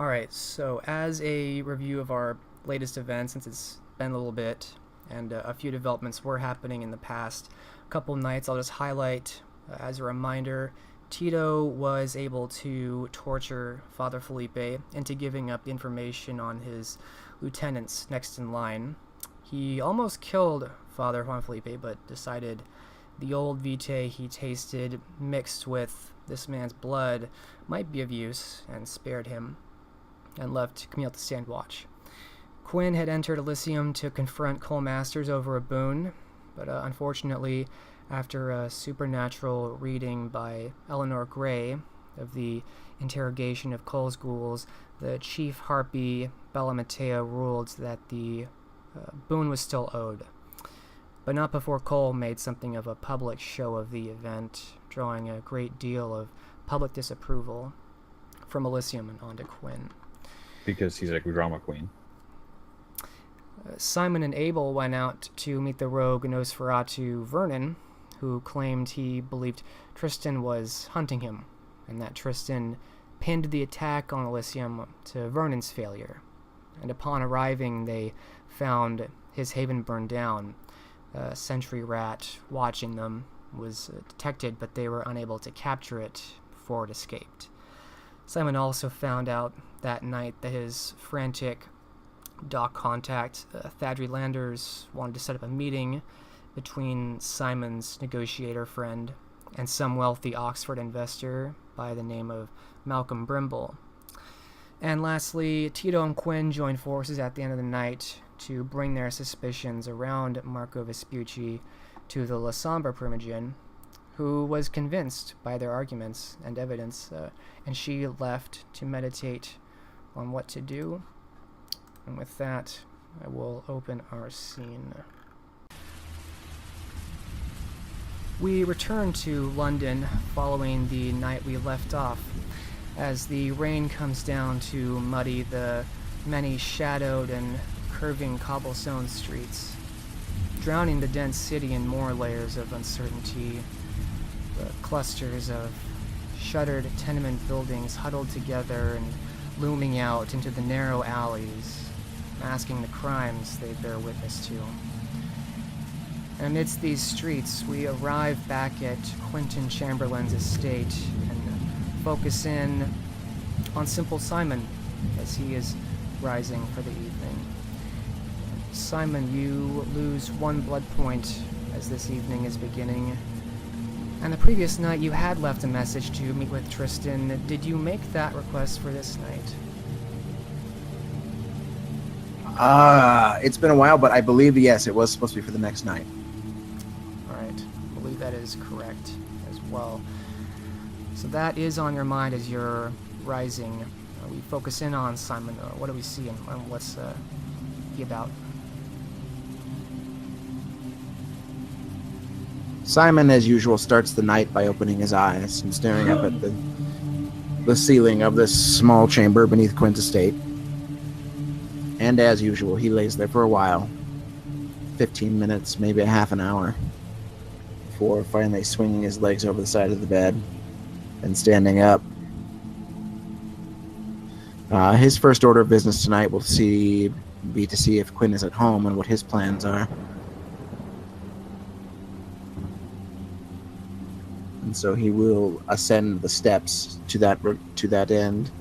Alright, so as a review of our latest event, since it's been a little bit, and a few developments were happening in the past couple nights, I'll just highlight, as a reminder, Tito was able to torture Father Felipe into giving up information on his lieutenants next in line. He almost killed Father Juan Felipe, but decided the old vitae he tasted mixed with this man's blood might be of use, and spared him, and left Camille to stand watch. Quinn had entered Elysium to confront Cole Masters over a boon, but unfortunately, after a supernatural reading by Eleanor Gray of the interrogation of Cole's ghouls, the chief harpy Bella Matteo ruled that the boon was still owed, but not before Cole made something of a public show of the event, drawing a great deal of public disapproval from Elysium and onto Quinn. Because he's like a drama queen. Simon and Abel went out to meet the rogue Nosferatu Vernon, who claimed he believed Tristan was hunting him, and that Tristan pinned the attack on Elysium to Vernon's failure. And upon arriving, they found his haven burned down. A sentry rat watching them was detected, but they were unable to capture it before it escaped. Simon also found out that night that his frantic dock contact, Thadri Landers, wanted to set up a meeting between Simon's negotiator friend and some wealthy Oxford investor by the name of Malcolm Brimble. And lastly, Tito and Quinn joined forces at the end of the night to bring their suspicions around Marco Vespucci to the La Sombra Primogen, who was convinced by their arguments and evidence, and she left to meditate on what to do. And with that, I will open our scene. We return to London following the night we left off, as the rain comes down to muddy the many shadowed and curving cobblestone streets, drowning the dense city in more layers of uncertainty. The clusters of shuttered tenement buildings huddled together and looming out into the narrow alleys, masking the crimes they bear witness to. And amidst these streets, we arrive back at Quentin Chamberlain's estate and focus in on Simple Simon as he is rising for the evening. Simon, you lose 1 blood point as this evening is beginning. And the previous night you had left a message to meet with Tristan. Did you make that request for this night? It's been a while, but I believe, yes, it was supposed to be for the next night. Alright, I believe that is correct as well. So that is on your mind as you're rising. We focus in on Simon. What do we see and what's he about? Simon, as usual, starts the night by opening his eyes and staring up at the ceiling of this small chamber beneath Quinn's estate. And as usual, he lays there for a while, 15 minutes, maybe a half an hour, before finally swinging his legs over the side of the bed and standing up. His first order of business tonight will be to see if Quinn is at home and what his plans are. And so he will ascend the steps to that end,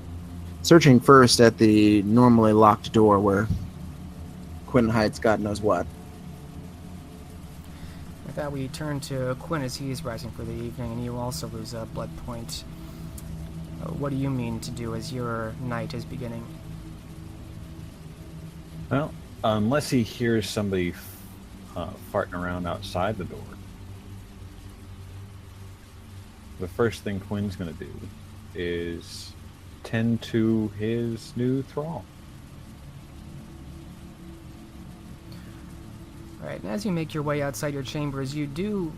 searching first at the normally locked door where Quinn hides God knows what. With that, we turn to Quinn as he is rising for the evening, and you also lose a blood point. What do you mean to do as your night is beginning? Well, unless he hears somebody farting around outside the door, the first thing Quinn's going to do is tend to his new thrall. Alright, and as you make your way outside your chambers, you do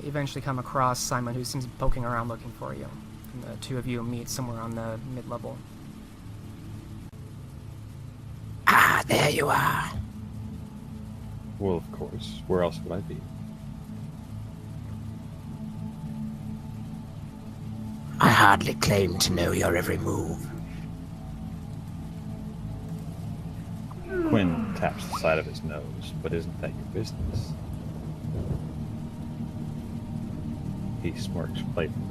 eventually come across Simon, who seems poking around looking for you. And the two of you meet somewhere on the mid-level. Ah, there you are. Well, of course. Where else would I be? I hardly claim to know your every move. Quinn taps the side of his nose, but isn't that your business? He smirks playfully.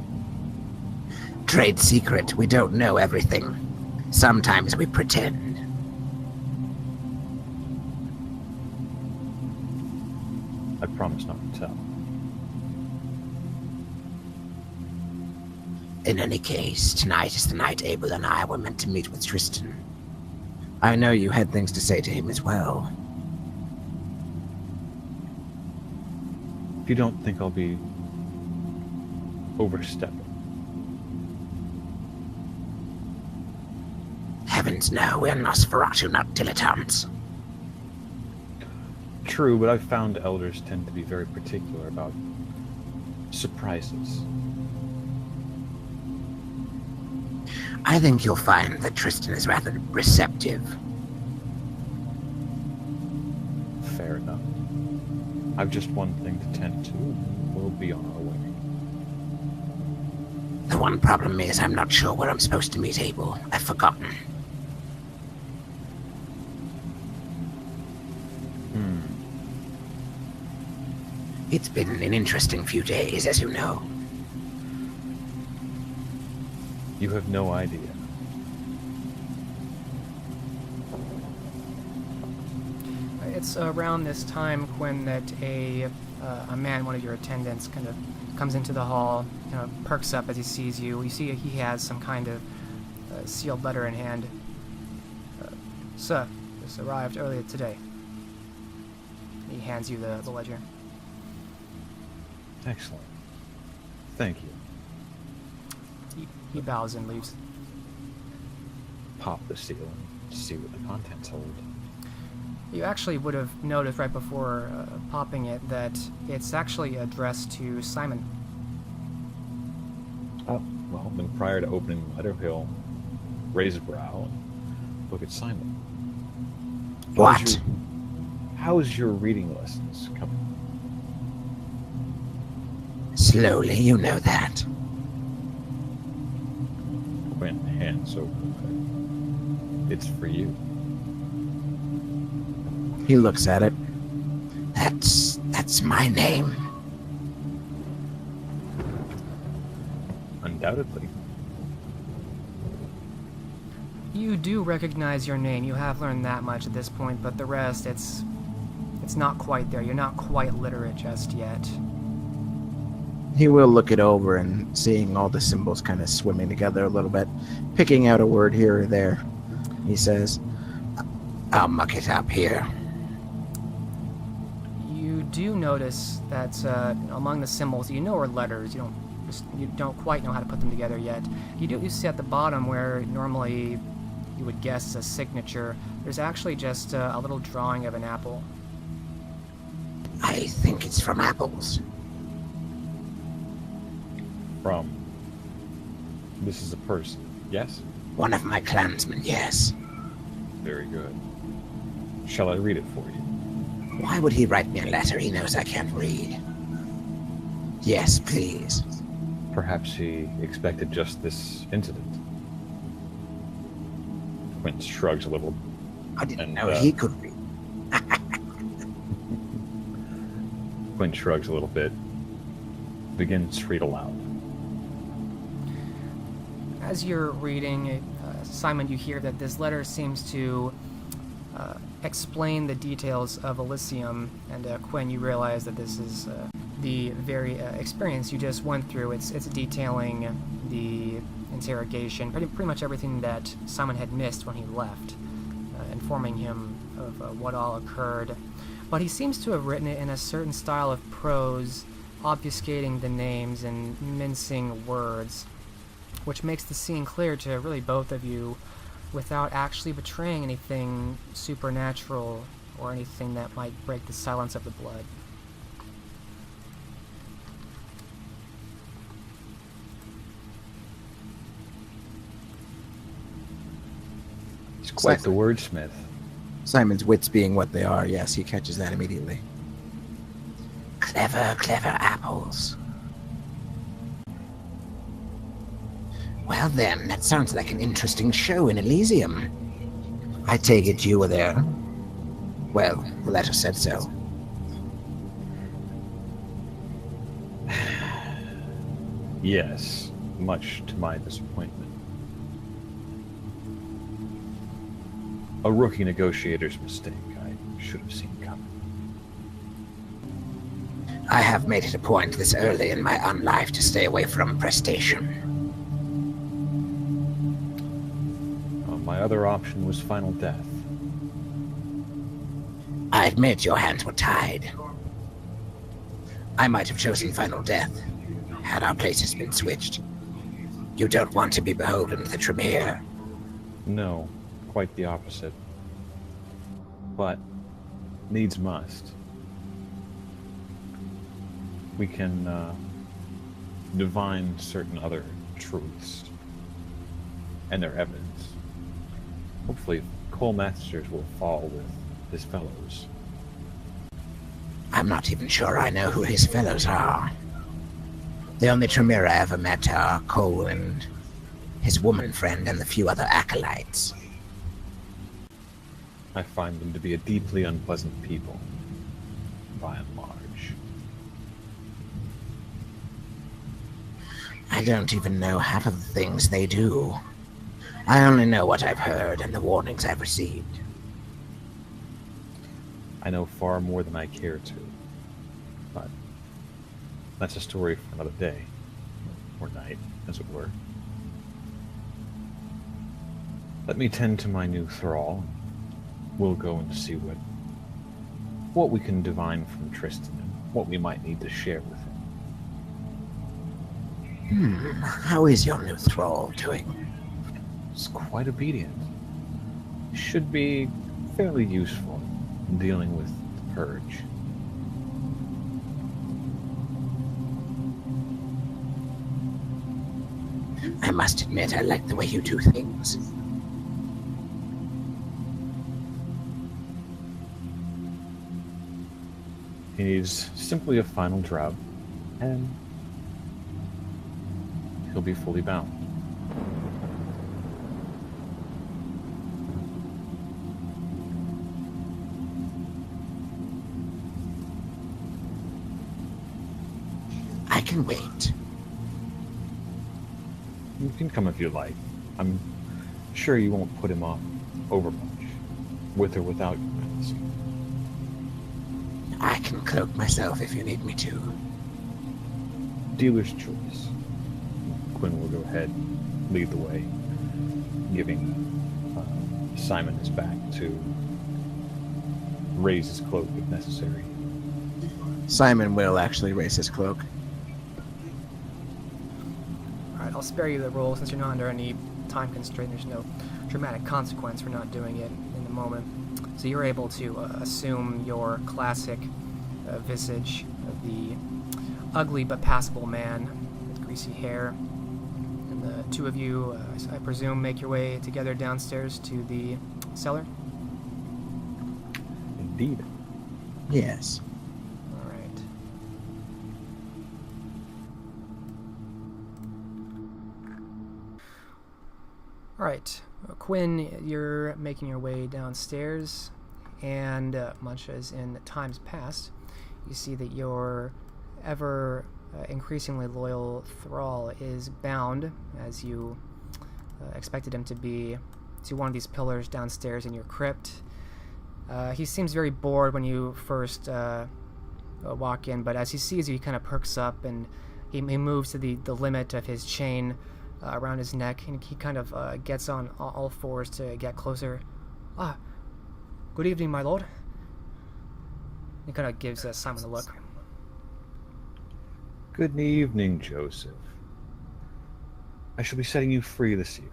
Trade secret, we don't know everything. Sometimes we pretend. I promise not to tell. In any case, tonight is the night Abel and I were meant to meet with Tristan. I know you had things to say to him as well. If you don't think I'll be overstepping. Heavens no, we're Nosferatu, not dilettantes. True, but I've found elders tend to be very particular about surprises. I think you'll find that Tristan is rather receptive. Fair enough. I've just one thing to tend to. We'll be on our way. The one problem is I'm not sure where I'm supposed to meet Abel. I've forgotten. It's been an interesting few days, as you know. You have no idea. It's around this time, Quinn, that a man, one of your attendants, kind of comes into the hall, perks up as he sees you. You see he has some kind of sealed letter in hand. Sir, this arrived earlier today. He hands you the ledger. Excellent. Thank you. He bows and leaves. Pop the seal and see what the contents hold. You actually would have noticed right before popping it that it's actually addressed to Simon. Oh, well, then prior to opening the letter, he'll raise a brow and look at Simon. What? How's your reading lessons coming? Slowly, you know that. Quinn hands over the letter. It's for you. He looks at it. That's my name. Undoubtedly. You do recognize your name. You have learned that much at this point, but the rest, it's not quite there. You're not quite literate just yet. He will look it over and seeing all the symbols kind of swimming together a little bit, picking out a word here or there. He says, I'll muck it up here. You do notice that among the symbols, are letters. You don't quite know how to put them together yet. You see at the bottom where normally you would guess a signature. There's actually just a little drawing of an apple. I think it's from apples. From. This is a person, yes? One of my clansmen, yes. Very good. Shall I read it for you? Why would he write me a letter he knows I can't read? Yes, please. Perhaps he expected just this incident. Quinn shrugs a little. I didn't know he could read. Quinn shrugs a little bit, begins to read aloud. As you're reading, Simon, you hear that this letter seems to explain the details of Elysium, and Quinn, you realize that this is the very experience you just went through. It's detailing the interrogation, pretty much everything that Simon had missed when he left, informing him of what all occurred. But he seems to have written it in a certain style of prose, obfuscating the names and mincing words, which makes the scene clear to really both of you without actually betraying anything supernatural or anything that might break the silence of the blood. He's quite the wordsmith. Simon's wits being what they are, yes, he catches that immediately. Clever, clever apples. Well then, that sounds like an interesting show in Elysium. I take it you were there. Well, the letter said so. Yes, much to my disappointment. A rookie negotiator's mistake I should have seen coming. I have made it a point this early in my unlife to stay away from prestation. My other option was final death. I admit your hands were tied. I might have chosen final death, had our places been switched. You don't want to be beholden to the Tremere. No, quite the opposite. But needs must. We can divine certain other truths and their evidence. Hopefully, Cole Masters will fall with his fellows. I'm not even sure I know who his fellows are. The only Tremere I ever met are Cole and his woman friend and the few other acolytes. I find them to be a deeply unpleasant people, by and large. I don't even know half of the things they do. I only know what I've heard and the warnings I've received. I know far more than I care to, but that's a story for another day, or night, as it were. Let me tend to my new thrall. We'll go and see what we can divine from Tristan and what we might need to share with him. How is your new thrall doing? It's quite obedient. Should be fairly useful in dealing with the purge. I must admit I like the way you do things. He needs simply a final drop, and he'll be fully bound. I can wait. You can come if you like. I'm sure you won't put him off overmuch, with or without your mask. I can cloak myself if you need me to. Dealer's choice. Quinn will go ahead, lead the way, giving Simon his back to raise his cloak if necessary. Simon will actually raise his cloak. Alright, I'll spare you the roll since you're not under any time constraint. There's no dramatic consequence for not doing it in the moment. So you're able to assume your classic visage of the ugly but passable man with greasy hair. And the two of you, I presume, make your way together downstairs to the cellar? Indeed. Yes. Alright. Alright, Quinn, you're making your way downstairs, and much as in times past, you see that your ever increasingly loyal thrall is bound, as you expected him to be, to one of these pillars downstairs in your crypt. He seems very bored when you first walk in, but as he sees you, he kind of perks up, and he moves to the limit of his chain around his neck, and he kind of gets on all fours to get closer. Ah, good evening, my lord. He kind of gives Simon a look. Good evening, Joseph. I shall be setting you free this evening.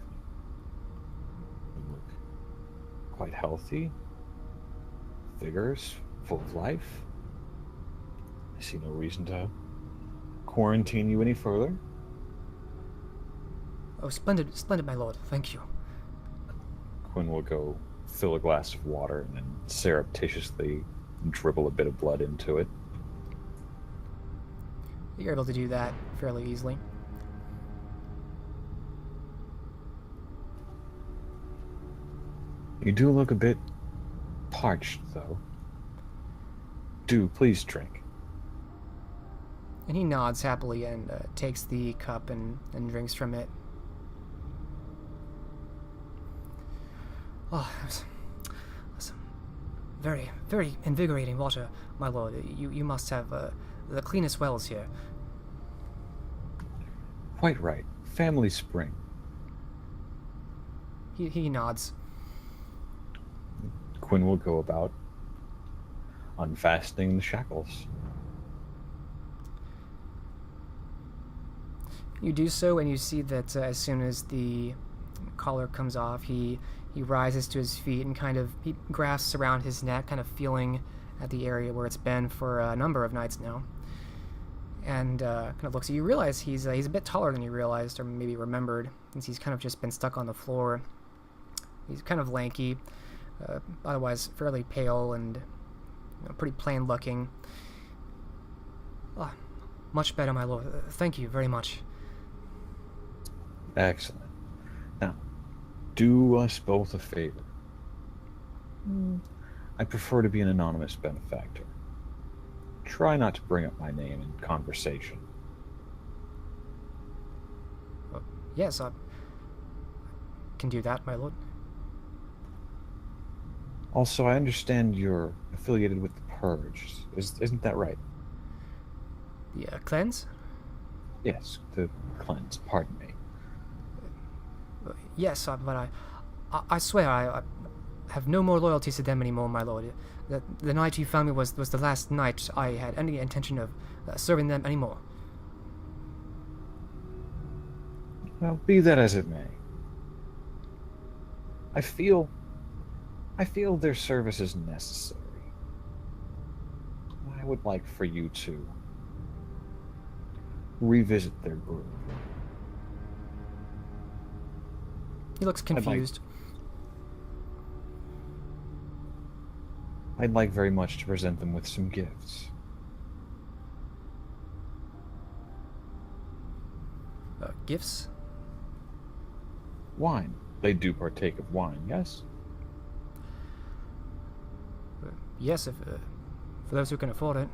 You look quite healthy, vigorous, full of life. I see no reason to quarantine you any further. Oh, splendid, my lord. Thank you. Quinn will go fill a glass of water and then surreptitiously dribble a bit of blood into it. You're able to do that fairly easily. You do look a bit parched, though. Do please drink. And he nods happily and takes the cup and drinks from it. Oh, that's very, very invigorating water, my lord. You must have the cleanest wells here. Quite right. Family spring. He nods. Quinn will go about unfastening the shackles. You do so, and you see that as soon as the collar comes off, he rises to his feet and he grasps around his neck, kind of feeling at the area where it's been for a number of nights now. And kind of looks at you. You realize he's a bit taller than you realized, or maybe remembered, since he's kind of just been stuck on the floor. He's kind of lanky, otherwise fairly pale and pretty plain looking. Oh, much better, my lord. Thank you very much. Excellent. Now, do us both a favor. I prefer to be an anonymous benefactor. Try not to bring up my name in conversation. Yes, I can do that, my lord. Also, I understand you're affiliated with the Purge. Isn't that right? The cleanse? Yes, the cleanse. Pardon me. Yes, but I swear I have no more loyalties to them anymore, my lord. The night you found me was the last night I had any intention of serving them anymore. Well, be that as it may. I feel their service is necessary. I would like for you to revisit their group. He looks confused. I'd like very much to present them with some gifts. Gifts? Wine. They do partake of wine, yes? Yes, if for those who can afford it.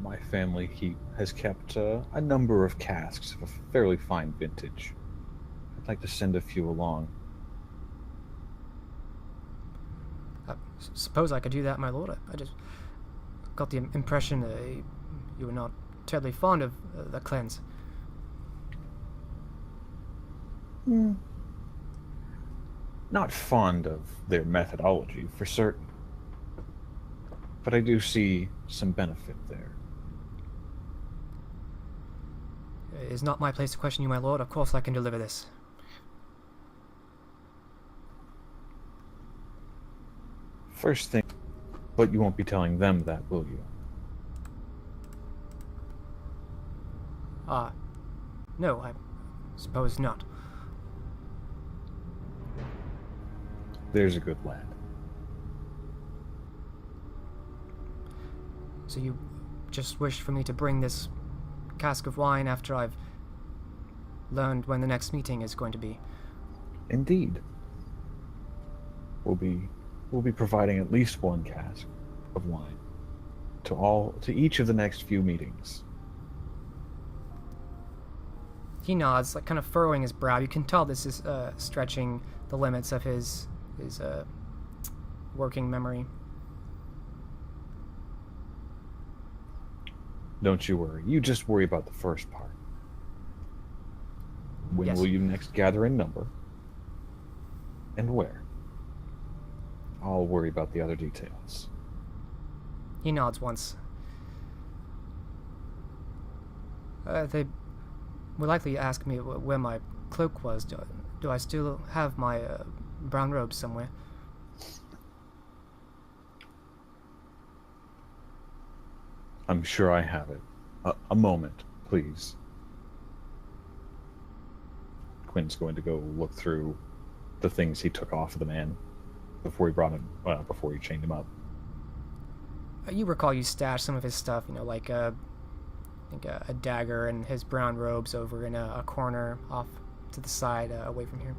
My family has kept a number of casks of a fairly fine vintage. I'd like to send a few along. Suppose I could do that, my lord. I just got the impression you were not terribly fond of the cleanse. Not fond of their methodology, for certain. But I do see some benefit there. It is not my place to question you, my lord. Of course I can deliver this. First thing, but you won't be telling them that, will you? No, I suppose not. There's a good lad. So you just wish for me to bring this cask of wine after I've learned when the next meeting is going to be? Indeed. We'll be providing at least one cask of wine to each of the next few meetings. He nods, like kind of furrowing his brow. You can tell this is stretching the limits of his working memory. Don't you worry. You just worry about the first part. When Yes. will you next gather in number? And where? I'll worry about the other details. He nods once. They would likely ask me where my cloak was. Do I still have my brown robe somewhere? I'm sure I have it. A moment, please. Quinn's going to go look through the things he took off of the man before he chained him up. You recall you stashed some of his stuff, like I think a dagger and his brown robes over in a corner off to the side away from here.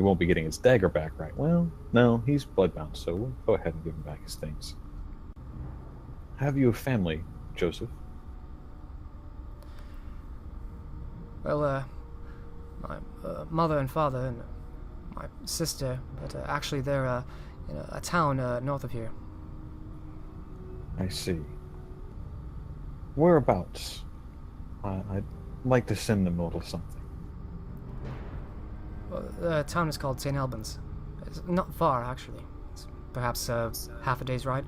he won't be getting his dagger back, right? Well, no, he's bloodbound, so we'll go ahead and give him back his things. Have you a family, Joseph? Well, my mother and father and my sister, but actually they're in a town north of here. I see. Whereabouts? I'd like to send them a little something. Well, the town is called St. Albans. It's not far, actually. It's perhaps half a day's ride.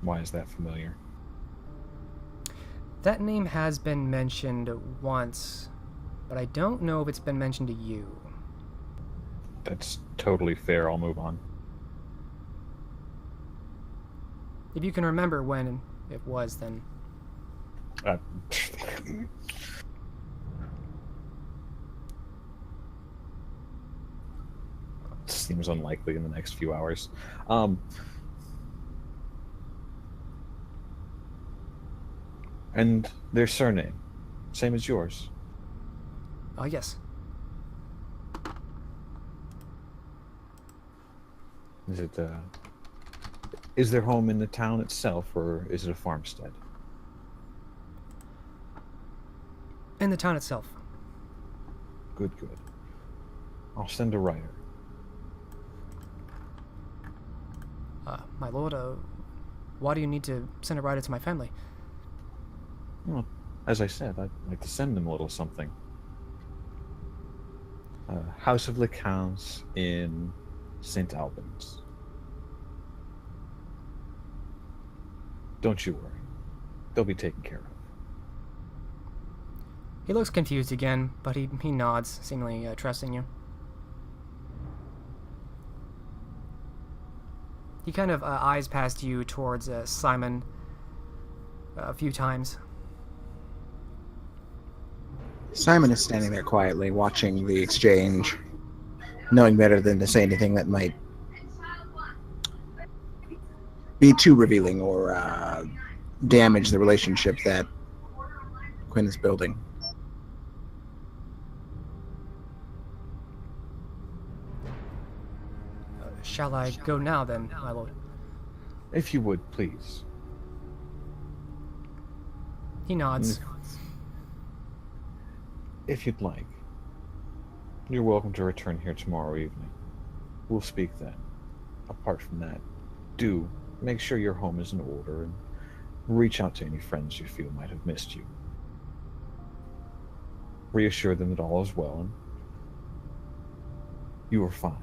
Why is that familiar? That name has been mentioned once, but I don't know if it's been mentioned to you. That's totally fair. I'll move on. If you can remember when it was, then... Seems unlikely in the next few hours. And their surname, same as yours. Oh, yes. Is their home in the town itself, or is it a farmstead? In the town itself. Good. I'll send a writer. My lord, why do you need to send a writer to my family? Well, as I said, I'd like to send them a little something. House of Reliquos in St. Albans. Don't you worry. They'll be taken care of. He looks confused again, but he nods, seemingly trusting you. He kind of eyes past you towards Simon a few times. Simon is standing there quietly, watching the exchange, knowing better than to say anything that might be too revealing or damage the relationship that Quinn is building. Shall I go now, then, my lord? If you would, please. He nods. If you'd like. You're welcome to return here tomorrow evening. We'll speak then. Apart from that, do make sure your home is in order and reach out to any friends you feel might have missed you. Reassure them that all is well and you are fine.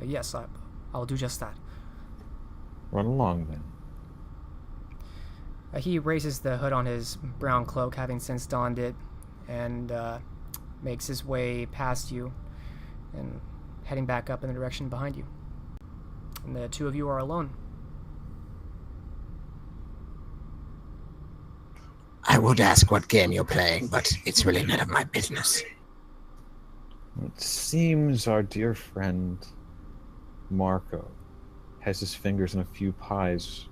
Yes, I'll do just that. Run along then. He raises the hood on his brown cloak, having since donned it, and makes his way past you and heading back up in the direction behind you. And the two of you are alone. I would ask what game you're playing, but it's really none of my business. It seems our dear friend Marco has his fingers in a few pies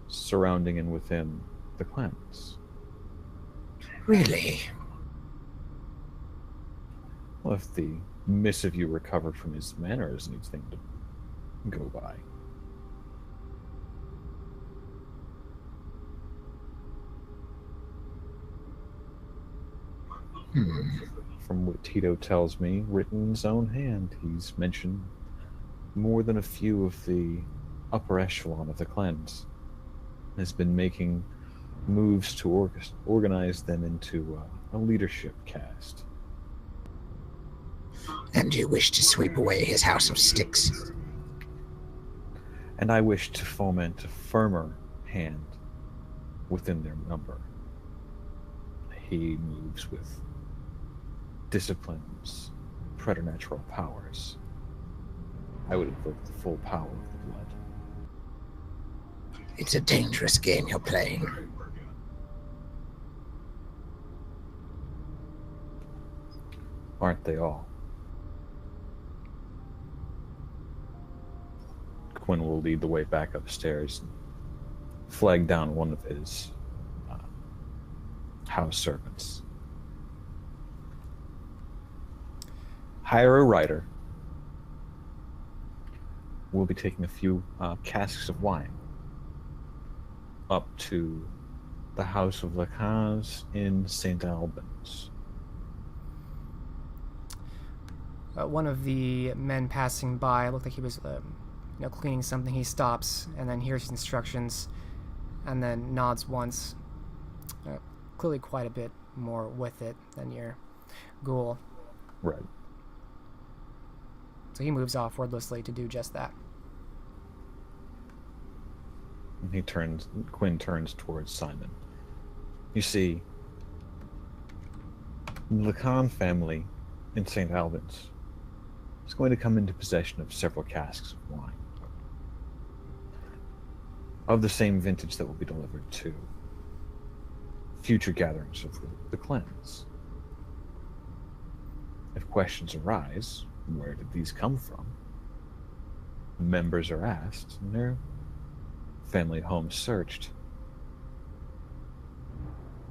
surrounding and within the clans. Really? Well, if the missive you recovered from his manor is anything to go by. From what Tito tells me, written in his own hand, he's mentioned more than a few of the upper echelon of the clans. Has been making moves to organize them into a leadership caste. And you wish to sweep away his house of sticks? And I wish to foment a firmer hand within their number. He moves with disciplines, preternatural powers. I would invoke the full power of the blood. It's a dangerous game you're playing. Aren't they all? Quinn will lead the way back upstairs and flag down one of his house servants. Hire a rider. We'll be taking a few casks of wine up to the house of Lacaz in St. Albans. One of the men passing by looked like he was cleaning something. He stops and then hears instructions and then nods once. Clearly quite a bit more with it than your ghoul. Right. So he moves off wordlessly to do just that. And Quinn turns towards Simon. You see, the Khan family in St. Albans is going to come into possession of several casks of wine of the same vintage that will be delivered to future gatherings of the clans. If questions arise, where did these come from? Members are asked, and their family homes searched.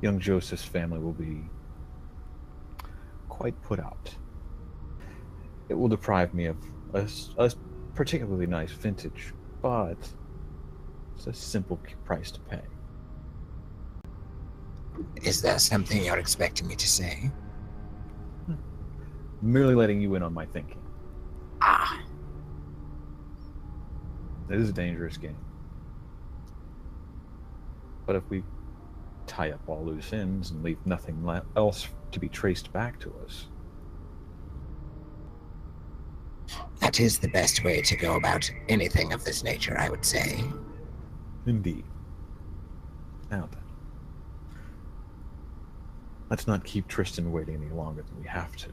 Young Joseph's family will be quite put out. It will deprive me of a particularly nice vintage, but it's a simple price to pay. Is there something you're expecting me to say? Merely letting you in on my thinking. Ah. It is a dangerous game. But if we tie up all loose ends and leave nothing else to be traced back to us. That is the best way to go about anything of this nature, I would say. Indeed. Now then. Let's not keep Tristan waiting any longer than we have to.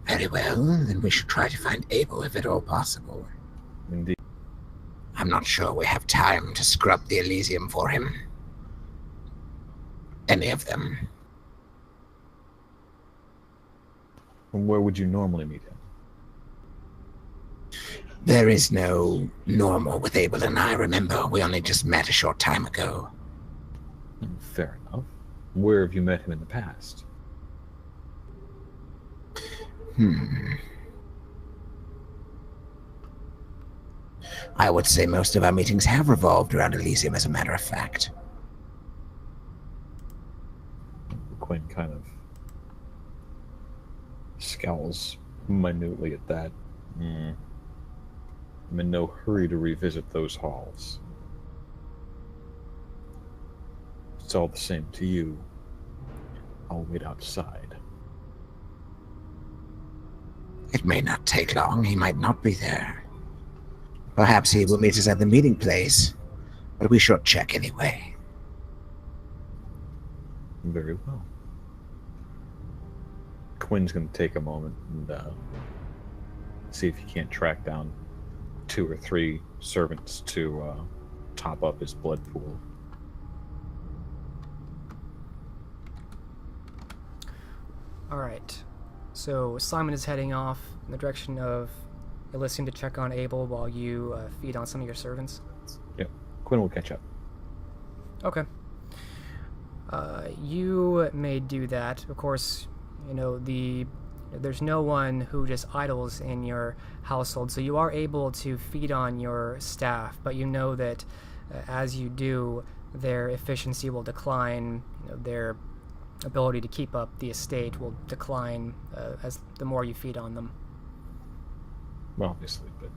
Very well, then we should try to find Abel if at all possible. Indeed. I'm not sure we have time to scrub the Elysium for him. Any of them. And where would you normally meet him? There is no normal with Abel and I, remember. We only just met a short time ago. Fair enough. Where have you met him in the past? I would say most of our meetings have revolved around Elysium, as a matter of fact. Quinn kind of scowls minutely at that. I'm in no hurry to revisit those halls. It's all the same to you. I'll wait outside. It may not take long. He might not be there. Perhaps he will meet us at the meeting place, but we should check anyway. Very well. Quinn's going to take a moment and see if he can't track down 2 or 3 servants to top up his blood pool. All right. So Simon is heading off in the direction of Elysium to check on Abel while you feed on some of your servants. Yep. Quinn will catch up. Okay. You may do that. Of course, there's no one who just idles in your household, so you are able to feed on your staff, but you know that as you do, their efficiency will decline, their ability to keep up the estate will decline as the more you feed on them. Well, obviously, but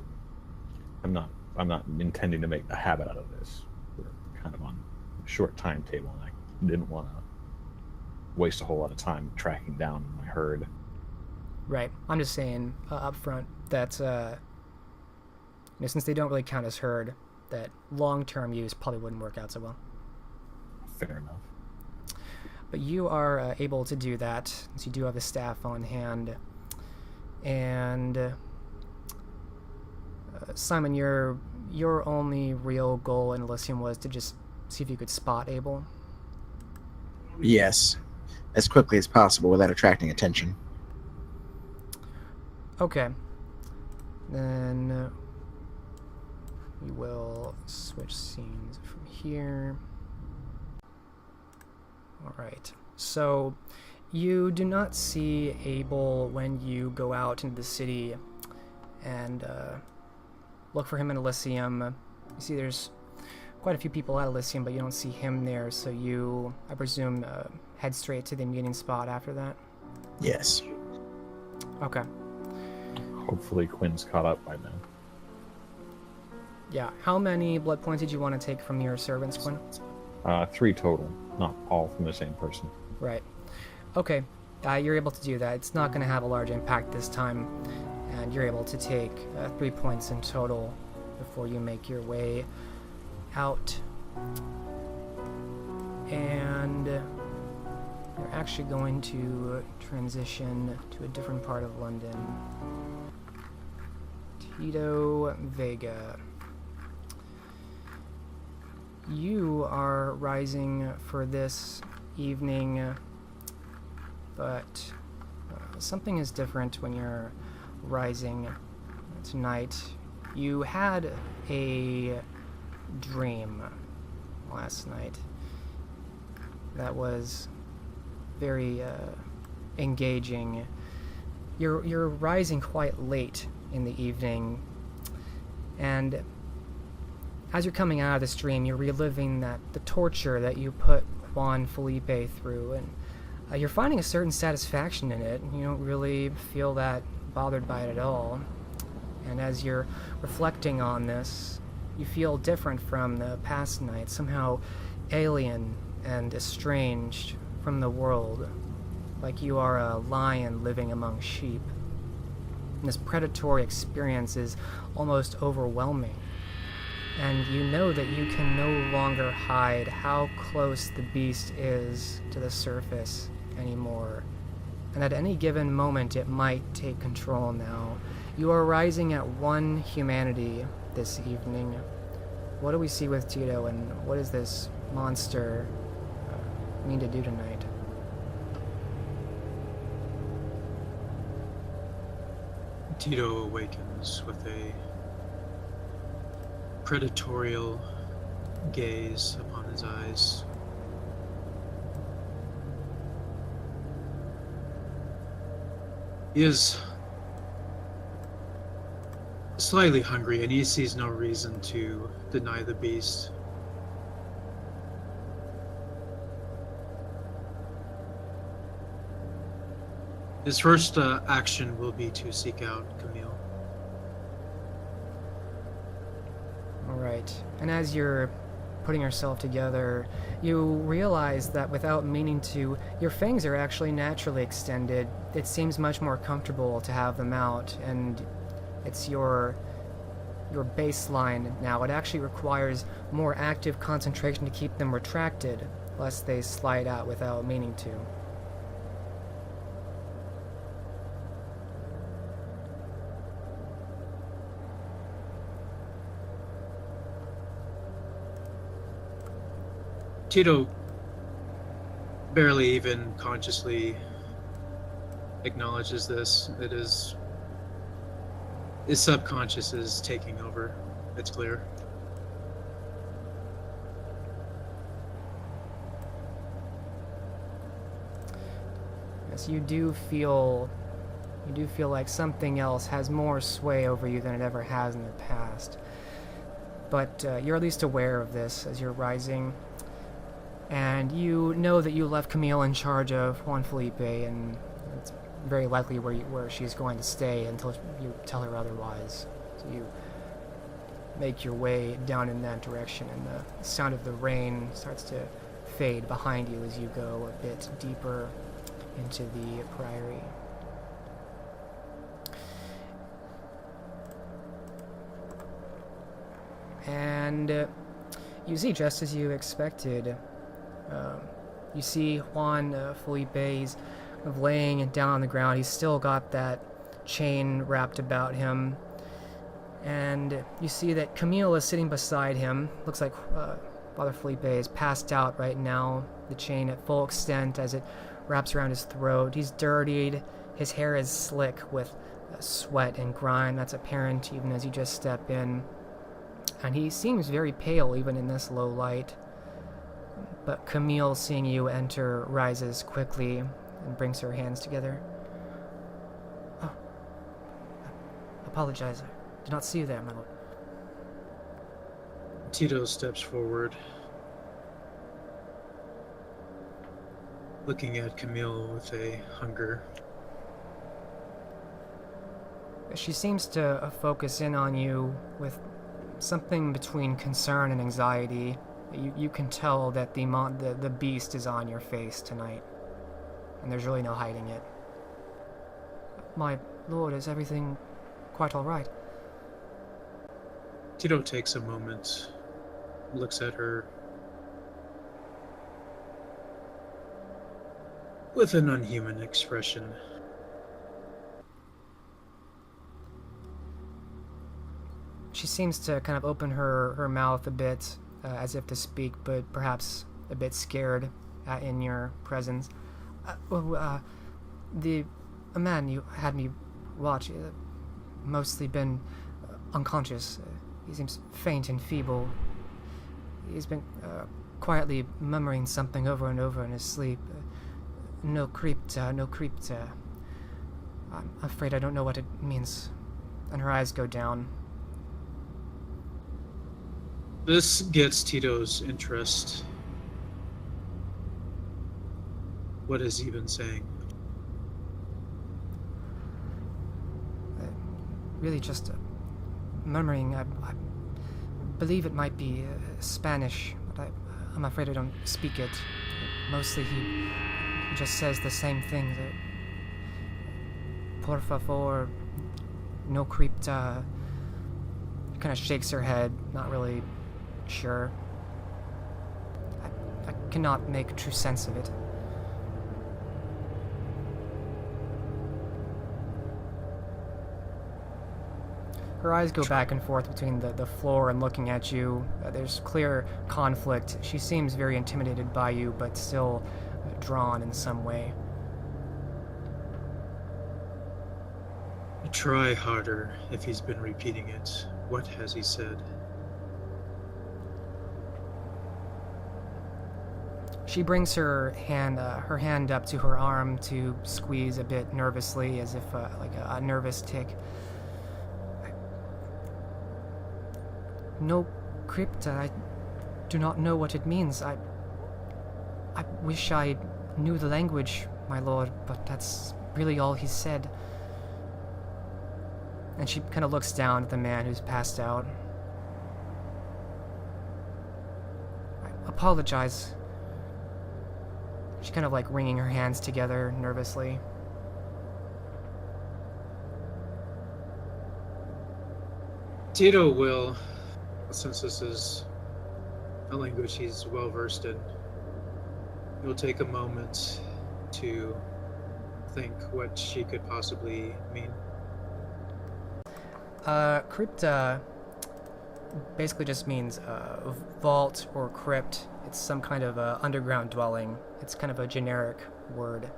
I'm not intending to make a habit out of this. We're kind of on a short timetable, and I didn't want to waste a whole lot of time tracking down my herd. Right. I'm just saying up front that since they don't really count as herd, that long-term use probably wouldn't work out so well. Fair enough. But you are able to do that, since you do have the staff on hand. And Simon, your only real goal in Elysium was to just see if you could spot Abel? Yes. As quickly as possible without attracting attention. Okay. Then we will switch scenes from here. All right. So you do not see Abel when you go out into the city and look for him in Elysium. You see there's quite a few people at Elysium, but you don't see him there, so you, I presume, head straight to the meeting spot after that? Yes. Okay. Hopefully Quinn's caught up by now. Yeah. How many blood points did you want to take from your servants, Quinn? 3 total, not all from the same person. Right. Okay. You're able to do that. It's not going to have a large impact this time, and you're able to take 3 points in total before you make your way out. And you're actually going to transition to a different part of London. Tito Vega. You are rising for this evening, but something is different when you're rising tonight. You had a dream last night that was very engaging. You're rising quite late in the evening, and as you're coming out of this dream, you're reliving the torture that you put Juan Felipe through, and you're finding a certain satisfaction in it. You don't really feel that bothered by it at all. And as you're reflecting on this, you feel different from the past night, somehow alien and estranged from the world, like you are a lion living among sheep. And this predatory experience is almost overwhelming. And you know that you can no longer hide how close the beast is to the surface anymore. And at any given moment, it might take control now. You are rising at one humanity this evening. What do we see with Tito, and what does this monster mean to do tonight? Tito awakens with a predatorial gaze upon his eyes. He is slightly hungry, and he sees no reason to deny the beast. His first action will be to seek out Camille. Alright, and as you're putting yourself together, you realize that without meaning to, your fangs are actually naturally extended. It seems much more comfortable to have them out, and it's your baseline now. It actually requires more active concentration to keep them retracted, lest they slide out without meaning to. Tito barely even consciously acknowledges this. It is his subconscious is taking over. It's clear. Yes, you do feel like something else has more sway over you than it ever has in the past. But you're at least aware of this as you're rising. And you know that you left Camille in charge of Juan Felipe, and it's very likely where she's going to stay until you tell her otherwise. So you make your way down in that direction, and the sound of the rain starts to fade behind you as you go a bit deeper into the priory. And you see, just as you expected, you see Juan Felipe, he's laying down on the ground. He's still got that chain wrapped about him. And you see that Camille is sitting beside him. Looks like Father Felipe is passed out right now, the chain at full extent as it wraps around his throat. He's dirtied. His hair is slick with sweat and grime. That's apparent even as you just step in. And he seems very pale even in this low light. But Camille, seeing you enter, rises quickly and brings her hands together. Oh, apologize. I did not see you there, my lord. Tito steps forward, looking at Camille with a hunger. She seems to focus in on you with something between concern and anxiety. You can tell that the beast is on your face tonight, and there's really no hiding it. My lord, is everything quite all right? Tito takes a moment, looks at her with an unhuman expression. She seems to kind of open her mouth a bit, as if to speak, but perhaps a bit scared in your presence. The man you had me watch, mostly been unconscious. He seems faint and feeble. He's been quietly murmuring something over and over in his sleep. No crypta, no crypta. I'm afraid I don't know what it means. And her eyes go down. This gets Tito's interest. What has he been saying? Really just murmuring. I believe it might be Spanish, but I'm afraid I don't speak it. Mostly he just says the same thing. Por favor, no crypta. Kind of shakes her head, not really sure. I cannot make true sense of it. Her eyes go back and forth between the floor and looking at you. There's clear conflict. She seems very intimidated by you, but still drawn in some way. Try harder if he's been repeating it. What has he said? She brings her hand up to her arm to squeeze a bit nervously, as if like a nervous tick. No crypta. I do not know what it means. I wish I knew the language, my lord, but that's really all he said. And she kind of looks down at the man who's passed out. I apologize. She's kind of like wringing her hands together nervously. Tito will, since this is a language he's well versed in, he'll take a moment to think what she could possibly mean. Crypta basically just means vault or crypt. It's some kind of underground dwelling. It's kind of a generic word.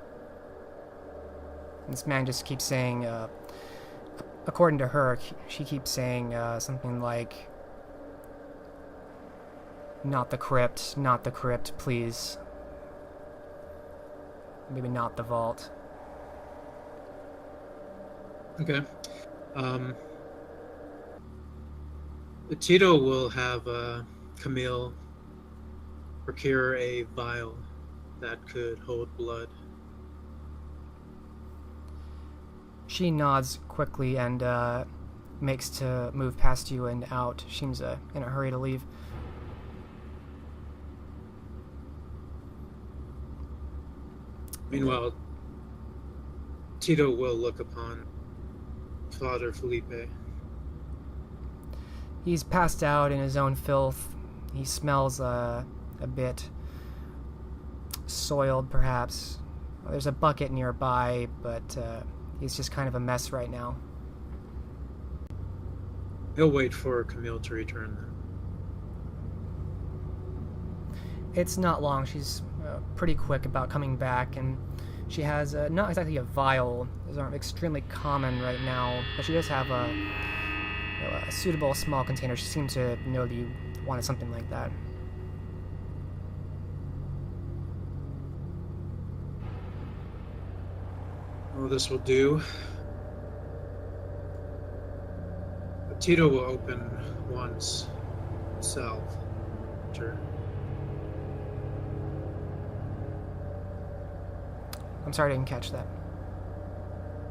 And this man just keeps saying, according to her, she keeps saying something like, not the crypt, please. Maybe not the vault. Okay. Tito will have Camille procure a vial that could hold blood. She nods quickly and makes to move past you and out. Seems in a hurry to leave. Meanwhile, Tito will look upon Father Felipe. He's passed out in his own filth. He smells a bit soiled, perhaps. There's a bucket nearby, but he's just kind of a mess right now. He'll wait for Camille to return then. It's not long. She's pretty quick about coming back, and she has not exactly a vial. Those aren't extremely common right now, but she does have a suitable small container. She seemed to know that you wanted something like that. Well, this will do. Tito will open one's cell. Sure. I'm sorry I didn't catch that.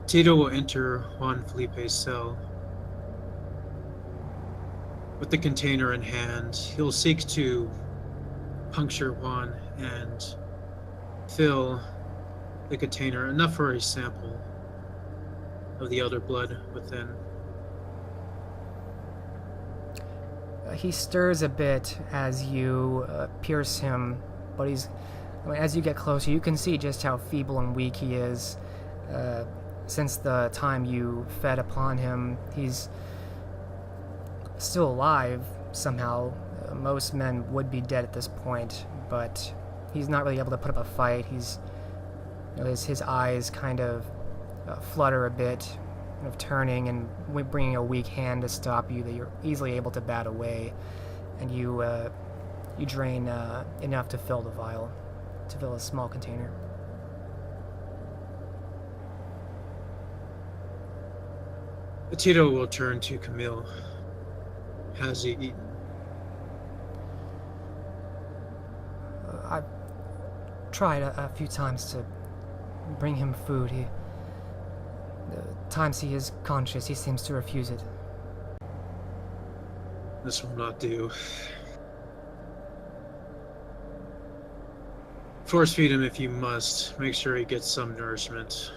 Tito will enter Juan Felipe's cell. With the container in hand, he'll seek to puncture Juan and fill the container enough for a sample of the elder blood within. He stirs a bit as you pierce him, but as you get closer, you can see just how feeble and weak he is. Since the time you fed upon him, he's still alive somehow. Most men would be dead at this point, but he's not really able to put up a fight. His eyes kind of flutter a bit, kind of turning and bringing a weak hand to stop you that you're easily able to bat away, and you drain enough to fill the vial, to fill a small container. Tito will turn to Camille. Has he eaten? I've tried a few times to bring him food. The times he is conscious, he seems to refuse it. This will not do. Force feed him if you must. Make sure he gets some nourishment.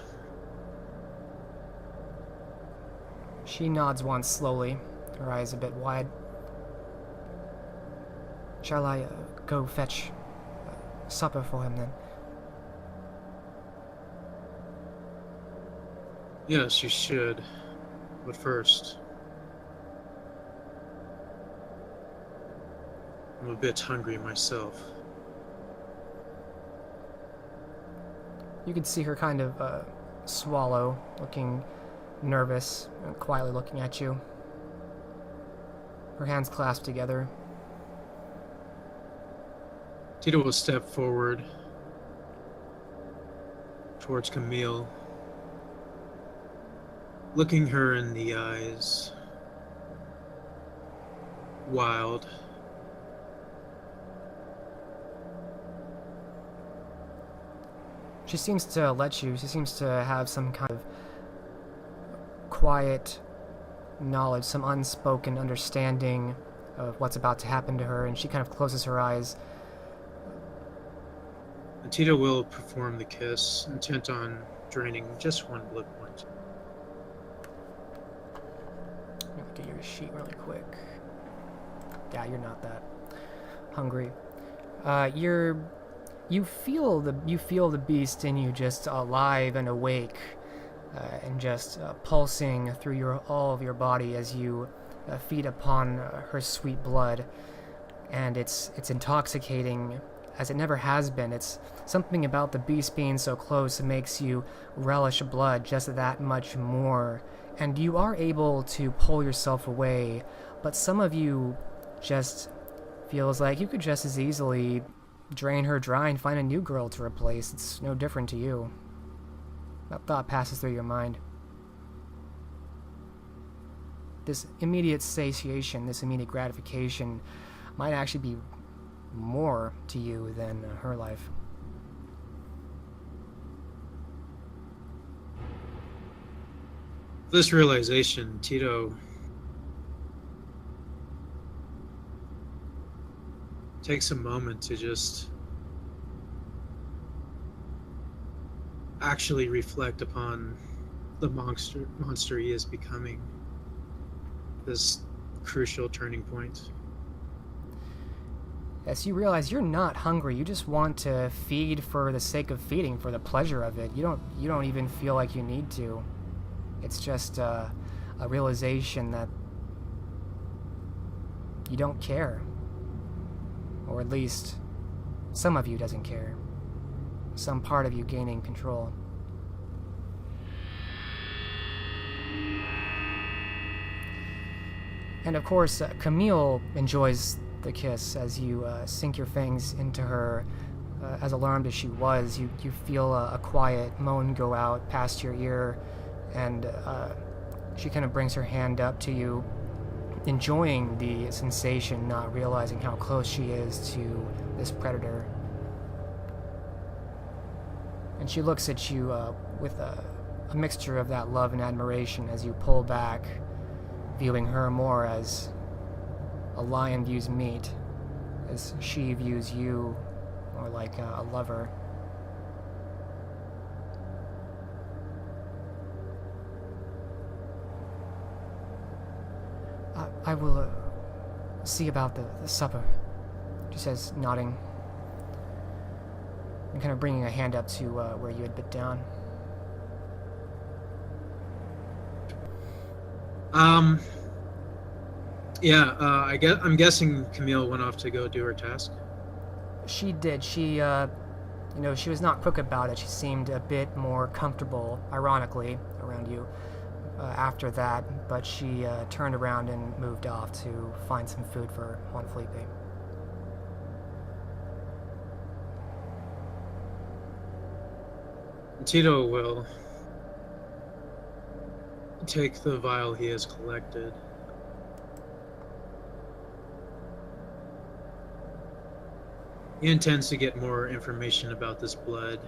She nods once slowly, her eyes a bit wide. Shall I go fetch supper for him then? Yes, you should. But first, I'm a bit hungry myself. You can see her kind of swallow, looking nervous, and quietly looking at you. Her hands clasped together. Tito will step forward towards Camille, looking her in the eyes. Wild. She seems to let you. She seems to have some kind of quiet knowledge, some unspoken understanding of what's about to happen to her, and she kind of closes her eyes. And Tito will perform the kiss, intent on draining just one blood point. Let me look at your sheet really quick. Yeah, you're not that hungry. You feel the beast in you just alive and awake, and just pulsing through all of your body as you feed upon her sweet blood, and it's intoxicating as it never has been. It's something about the beast being so close that makes you relish blood just that much more, and you are able to pull yourself away, but some of you just feels like you could just as easily drain her dry and find a new girl to replace. It's no different to you. That thought passes through your mind. This immediate satiation, this immediate gratification might actually be more to you than her life. This realization, Tito takes a moment to just actually reflect upon the monster he is becoming. This crucial turning point. Yes, you realize you're not hungry. You just want to feed for the sake of feeding, for the pleasure of it. You don't even feel like you need to. It's just a realization that you don't care. Or at least, some of you doesn't care. Some part of you gaining control. And of course, Camille enjoys the kiss as you sink your fangs into her as alarmed as she was, you feel a quiet moan go out past your ear, and she kind of brings her hand up to you, enjoying the sensation, not realizing how close she is to this predator. And she looks at you with a mixture of that love and admiration as you pull back, viewing her more as a lion views meat, as she views you more like a lover. I will see about the supper, she says, nodding, and kind of bringing a hand up to where you had bit down. I'm guessing Camille went off to go do her task. She did. She, she was not quick about it. She seemed a bit more comfortable, ironically, around you after that, but she turned around and moved off to find some food for Juan Felipe. Tito will take the vial he has collected. He intends to get more information about this blood,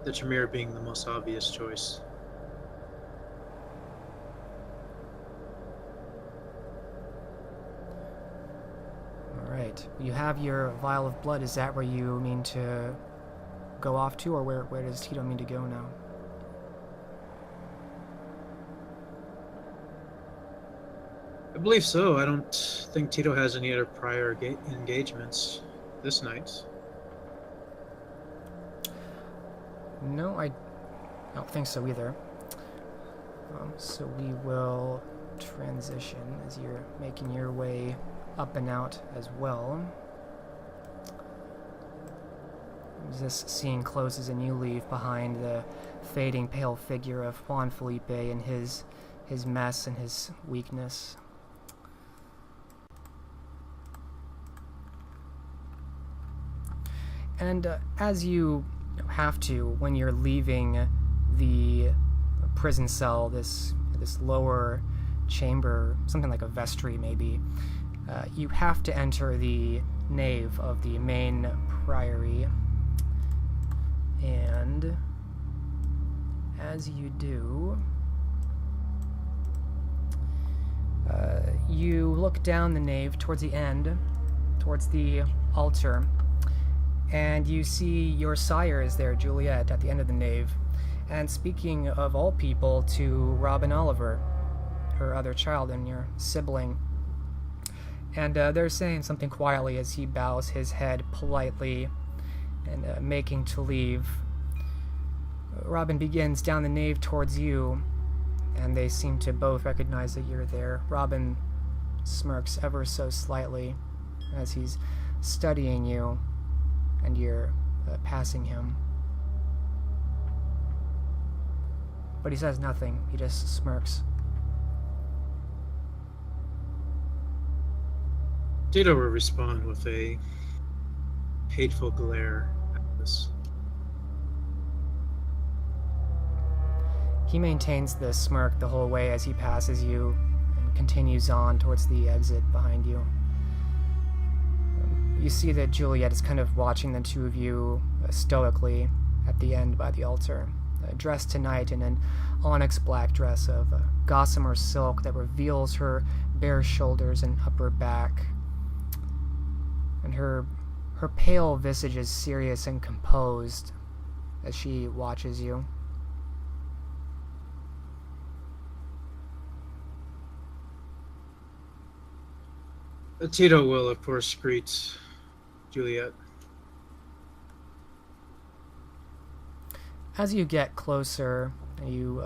the Tremere being the most obvious choice. Alright, you have your vial of blood. Is that where you mean to go off to, or where does Tito mean to go now? I believe so. I don't think Tito has any other prior engagements this night. No, I don't think so either. So we will transition as you're making your way up and out as well. As this scene closes and you leave behind the fading pale figure of Juan Felipe and his mess and his weakness. And as you have to, when you're leaving the prison cell, this lower chamber, something like a vestry maybe, you have to enter the nave of the main priory. And as you do, you look down the nave towards the end, towards the altar, and you see your sire is there, Juliet, at the end of the nave, and speaking of all people to Robin Oliver, her other child and your sibling. And they're saying something quietly as he bows his head politely and making to leave. Robin begins down the nave towards you, and they seem to both recognize that you're there. Robin smirks ever so slightly as he's studying you, and you're passing him. But he says nothing, he just smirks. Tito will respond with a hateful glare at this. He maintains the smirk the whole way as he passes you and continues on towards the exit behind you. You see that Juliet is kind of watching the two of you stoically at the end by the altar, dressed tonight in an onyx black dress of gossamer silk that reveals her bare shoulders and upper back. And her pale visage is serious and composed as she watches you. Tito will, of course, greet Juliet. As you get closer, you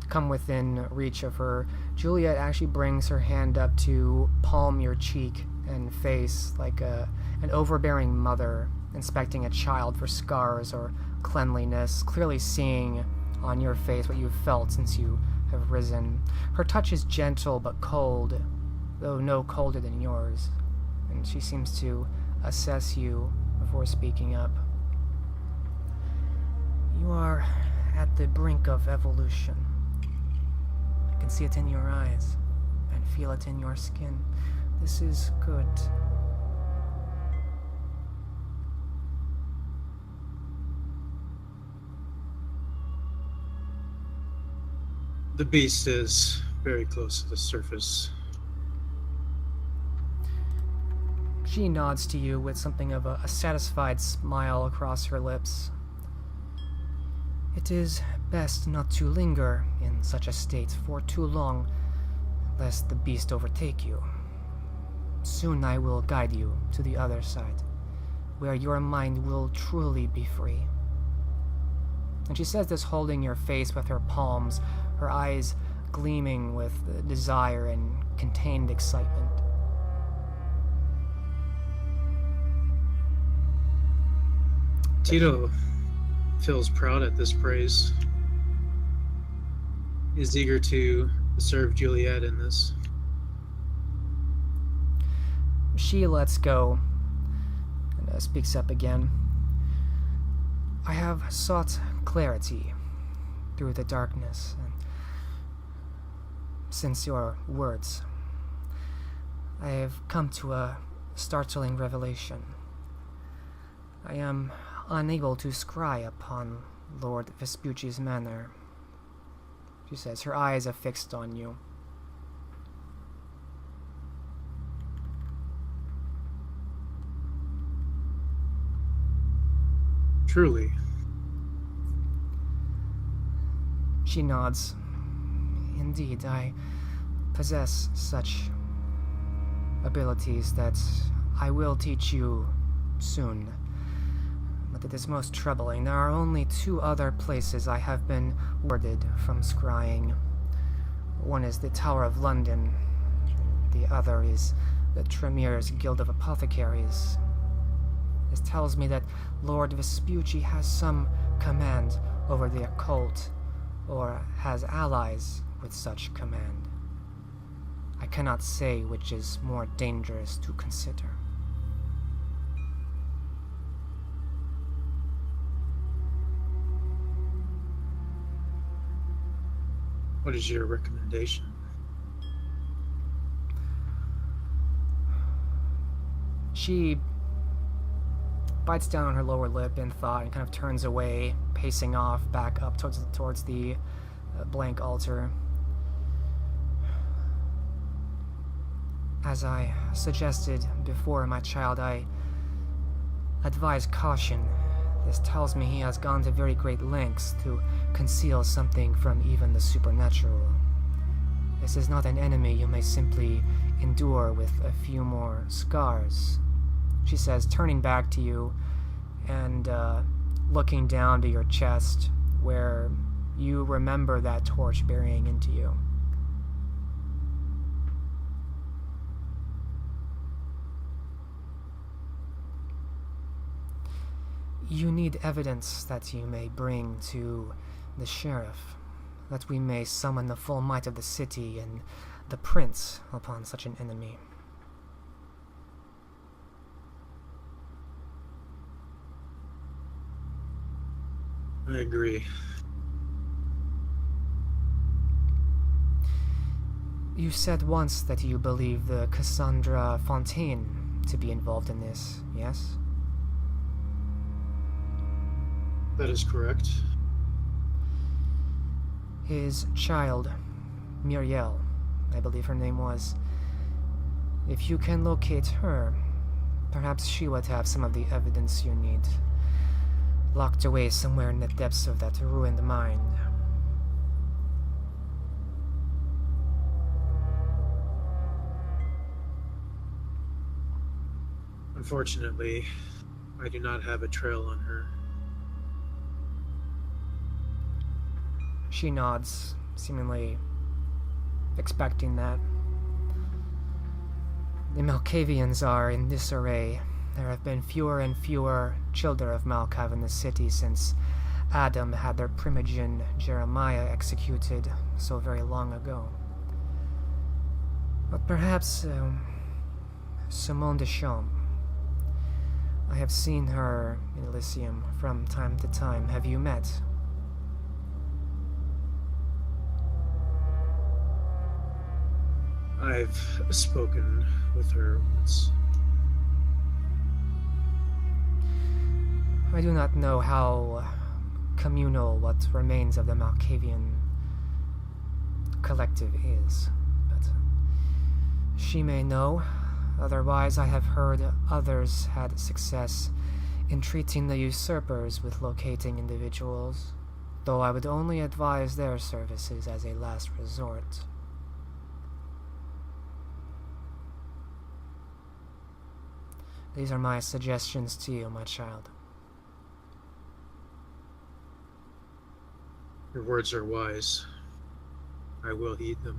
come within reach of her. Juliet actually brings her hand up to palm your cheek and face like an overbearing mother inspecting a child for scars or cleanliness, clearly seeing on your face what you've felt since you have risen. Her touch is gentle but cold, though no colder than yours, and she seems to assess you before speaking up. You are at the brink of evolution. I can see it in your eyes and feel it in your skin. This is good. The beast is very close to the surface. She nods to you with something of a satisfied smile across her lips. It is best not to linger in such a state for too long, lest the beast overtake you. Soon I will guide you to the other side, where your mind will truly be free. And she says this holding your face with her palms, her eyes gleaming with desire and contained excitement. Tito feels proud at this praise. Is eager to serve Juliet in this. She lets go and speaks up again. I have sought clarity through the darkness, and since your words, I have come to a startling revelation. I am unable to scry upon Lord Vespucci's manor, she says, her eyes are fixed on you. Truly. She nods. Indeed, I possess such abilities that I will teach you soon. But it is most troubling. There are only 2 other places I have been warded from scrying. One is the Tower of London. The other is the Tremere's Guild of Apothecaries. This tells me that Lord Vespucci has some command over the occult, or has allies with such command. I cannot say which is more dangerous to consider. What is your recommendation? She bites down on her lower lip in thought and kind of turns away, pacing off back up towards the blank altar. As I suggested before, my child, I advise caution. This tells me he has gone to very great lengths to conceal something from even the supernatural. This is not an enemy you may simply endure with a few more scars, she says, turning back to you and looking down to your chest where you remember that torch burying into you. You need evidence that you may bring to the sheriff, that we may summon the full might of the city and the prince upon such an enemy. I agree. You said once that you believe the Cassandra Fontaine to be involved in this, yes? That is correct. His child, Muriel, I believe her name was. If you can locate her, perhaps she would have some of the evidence you need, locked away somewhere in the depths of that ruined mine. Unfortunately, I do not have a trail on her. She nods, seemingly expecting that. The Malkavians are in disarray. There have been fewer and fewer children of Malkav in the city since Adam had their primogen Jeremiah executed so very long ago. But perhaps Simone Deschamps, I have seen her in Elysium from time to time. Have you met? I've spoken with her once. I do not know how communal what remains of the Malkavian collective is, but she may know. Otherwise, I have heard others had success in treating the usurpers with locating individuals, though I would only advise their services as a last resort. These are my suggestions to you, my child. Your words are wise. I will heed them.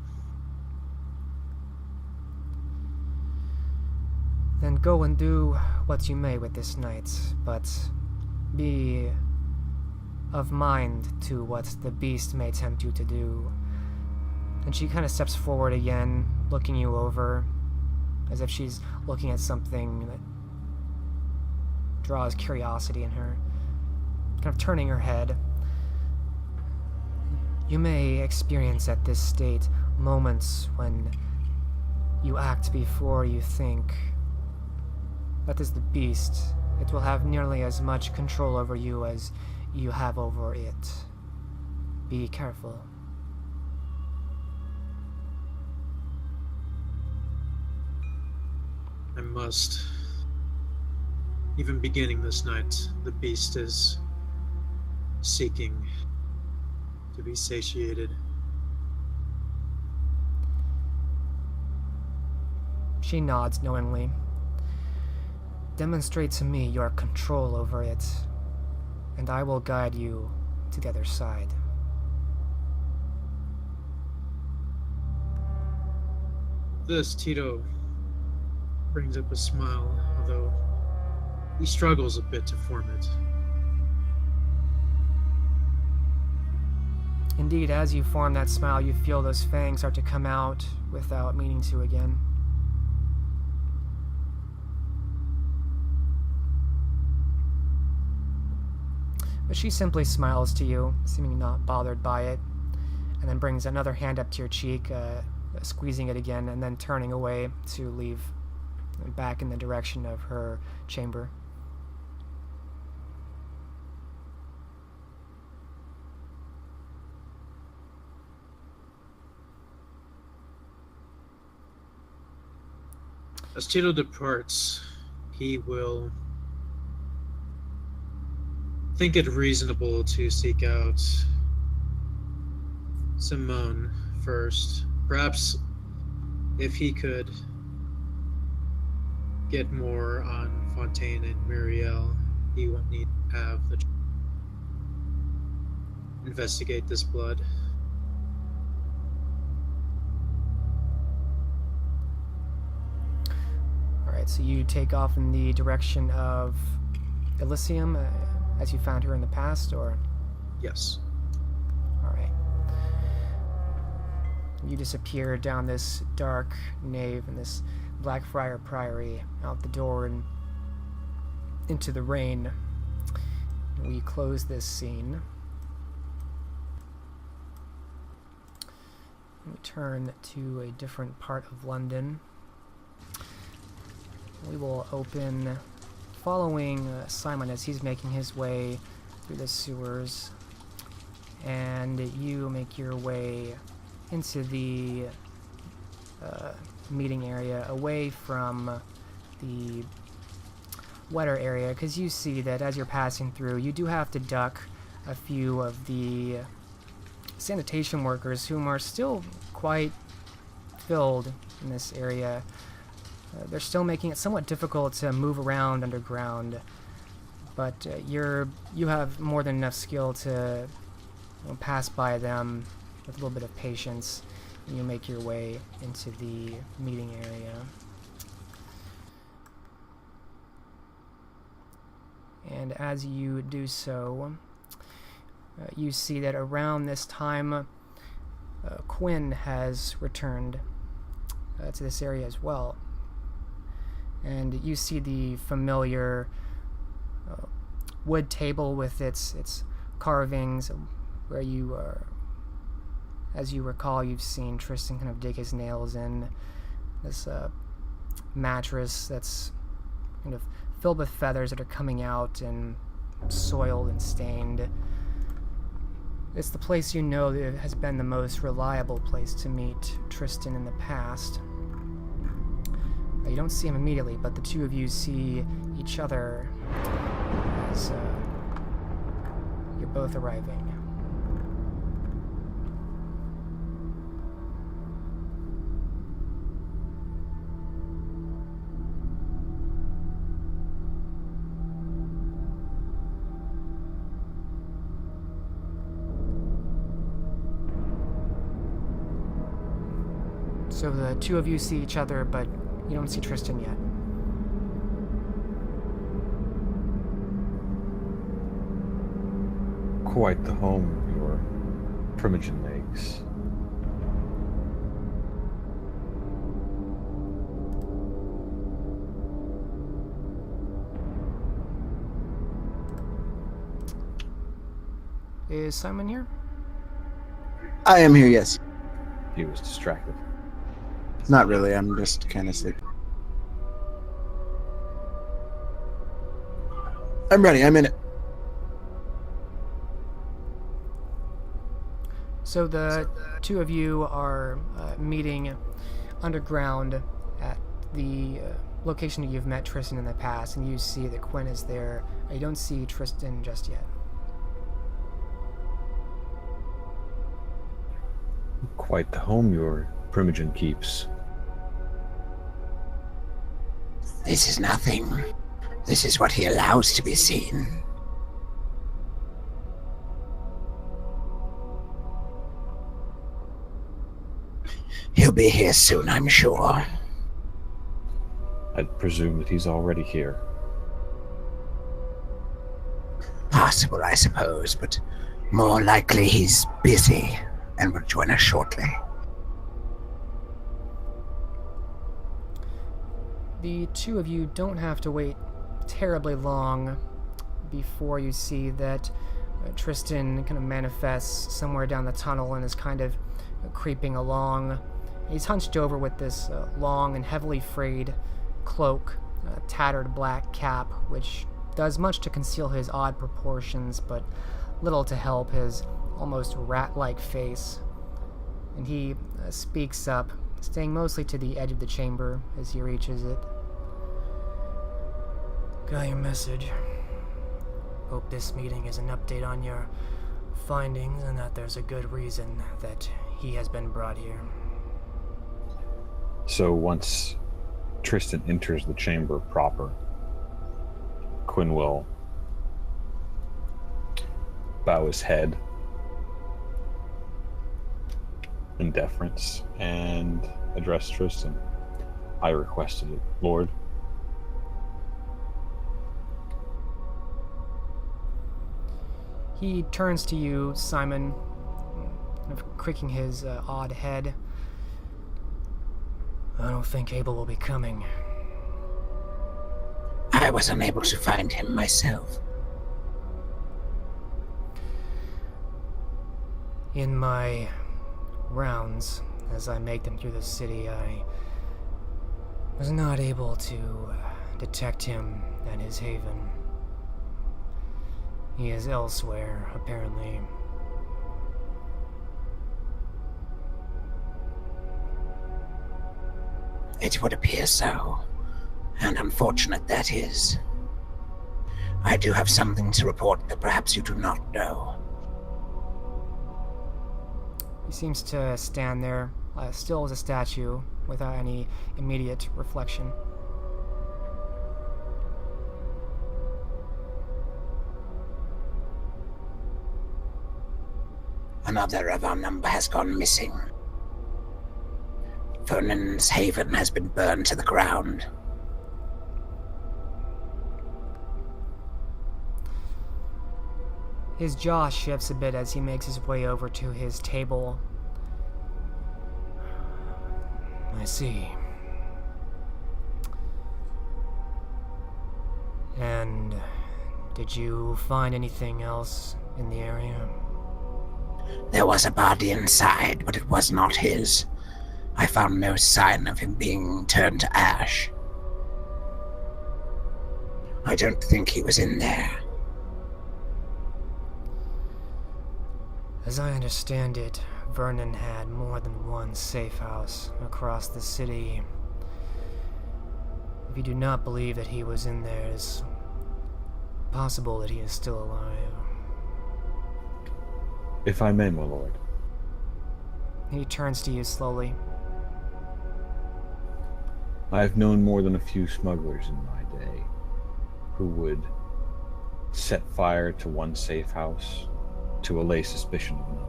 Then go and do what you may with this night, but be of mind to what the beast may tempt you to do. And she kind of steps forward again, looking you over, as if she's looking at something that draws curiosity in her, kind of turning her head. You may experience at this state moments when you act before you think. That is the beast. It will have nearly as much control over you as you have over it. Be careful. I must. Even beginning this night, the beast is seeking to be satiated. She nods knowingly. Demonstrate to me your control over it, and I will guide you to the other side. This, Tito brings up a smile, although he struggles a bit to form it. Indeed, as you form that smile, you feel those fangs start to come out without meaning to again. But she simply smiles to you, seeming not bothered by it, and then brings another hand up to your cheek, squeezing it again, and then turning away to leave back in the direction of her chamber. As Tito departs, he will think it reasonable to seek out Simone first. Perhaps if he could get more on Fontaine and Muriel, he won't need to have the investigate this blood. Alright, so you take off in the direction of Elysium, as you found her in the past, or? Yes. Alright. You disappear down this dark nave in this Blackfriar Priory, out the door and into the rain. We close this scene. We turn to a different part of London. We will open following Simon as he's making his way through the sewers, and you make your way into the meeting area away from the wetter area, because you see that as you're passing through, you do have to duck a few of the sanitation workers whom are still quite filled in this area. They're still making it somewhat difficult to move around underground, but you have more than enough skill to pass by them with a little bit of patience, and you make your way into the meeting area. And as you do so, you see that around this time, Quinn has returned to this area as well. And you see the familiar wood table with its carvings, where you are, as you recall, you've seen Tristan kind of dig his nails in. This mattress that's kind of filled with feathers that are coming out and soiled and stained. It's the place you know that has been the most reliable place to meet Tristan in the past. You don't see him immediately, but the two of you see each other as you're both arriving. So the two of you see each other, but you don't see Tristan yet. Quite the home your primogen makes. Is Simon here? I am here, yes. He was distracted. Not really, I'm just kind of sleeping. I'm ready, I'm in it. So the two of you are meeting underground at the location that you've met Tristan in the past, and you see that Quinn is there. You don't see Tristan just yet. Quite the home your primogen keeps. This is nothing. This is what he allows to be seen. He'll be here soon, I'm sure. I'd presume that he's already here. Possible, I suppose, but more likely he's busy and will join us shortly. The two of you don't have to wait terribly long before you see that Tristan kind of manifests somewhere down the tunnel and is kind of creeping along. He's hunched over with this long and heavily frayed cloak, a tattered black cap, which does much to conceal his odd proportions, but little to help his almost rat-like face. And he speaks up, staying mostly to the edge of the chamber as he reaches it. Got your message. Hope this meeting is an update on your findings and that there's a good reason that he has been brought here. So once Tristan enters the chamber proper, Quinn will bow his head in deference and address Tristan. I requested it, Lord. He turns to you, Simon, kind of creaking his odd head. I don't think Abel will be coming. I was unable to find him myself. In my rounds, as I make them through the city, I was not able to detect him at his haven. He is elsewhere, apparently. It would appear so, and unfortunate that is. I do have something to report that perhaps you do not know. He seems to stand there, still as a statue, without any immediate reflection. Another of our number has gone missing. Vernon's haven has been burned to the ground. His jaw shifts a bit as he makes his way over to his table. I see. And Did you find anything else in the area? There was a body inside, but it was not his. I found no sign of him being turned to ash. I don't think he was in there. As I understand it, Vernon had more than one safe house across the city. If you do not believe that he was in there, it's possible that he is still alive. If I may, my lord. He turns to you slowly. I have known more than a few smugglers in my day who would set fire to one safe house to allay suspicion of another.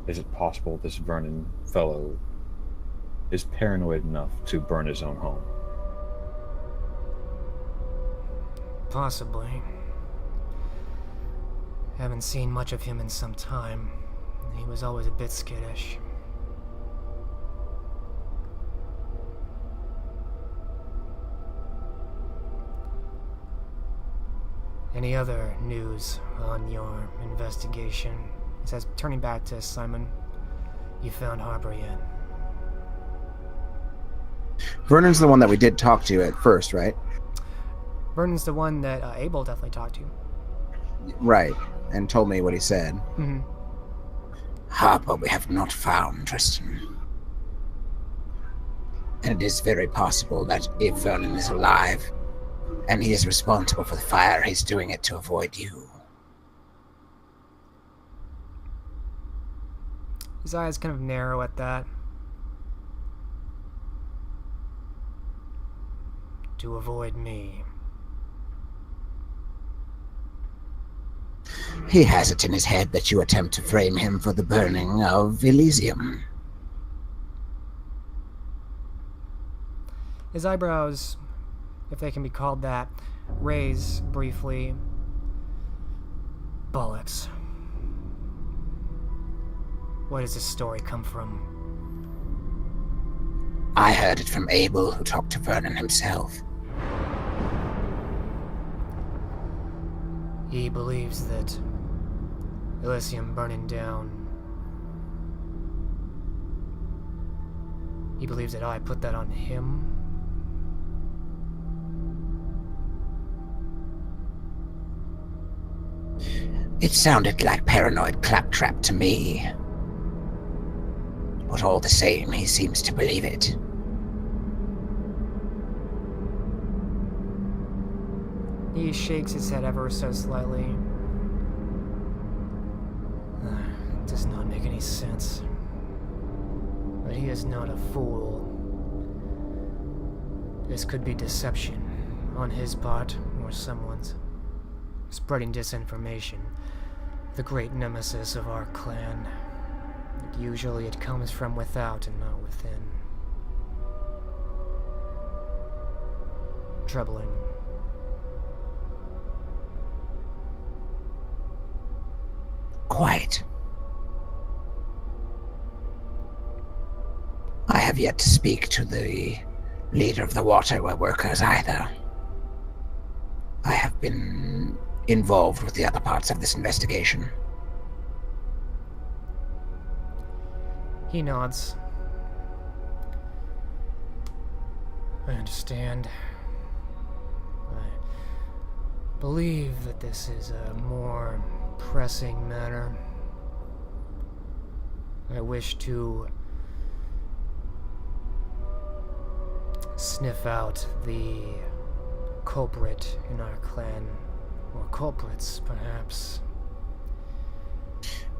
Is it possible this Vernon fellow is paranoid enough to burn his own home? Possibly. Haven't seen much of him in some time. He was always a bit skittish. Any other news on your investigation? He says, turning back to Simon, you found Harbor Inn. Vernon's the one that we did talk to at first, right? Vernon's the one that Abel definitely talked to. Right, and told me what he said. Mm-hmm. Harper we have not found, Tristan. And it is very possible that if Vernon is alive, and he is responsible for the fire, he's doing it to avoid you. His eyes kind of narrow at that. To avoid me. He has it in his head that you attempt to frame him for the burning of Elysium. His eyebrows, if they can be called that, raise briefly. Bollocks. Where does this story come from? I heard it from Abel, who talked to Vernon himself. He believes that Elysium burning down. He believes that I put that on him. It sounded like paranoid claptrap to me. But all the same, he seems to believe it. He shakes his head ever so slightly. It does not make any sense. But he is not a fool. This could be deception on his part or someone's. Spreading disinformation. The great nemesis of our clan. Usually it comes from without and not within. Troubling. Quite. I have yet to speak to the leader of the Waterway Workers either. I have been involved with the other parts of this investigation. He nods. I understand. I believe that this is a more pressing matter. I wish to sniff out the culprit in our clan, or culprits, perhaps.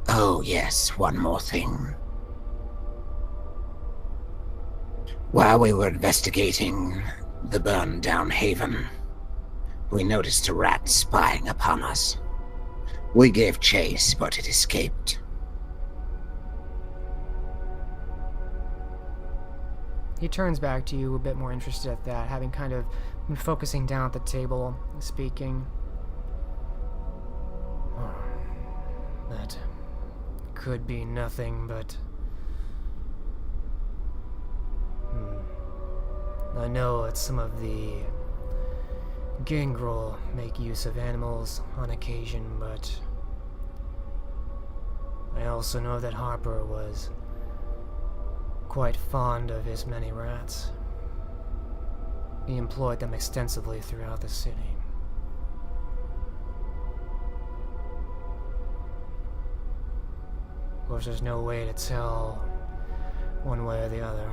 Oh yes, one more thing. While we were investigating the burned-down haven, we noticed a rat spying upon us. We gave chase, but it escaped. He turns back to you, a bit more interested at that, having kind of been focusing down at the table, speaking. Oh, that could be nothing but... I know that some of the Gangrel make use of animals on occasion, but I also know that Harper was quite fond of his many rats. He employed them extensively throughout the city. Of course, there's no way to tell one way or the other,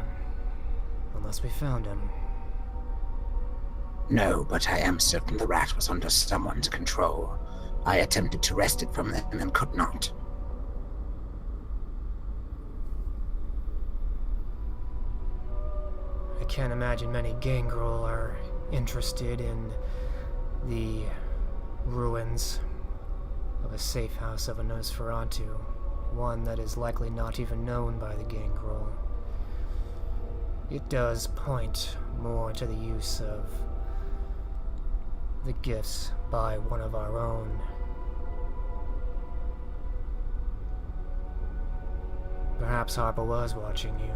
unless we found him. No, but I am certain the rat was under someone's control. I attempted to wrest it from them and could not. I can't imagine many Gangrel are interested in the ruins of a safe house of a Nosferatu, one that is likely not even known by the Gangrel. It does point more to the use of the gifts by one of our own. Perhaps Harper was watching you.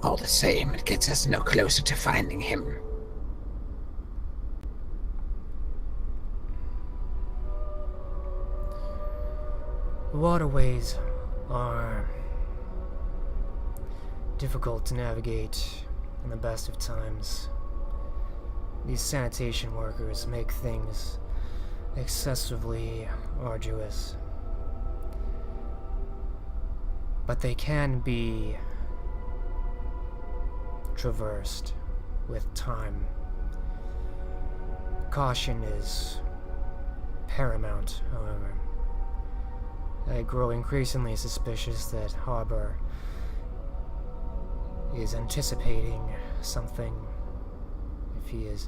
All the same, it gets us no closer to finding him. The waterways are difficult to navigate in the best of times. These sanitation workers make things excessively arduous. But they can be traversed with time. Caution is paramount, however. I grow increasingly suspicious that Harper is anticipating something if he is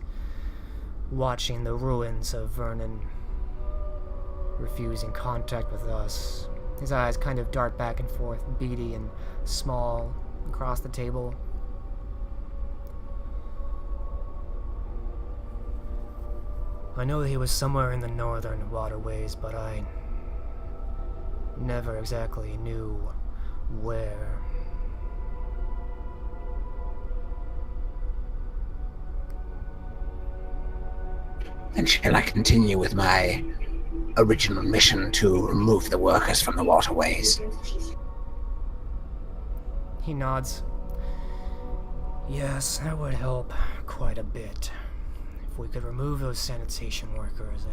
watching the ruins of Vernon, refusing contact with us. His eyes kind of dart back and forth, beady and small, across the table. I know that he was somewhere in the northern waterways, but I never exactly knew where. Then shall I continue with my original mission to remove the workers from the waterways? He nods. Yes, that would help quite a bit. If we could remove those sanitation workers,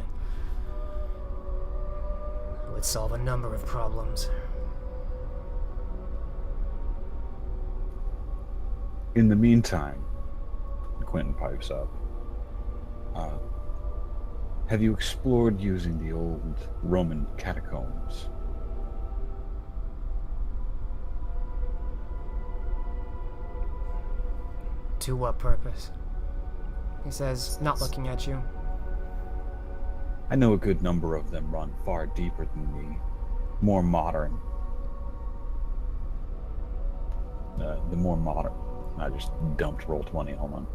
it would solve a number of problems. In the meantime, Quentin pipes up. Have you explored using the old Roman catacombs? To what purpose? He says, not looking at you. I know a good number of them run far deeper than the more modern. The more modern. I just dumped Roll20, hold on.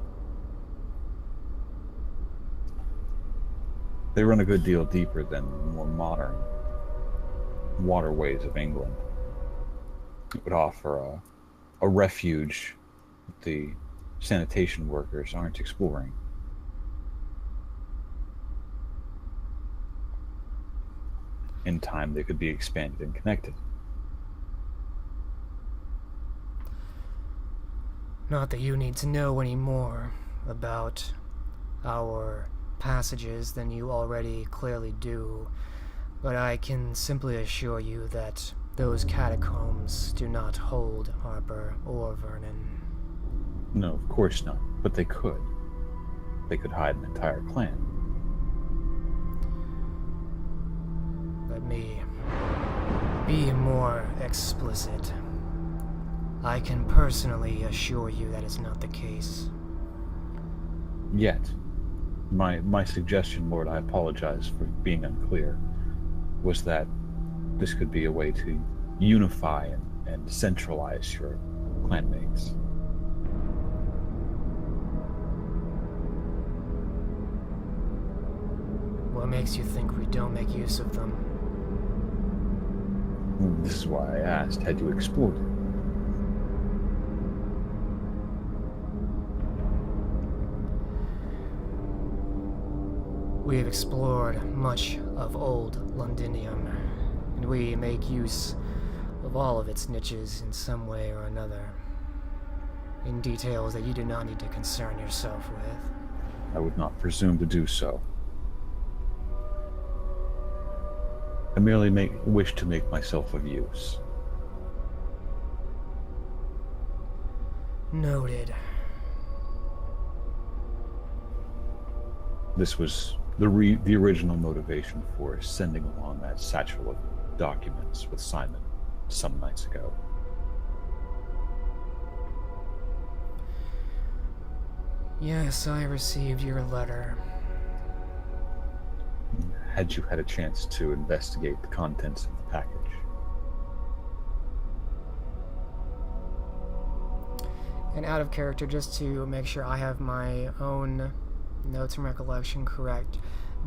They run a good deal deeper than the more modern waterways of England. It would offer a refuge that the sanitation workers aren't exploring. In time, they could be expanded and connected. Not that you need to know any more about our passages than you already clearly do, but I can simply assure you that those catacombs do not hold Harper or Vernon. No, of course not, but they could. They could hide an entire clan. Let me be more explicit. I can personally assure you that is not the case. Yet. My suggestion, Lord, I apologize for being unclear, was that this could be a way to unify and centralize your clanmates. What makes you think we don't make use of them? This is why I asked, had you explored it? We have explored much of old Londinium, and we make use of all of its niches in some way or another, in details that you do not need to concern yourself with. I would not presume to do so. I merely wish to make myself of use. Noted. This was the original motivation for sending along that satchel of documents with Simon some nights ago. Yes, I received your letter. Had you had a chance to investigate the contents of the package? And out of character, just to make sure I have my own notes and recollection correct,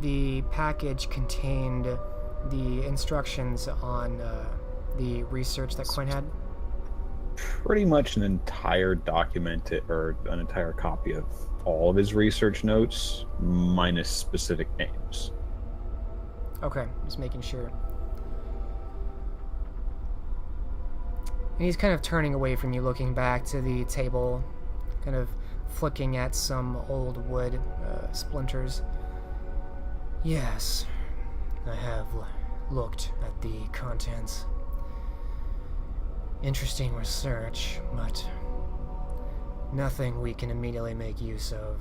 the package contained the instructions on the research that Quinn had? Pretty much an entire document, or an entire copy of all of his research notes, minus specific names. Okay, just making sure. And he's kind of turning away from you, looking back to the table, kind of flicking at some old wood splinters. Yes, I have looked at the contents. Interesting research, but nothing we can immediately make use of.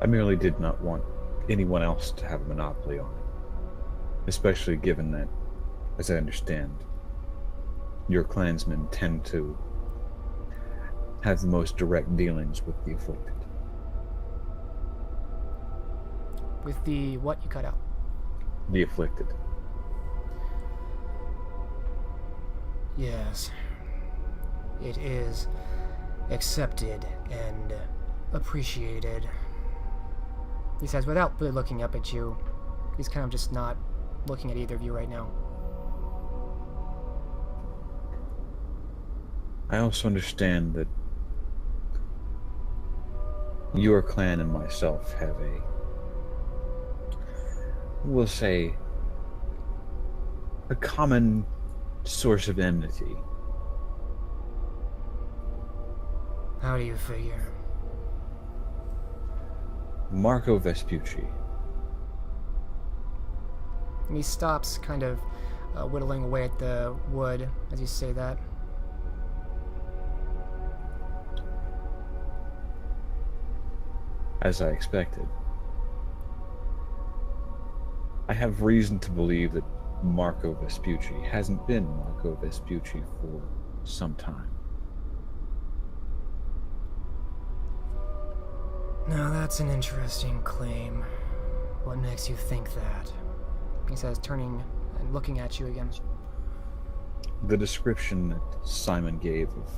I merely did not want anyone else to have a monopoly on it, especially given that, as I understand, your clansmen tend to have the most direct dealings with the afflicted. With the what you cut out? The afflicted. Yes. It is accepted and appreciated. He says, without really looking up at you. He's kind of just not looking at either of you right now. I also understand that your clan and myself have we'll say, a common source of enmity. How do you figure? Marco Vespucci. And he stops, kind of whittling away at the wood as you say that. As I expected. I have reason to believe that Marco Vespucci hasn't been Marco Vespucci for some time. Now that's an interesting claim. What makes you think that? He says, turning and looking at you again. The description that Simon gave of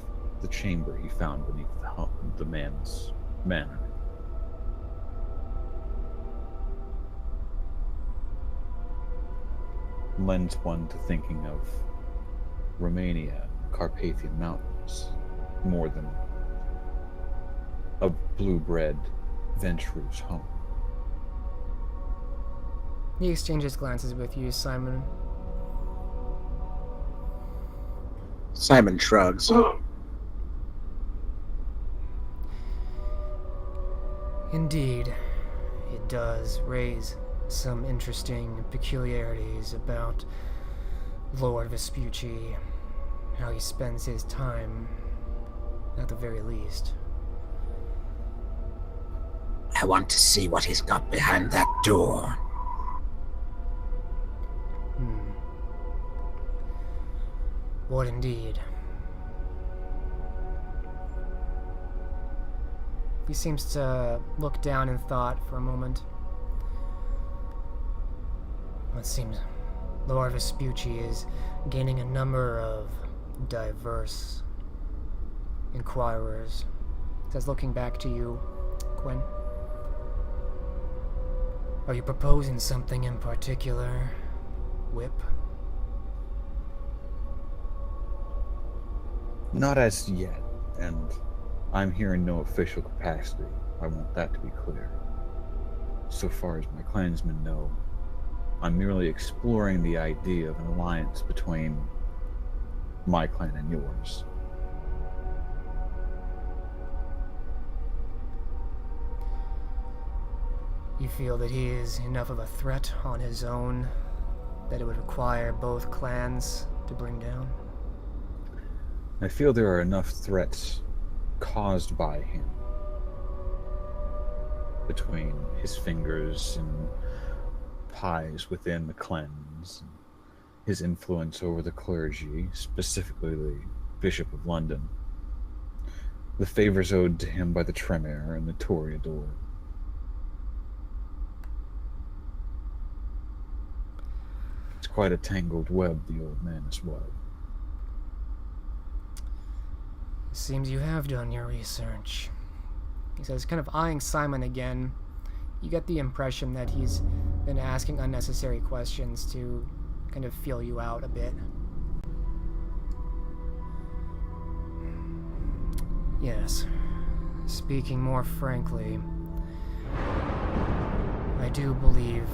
the chamber he found beneath the man's manor. Lends one to thinking of Romania, Carpathian Mountains, more than a blue-bread venture's home. He exchanges glances with you, Simon. Simon shrugs. Indeed, it does raise some interesting peculiarities about Lord Vespucci, how he spends his time, at the very least. I want to see what he's got behind that door. What indeed? He seems to look down in thought for a moment. It seems Lord Vespucci is gaining a number of diverse inquirers. He says, looking back to you, Quinn. Are you proposing something in particular, Whip? Not as yet, and I'm here in no official capacity. I want that to be clear. So far as my clansmen know, I'm merely exploring the idea of an alliance between my clan and yours. You feel that he is enough of a threat on his own that it would require both clans to bring down? I feel there are enough threats caused by him between his fingers and pies within the clans, his influence over the clergy, specifically the Bishop of London, the favors owed to him by the Tremere and the Toreador. It's quite a tangled web the old man has wove. Seems you have done your research. He says, kind of eyeing Simon again. You get the impression that he's been asking unnecessary questions to kind of feel you out a bit. Yes. Speaking more frankly, I do believe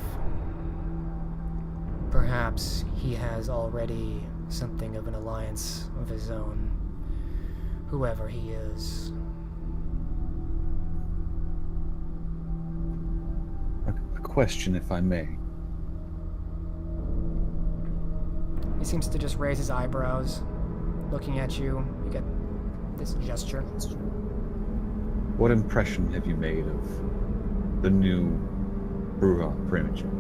perhaps he has already something of an alliance of his own, whoever he is. A question, if I may. He seems to just raise his eyebrows, looking at you. You get this gesture. What impression have you made of the new Bruja Primogen?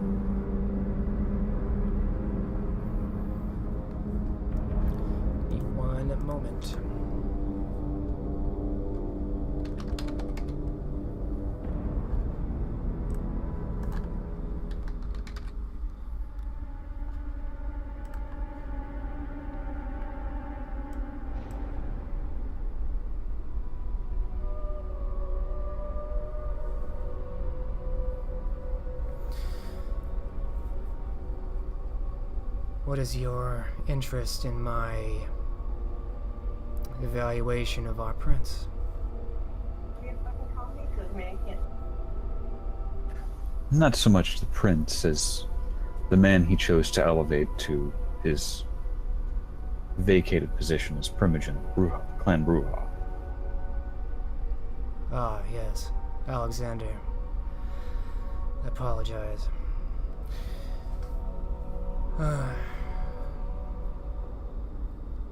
Give me one moment. What is your interest in my evaluation of our prince? Not so much the prince as the man he chose to elevate to his vacated position as Primogen, Clan Bruja. Ah, yes. Alexander. I apologize.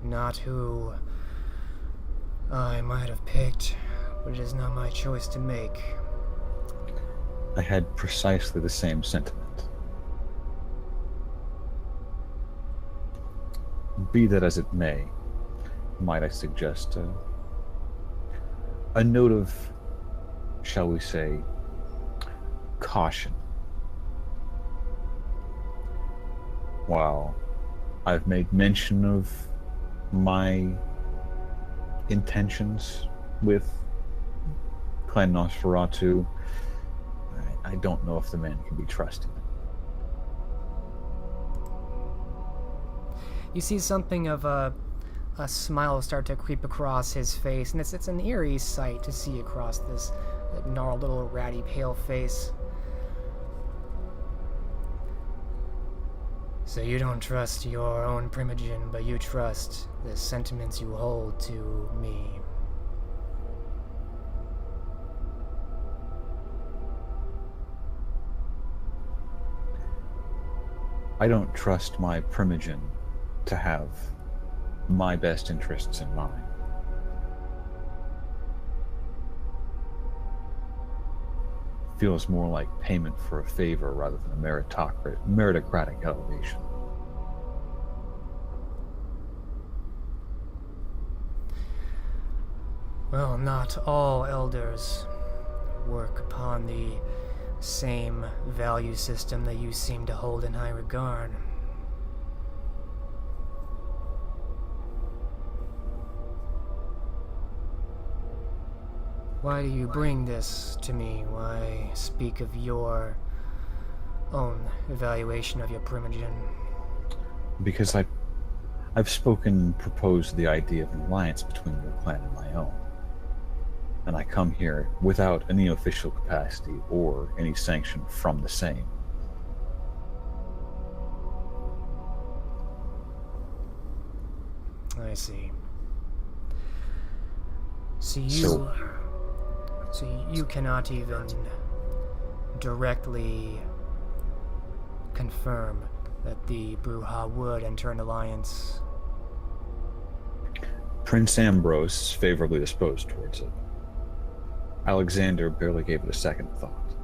Not who I might have picked, but it is not my choice to make. I had precisely the same sentiment. Be that as it may, might I suggest a note of, shall we say, caution. While I've made mention of my intentions with Clan Nosferatu, I don't know if the man can be trusted. You see something of a smile start to creep across his face, and it's an eerie sight to see across this gnarled little ratty pale face. So you don't trust your own Primogen, but you trust the sentiments you hold to me. I don't trust my Primogen to have my best interests in mind. Feels more like payment for a favor rather than a meritocratic elevation. Well, not all elders work upon the same value system that you seem to hold in high regard. Why do you bring this to me? Why speak of your own evaluation of your primogen? Because I've proposed the idea of an alliance between your clan and my own. And I come here without any official capacity or any sanction from the same. I see. So you cannot even directly confirm that the Brujah would enter an alliance? Prince Ambrose is favorably disposed towards it. Alexander barely gave it a second thought.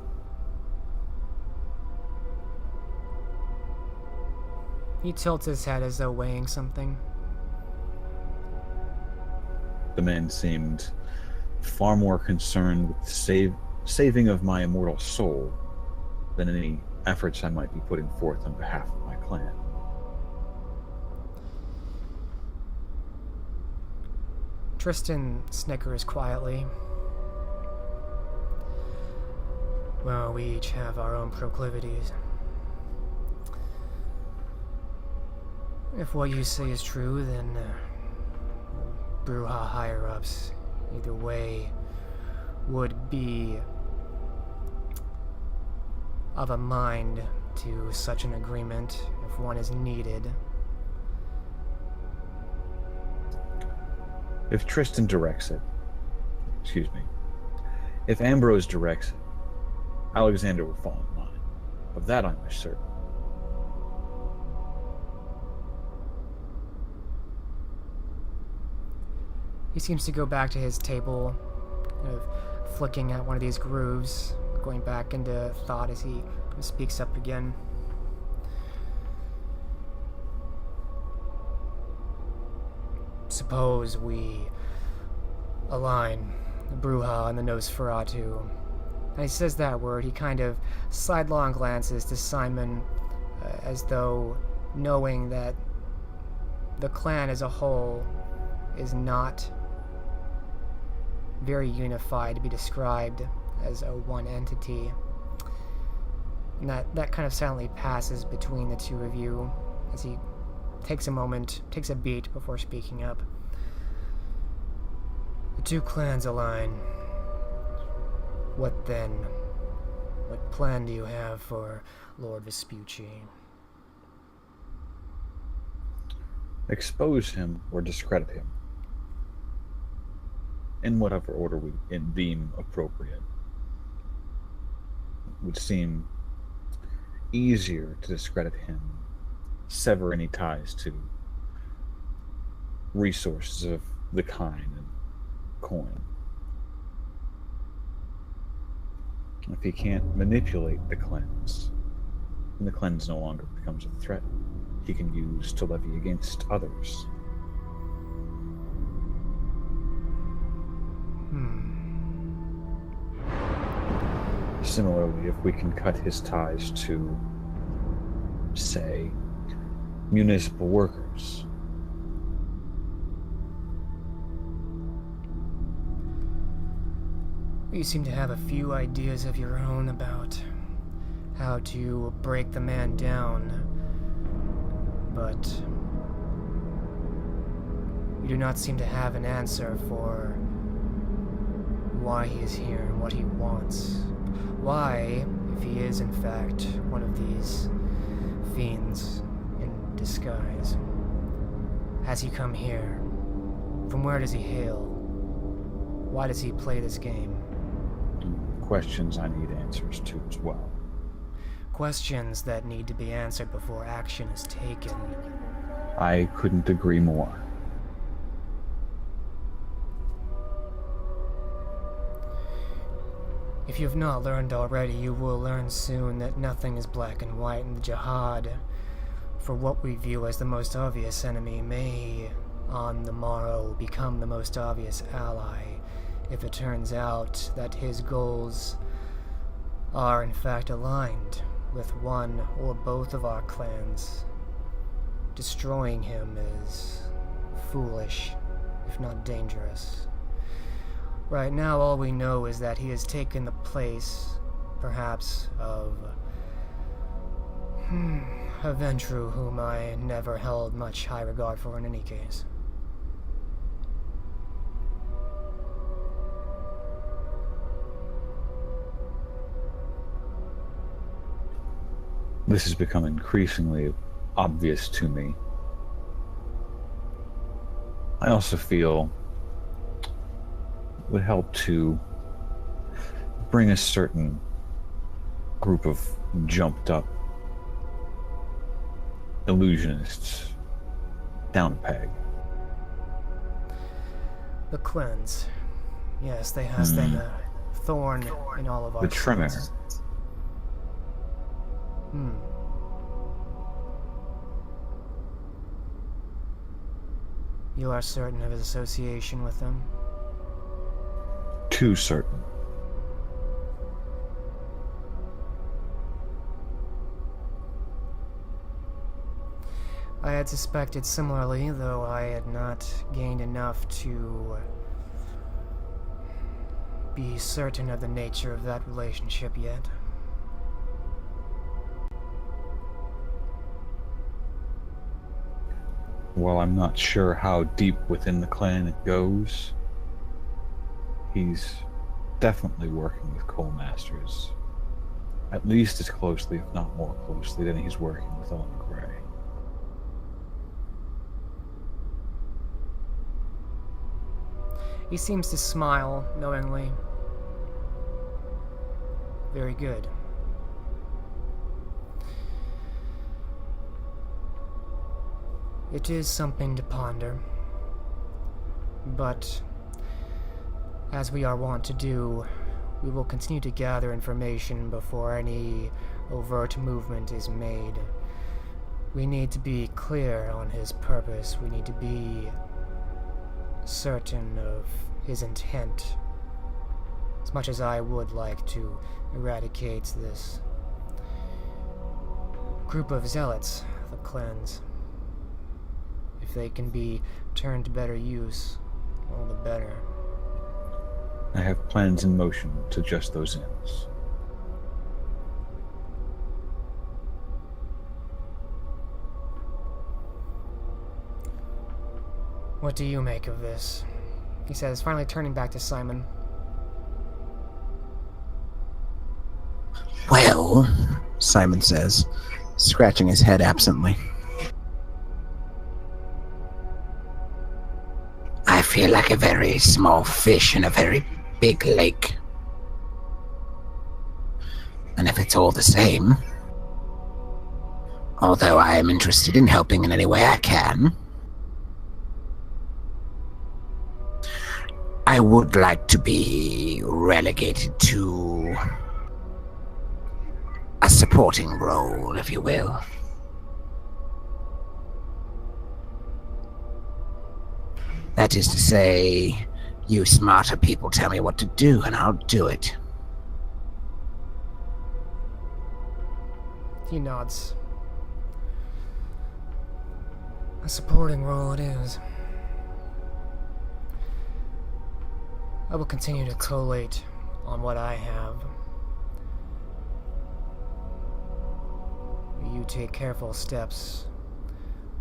He tilts his head as though weighing something. The man seemed far more concerned with the saving of my immortal soul than any efforts I might be putting forth on behalf of my clan. Tristan snickers quietly. Well, we each have our own proclivities. If what you say is true, then Brujah higher-ups, either way, would be of a mind to such an agreement if one is needed. If Tristan directs it, if Ambrose directs it, Alexander will fall in line. Of that I'm certain. He seems to go back to his table, kind of flicking at one of these grooves, going back into thought as he speaks up again. Suppose we align the Brujah and the Nosferatu. And he says that word, he kind of sidelong glances to Simon as though knowing that the clan as a whole is not very unified to be described as a one entity. And that kind of silently passes between the two of you as he takes a beat before speaking up. The two clans align. What then? What plan do you have for Lord Vespucci? Expose him or discredit him, in whatever order we deem appropriate. It would seem easier to discredit him, sever any ties to resources of the kind and coin. If he can't manipulate the cleanse, and the cleanse no longer becomes a threat he can use to levy against others. Similarly, if we can cut his ties to, say, municipal workers. You seem to have a few ideas of your own about how to break the man down, but you do not seem to have an answer for why he is here and what he wants. Why, if he is in fact one of these fiends in disguise, has he come here? From where does he hail? Why does he play this game? Questions I need answers to as well. Questions that need to be answered before action is taken. I couldn't agree more. If you have not learned already, you will learn soon that nothing is black and white in the Jihad. For what we view as the most obvious enemy may, on the morrow, become the most obvious ally, if it turns out that his goals are in fact aligned with one or both of our clans. Destroying him is foolish, if not dangerous. Right now, all we know is that he has taken the place, perhaps, of A Ventru whom I never held much high regard for in any case. This has become increasingly obvious to me. I also feel it would help to bring a certain group of jumped up illusionists down a peg. The cleanse. Yes, they has been a thorn in all of our The tremor. sides. You are certain of his association with them? Too certain. I had suspected similarly, though I had not gained enough to be certain of the nature of that relationship yet. While I'm not sure how deep within the clan it goes, he's definitely working with Coal Masters. At least as closely, if not more closely, than he's working with Owen Gray. He seems to smile knowingly. Very good. It is something to ponder. But, as we are wont to do, we will continue to gather information before any overt movement is made. We need to be clear on his purpose. We need to be certain of his intent. As much as I would like to eradicate this group of zealots, the cleanse. If they can be turned to better use, all the better. I have plans in motion to just those ends. What do you make of this? He says, finally turning back to Simon. Well, Simon says, scratching his head absently. I feel like a very small fish in a very big lake. And if it's all the same, although I am interested in helping in any way I can, I would like to be relegated to a supporting role, if you will. That is to say, you smarter people tell me what to do, and I'll do it. He nods. A supporting role it is. I will continue to collate on what I have. You take careful steps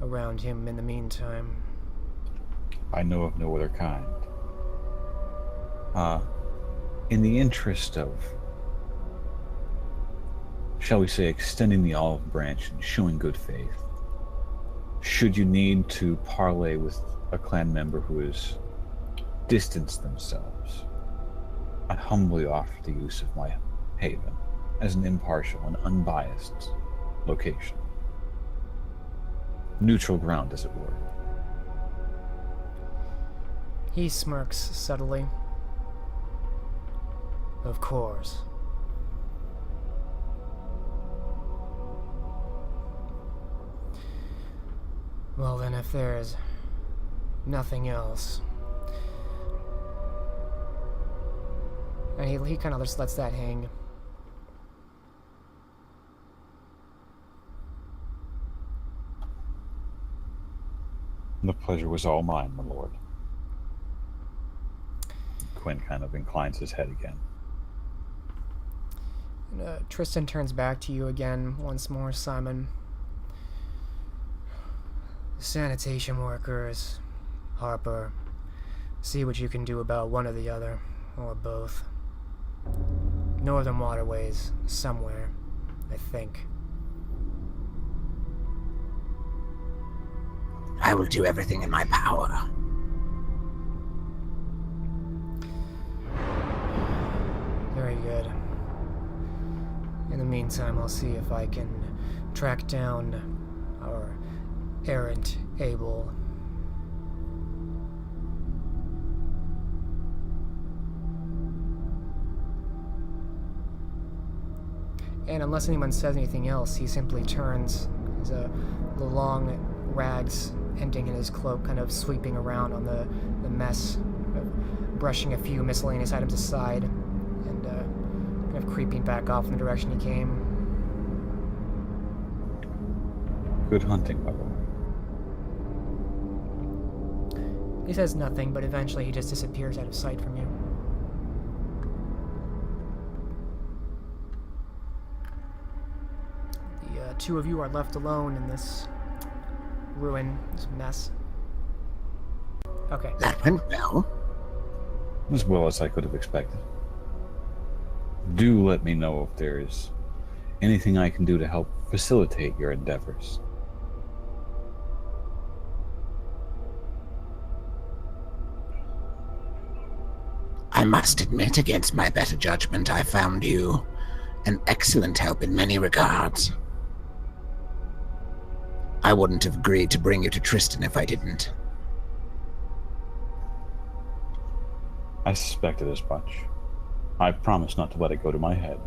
around him in the meantime. I know of no other kind. In the interest of, shall we say, extending the olive branch and showing good faith, should you need to parley with a clan member who has distanced themselves, I humbly offer the use of my haven as an impartial and unbiased location. Neutral ground, as it were. He smirks subtly. Of course. Well then, if there's nothing else... And he kind of just lets that hang. The pleasure was all mine, my lord. Quinn kind of inclines his head again. Tristan turns back to you again once more, Simon. Sanitation workers, Harper. See what you can do about one or the other, or both. Northern Waterways, somewhere, I think. I will do everything in my power. Very good. In the meantime, I'll see if I can track down our errant Abel. And unless anyone says anything else, he simply turns. There's the long rags ending in his cloak, kind of sweeping around on the mess, brushing a few miscellaneous items aside, and kind of creeping back off in the direction he came. Good hunting, by the way. He says nothing, but eventually he just disappears out of sight from you. The two of you are left alone in this ruin, this mess. Okay. That went well. As well as I could have expected. Do let me know if there's anything I can do to help facilitate your endeavors. I must admit, against my better judgment, I found you an excellent help in many regards. I wouldn't have agreed to bring you to Tristan if I didn't. I suspected as much. I promise not to let it go to my head.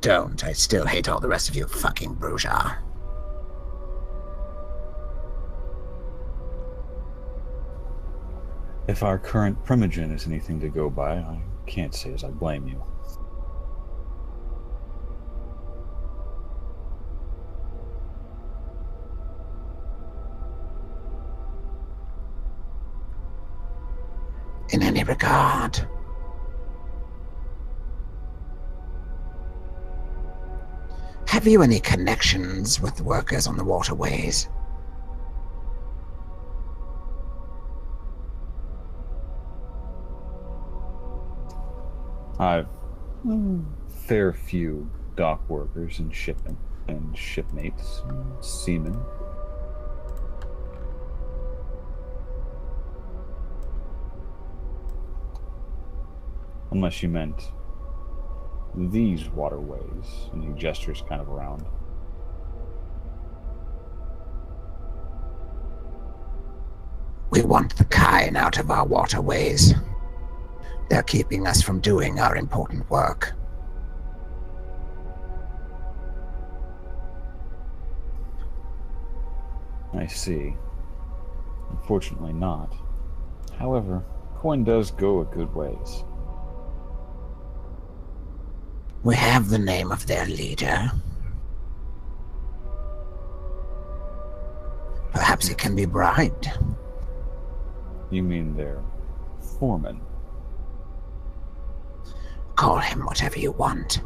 Don't. I still hate all the rest of you fucking bourgeois. If our current primogen is anything to go by, I can't say as I blame you. In any regard. Have you any connections with workers on the waterways? I've fair few dock workers and shipmates, and seamen. Unless you meant these waterways, and he gestures kind of around. We want the kine out of our waterways. They're keeping us from doing our important work. I see. Unfortunately not. However, coin does go a good ways. We have the name of their leader. Perhaps he can be bribed. You mean their foreman? Call him whatever you want.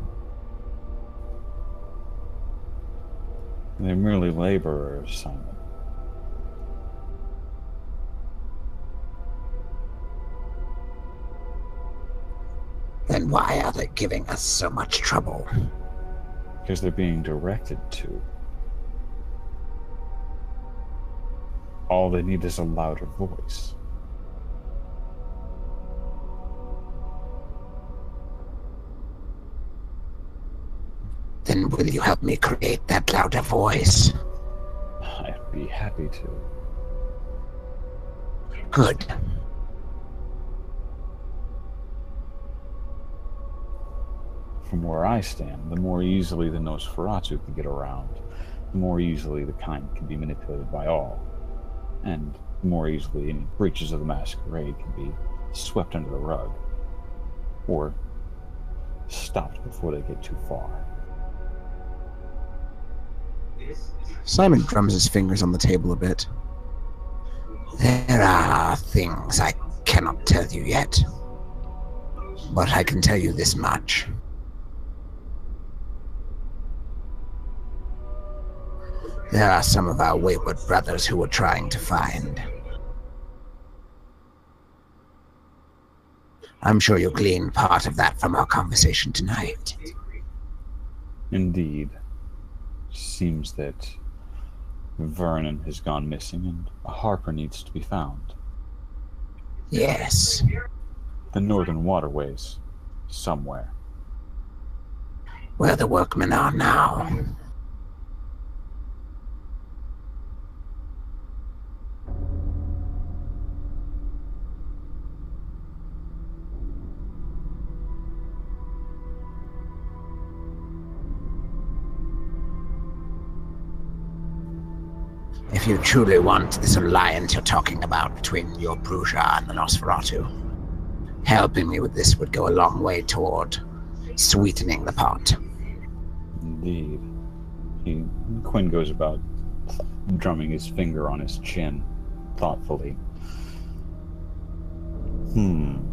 They're merely laborers, Simon. Then why are they giving us so much trouble? Because they're being directed to. All they need is a louder voice. Then will you help me create that louder voice? I'd be happy to. Good. From where I stand, the more easily the Nosferatu can get around, the more easily the kind can be manipulated by all, and the more easily any breaches of the Masquerade can be swept under the rug, or stopped before they get too far. Simon drums his fingers on the table a bit. There are things I cannot tell you yet. But I can tell you this much. There are some of our wayward brothers who we're trying to find. I'm sure you'll glean part of that from our conversation tonight. Indeed. Seems that Vernon has gone missing and a Harper needs to be found. Yes. The northern waterways. Somewhere. Where the workmen are now. If you truly want this alliance you're talking about between your Bruja and the Nosferatu, helping me with this would go a long way toward sweetening the pot. Indeed. Quinn goes about drumming his finger on his chin, thoughtfully. And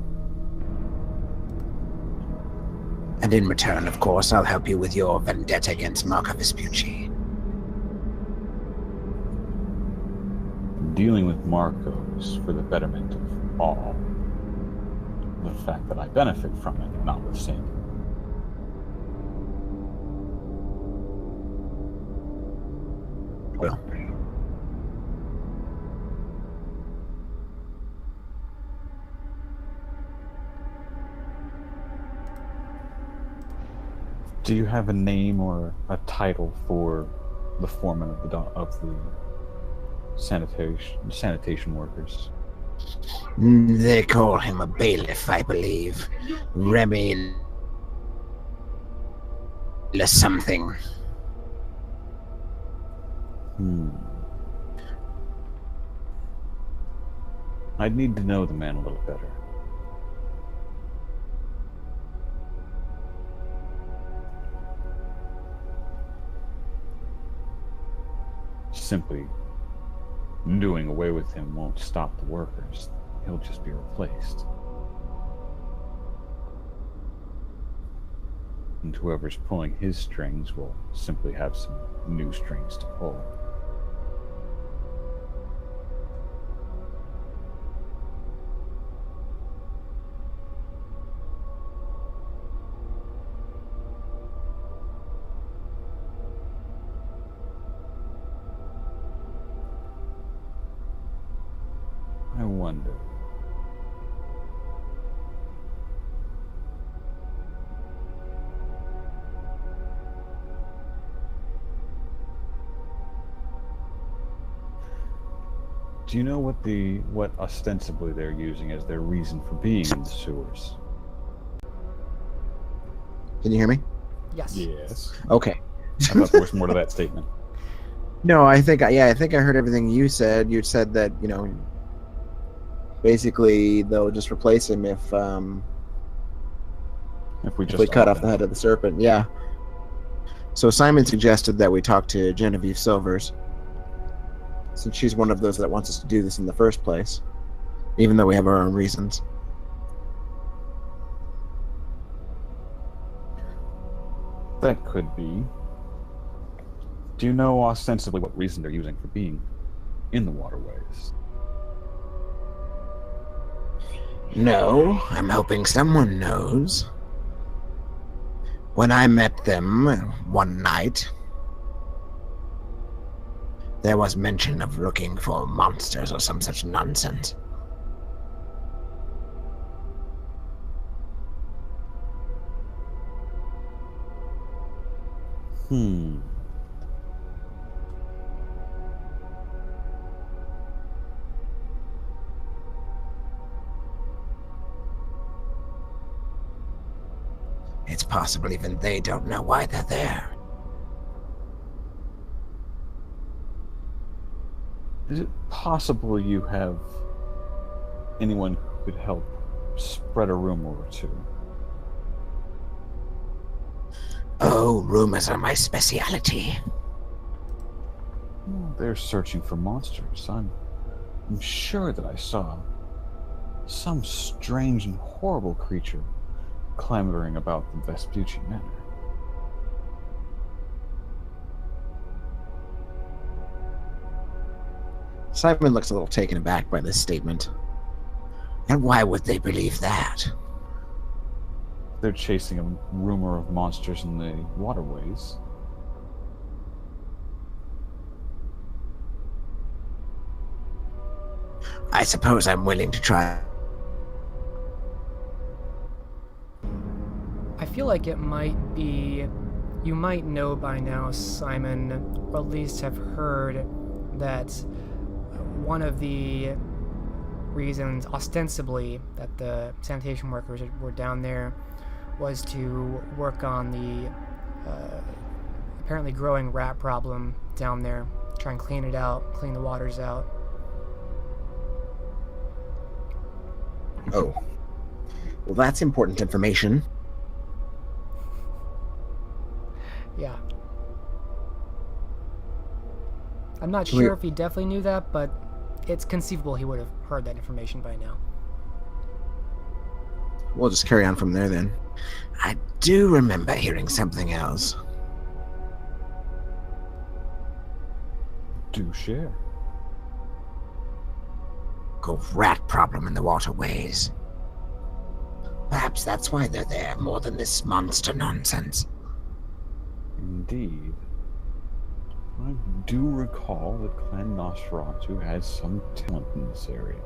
in return, of course, I'll help you with your vendetta against Marco Vespucci. Dealing with Marcos for the betterment of all. The fact that I benefit from it, notwithstanding. Well, Do you have a name or a title for the foreman of the sanitation workers? they call him a bailiff, I believe. Remy something. I'd need to know the man a little better. Simply doing away with him won't stop the workers. He'll just be replaced. And whoever's pulling his strings will simply have some new strings to pull. I wonder. Do you know what ostensibly they're using as their reason for being in the sewers? Can you hear me? Yes. Yes. Okay. I thought there was more to that statement. No, I think I heard everything you said. You said that, basically they'll just replace him if we cut off the head of the serpent. Yeah. So Simon suggested that we talk to Genevieve Silvers, since she's one of those that wants us to do this in the first place, even though we have our own reasons. That could be. Do you know ostensibly what reason they're using for being in the waterways? No, I'm hoping someone knows. When I met them one night, there was mention of looking for monsters or some such nonsense. It's possible even they don't know why they're there. Is it possible you have anyone who could help spread a rumor or two? Oh, rumors are my speciality. Well, they're searching for monsters. I'm sure that I saw some strange and horrible creature clamoring about the Vespucci Manor. Simon looks a little taken aback by this statement. And why would they believe that? They're chasing a rumor of monsters in the waterways. I suppose I'm willing to try. I feel like it might be... You might know by now, Simon, or at least have heard that one of the reasons, ostensibly, that the sanitation workers were down there was to work on the apparently growing rat problem down there, try and clean it out, clean the waters out. Oh. Well, that's important information. Yeah. I'm not sure if he definitely knew that, but it's conceivable he would have heard that information by now. We'll just carry on from there then. I do remember hearing something else. Do share. A rat problem in the waterways. Perhaps that's why they're there, more than this monster nonsense. Indeed. I do recall that Clan Nosferatu has some talent in this area.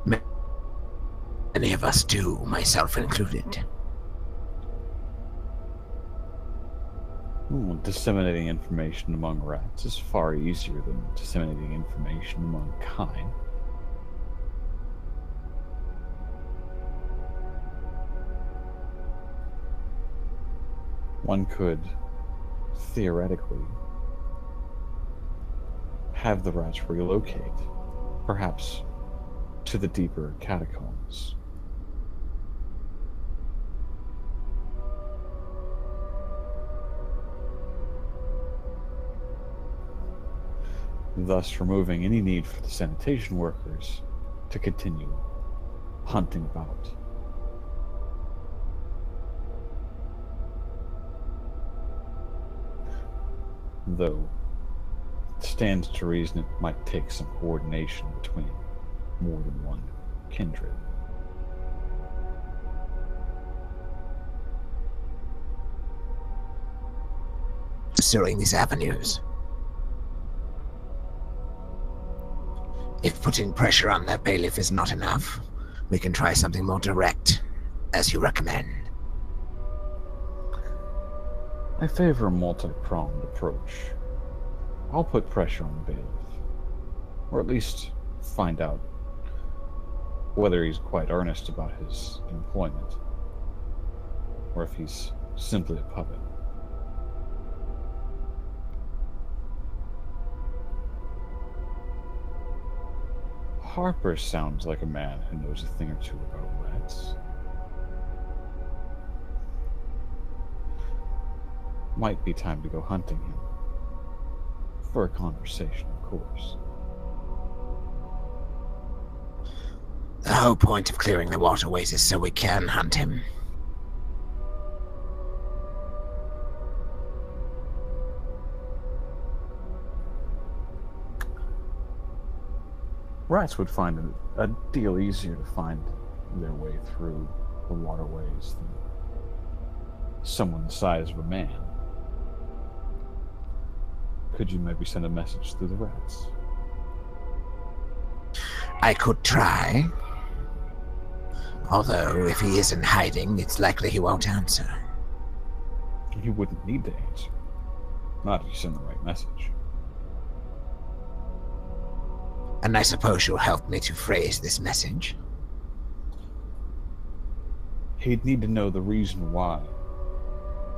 Many of us do, myself included. Disseminating information among rats is far easier than disseminating information among kind. One could, theoretically, have the rats relocate, perhaps to the deeper catacombs. Thus removing any need for the sanitation workers to continue hunting about. Though it stands to reason it might take some coordination between more than one kindred. Pursuing these avenues. If putting pressure on their bailiff is not enough, we can try something more direct, as you recommend. I favor a multi-pronged approach. I'll put pressure on the bailiff, or at least find out whether he's quite earnest about his employment, or if he's simply a puppet. Harper sounds like a man who knows a thing or two about rats. Might be time to go hunting him. For a conversation, of course. The whole point of clearing the waterways is so we can hunt him. Rats would find it a deal easier to find their way through the waterways than someone the size of a man. Could you maybe send a message through the rats? I could try. Although, if he is in hiding, it's likely he won't answer. He wouldn't need to answer. Not if you send the right message. And I suppose you'll help me to phrase this message. He'd need to know the reason why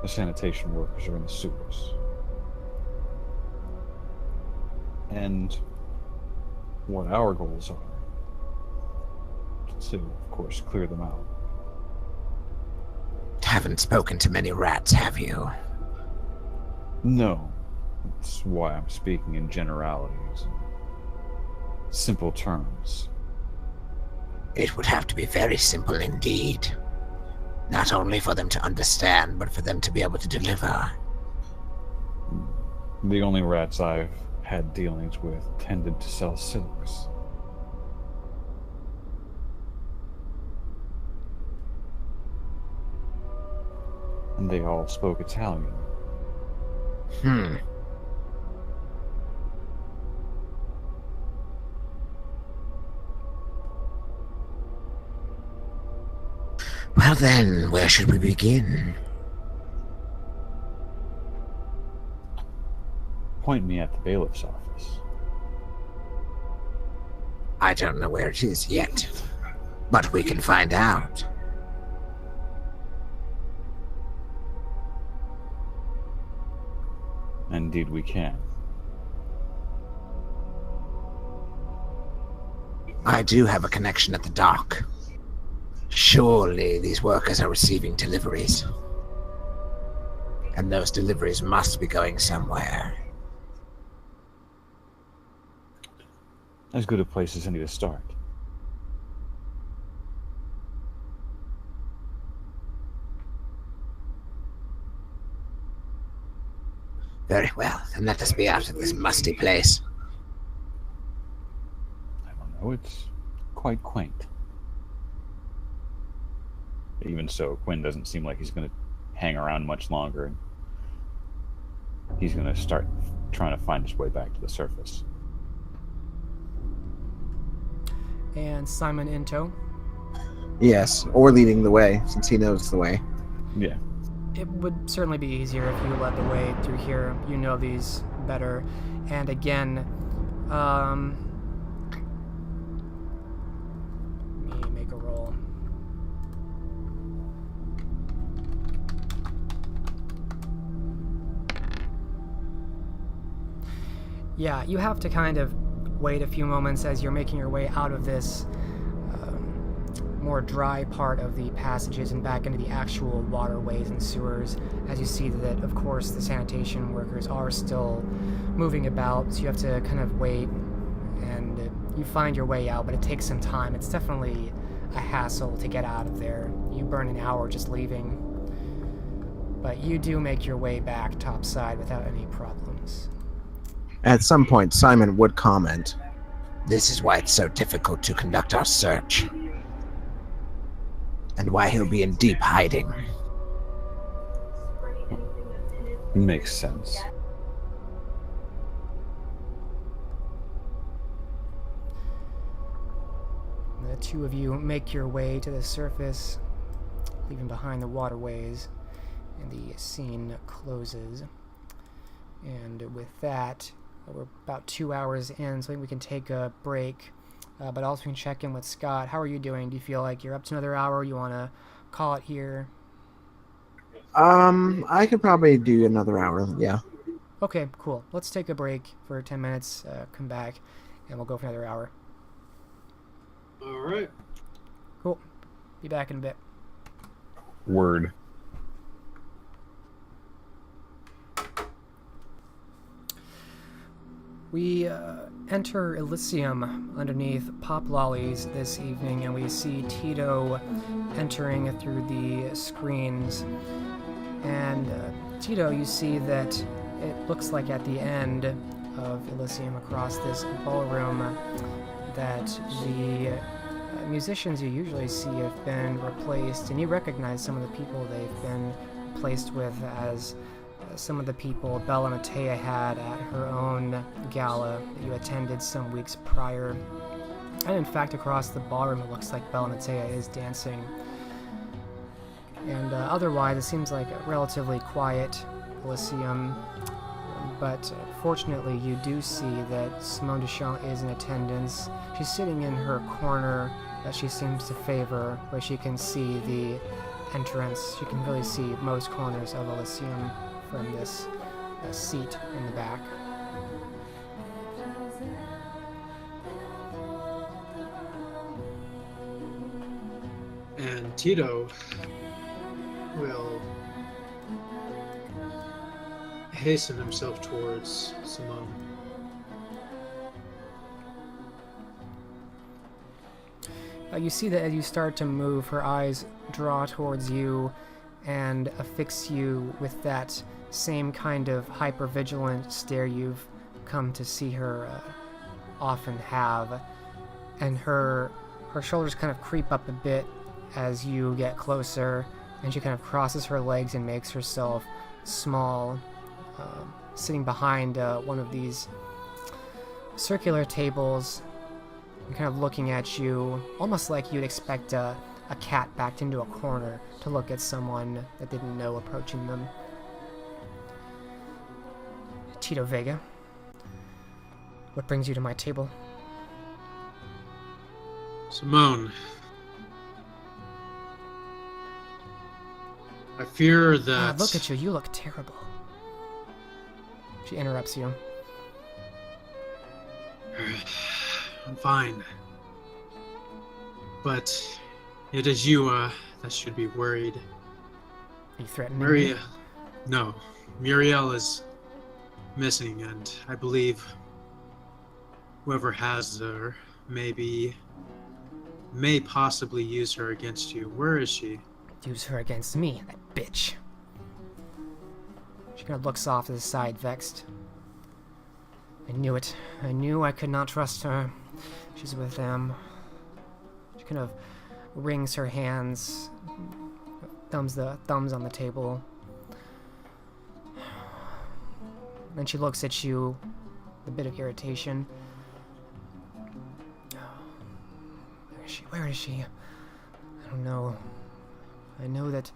the sanitation workers are in the sewers. And what our goals are. To, of course, clear them out. Haven't spoken to many rats, have you? No. That's why I'm speaking in generalities. simple terms? It would have to be very simple indeed. Not only for them to understand, but for them to be able to deliver. The only rats I've had dealings with tended to sell silks. And they all spoke Italian. Well then, where should we begin? Point me at the bailiff's office. I don't know where it is yet, but we can find out. Indeed we can. I do have a connection at the dock. Surely these workers are receiving deliveries. And those deliveries must be going somewhere. As good a place as any to start. Very well, then let us be out of this musty place. I don't know, it's quite quaint. Even so, Quinn doesn't seem like he's going to hang around much longer, and he's going to start trying to find his way back to the surface. And Simon in tow. Yes, or leading the way, since he knows the way. Yeah. It would certainly be easier if you led the way through here. You know these better. And again, let me make a roll. Yeah, you have to kind of wait a few moments as you're making your way out of this more dry part of the passages and back into the actual waterways and sewers, as you see that, of course, the sanitation workers are still moving about, so you have to kind of wait, and you find your way out, but it takes some time. It's definitely a hassle to get out of there. You burn an hour just leaving, but you do make your way back topside without any problems. At some point, Simon would comment. This is why it's so difficult to conduct our search. And why he'll be in deep hiding. Makes sense. The two of you make your way to the surface, leaving behind the waterways, and the scene closes. And with that, we're about 2 hours in, so I think we can take a break. But also we can check in with Scott. How are you doing? Do you feel like you're up to another hour? You want to call it here? I could probably do another hour, yeah. Okay, cool. Let's take a break for 10 minutes, come back, and we'll go for another hour. All right. Cool. Be back in a bit. Word. We enter Elysium underneath pop lollies this evening, and we see Tito entering through the screens. And Tito, you see that it looks like at the end of Elysium across this ballroom that the musicians you usually see have been replaced, and you recognize some of the people they've been replaced with as some of the people Bella Matea had at her own gala that you attended some weeks prior. And in fact, across the ballroom, it looks like Bella Matea is dancing. And otherwise, it seems like a relatively quiet Elysium. But fortunately, you do see that Simone Deschamps is in attendance. She's sitting in her corner that she seems to favor, where she can see the entrance. She can really see most corners of Elysium from this seat in the back. And Tito will hasten himself towards Simone. You see that as you start to move, her eyes draw towards you and affix you with that same kind of hypervigilant stare you've come to see her often have. And her shoulders kind of creep up a bit as you get closer, and she kind of crosses her legs and makes herself small, sitting behind one of these circular tables and kind of looking at you, almost like you'd expect a cat backed into a corner to look at someone that didn't know approaching them. Tito Vega, what brings you to my table? Simone, I fear that... look at you, you look terrible. She interrupts you. I'm fine. But it is you that should be worried. Are you threatening me? No. Muriel is missing, and I believe whoever has her may possibly use her against you. Where is she? Use her against me, that bitch. She kind of looks off to the side, vexed. I knew it. I knew I could not trust her. She's with them. She kind of wrings her hands, thumbs on the table. Then she looks at you with a bit of irritation. Where is she? Where is she? I don't know. I know that...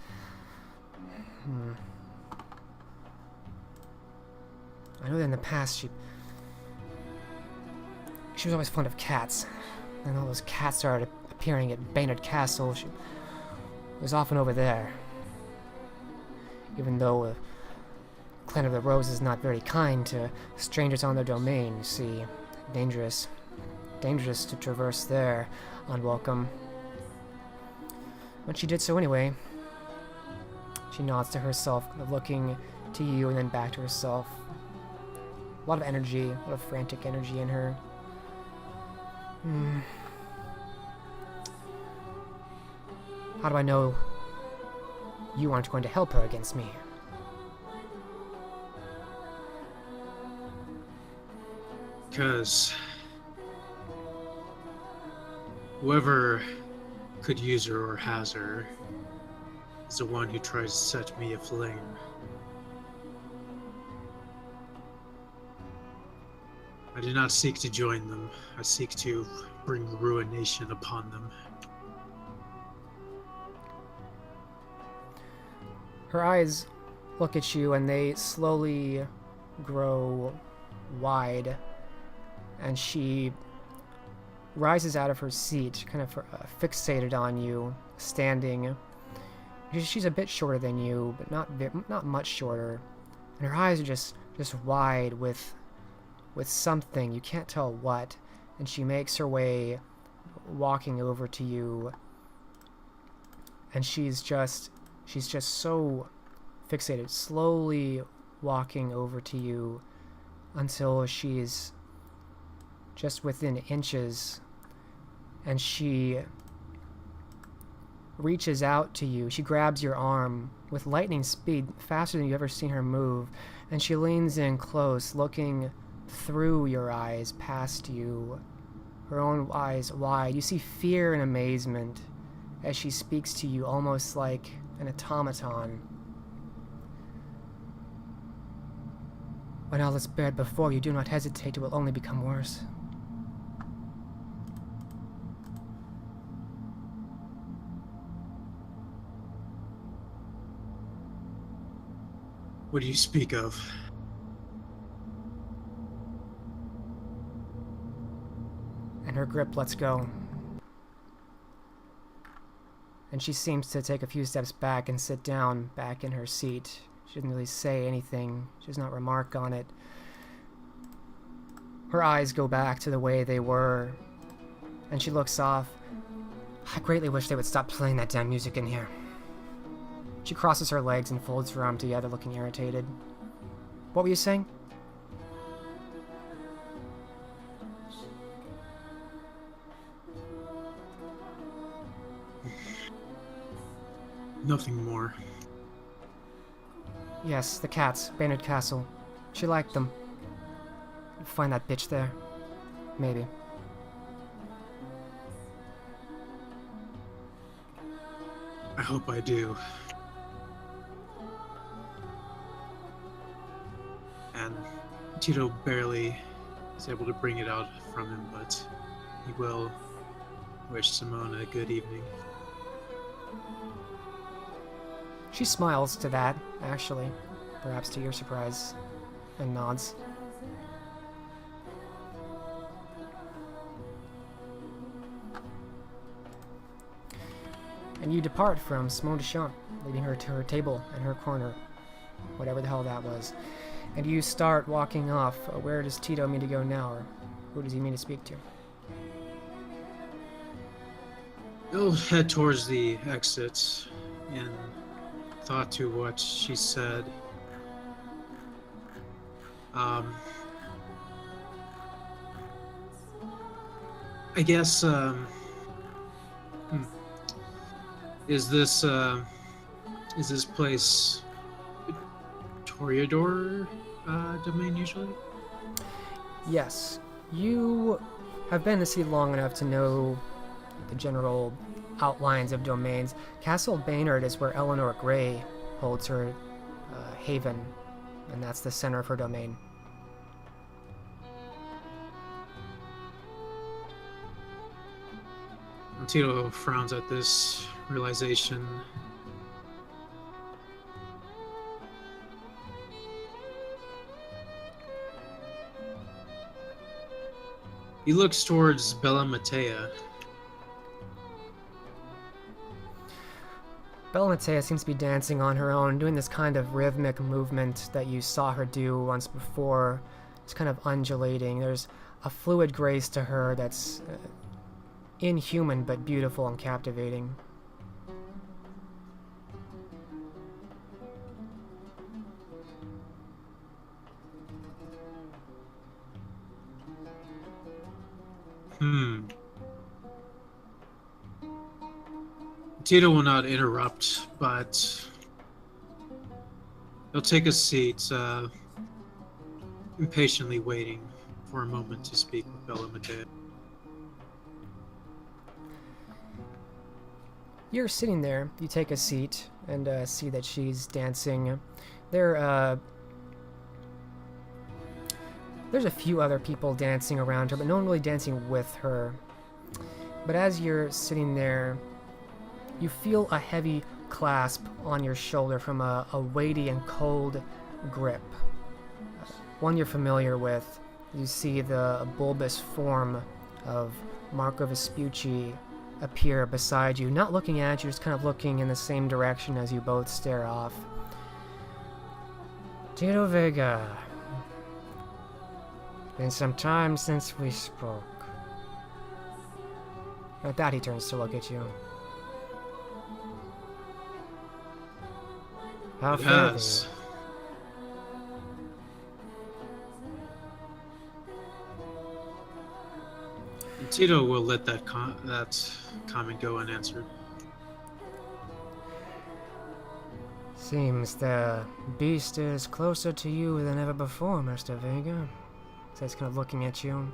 I know that in the past she was always fond of cats. And all those cats started appearing at Baynard Castle. She was often over there. Even though Clan of the Rose is not very kind to strangers on their domain, you see. Dangerous. Dangerous to traverse there, unwelcome. But she did so anyway. She nods to herself, kind of looking to you and then back to herself. A lot of energy, a lot of frantic energy in her. How do I know you aren't going to help her against me? Because whoever could use her or has her is the one who tries to set me aflame. I do not seek to join them. I seek to bring ruination upon them. Her eyes look at you and they slowly grow wide, and she rises out of her seat, kind of fixated on you, standing. She's a bit shorter than you, but not much shorter, and her eyes are just wide with something, you can't tell what, and she makes her way walking over to you, and she's just so fixated, slowly walking over to you until she's just within inches, and she reaches out to you. She grabs your arm with lightning speed, faster than you've ever seen her move, and she leans in close, looking through your eyes, past you, her own eyes wide. You see fear and amazement as she speaks to you, almost like an automaton. When all is bared before you, do not hesitate, it will only become worse. What do you speak of? And her grip lets go. And she seems to take a few steps back and sit down back in her seat. She doesn't really say anything. She does not remark on it. Her eyes go back to the way they were, and she looks off. I greatly wish they would stop playing that damn music in here. She crosses her legs and folds her arm together, looking irritated. What were you saying? Nothing more. Yes, the cats, Baynard Castle. She liked them. Find that bitch there. Maybe. I hope I do. And Tito barely is able to bring it out from him, but he will wish Simone a good evening. She smiles to that, actually, perhaps to your surprise, and nods. And you depart from Simone Deschamps, leading her to her table in her corner, whatever the hell that was. And you start walking off. Where does Tito mean to go now, or who does he mean to speak to? He'll head towards the exit in thought to what she said. I guess, is this place Toreador domain usually? Yes. You have been in the city long enough to know the general outlines of domains. Castle Baynard is where Eleanor Grey holds her haven, and that's the center of her domain. Tito frowns at this realization. He looks towards Bella Matea. Bella Matea seems to be dancing on her own, doing this kind of rhythmic movement that you saw her do once before. It's kind of undulating. There's a fluid grace to her that's inhuman but beautiful and captivating. Tito will not interrupt, but he'll take a seat, impatiently waiting for a moment to speak with Bella Matea. You're sitting there, you take a seat, and see that she's dancing. There's a few other people dancing around her, but no one really dancing with her. But as you're sitting there, you feel a heavy clasp on your shoulder from a weighty and cold grip. One you're familiar with. You see the bulbous form of Marco Vespucci appear beside you, not looking at you, just kind of looking in the same direction as you both stare off. Tito Vega. Been some time since we spoke. At that, he turns to look at you. How fare Yes. Tito will let that comment go unanswered. Seems the beast is closer to you than ever before, Mr. Vega. So he's kind of looking at you.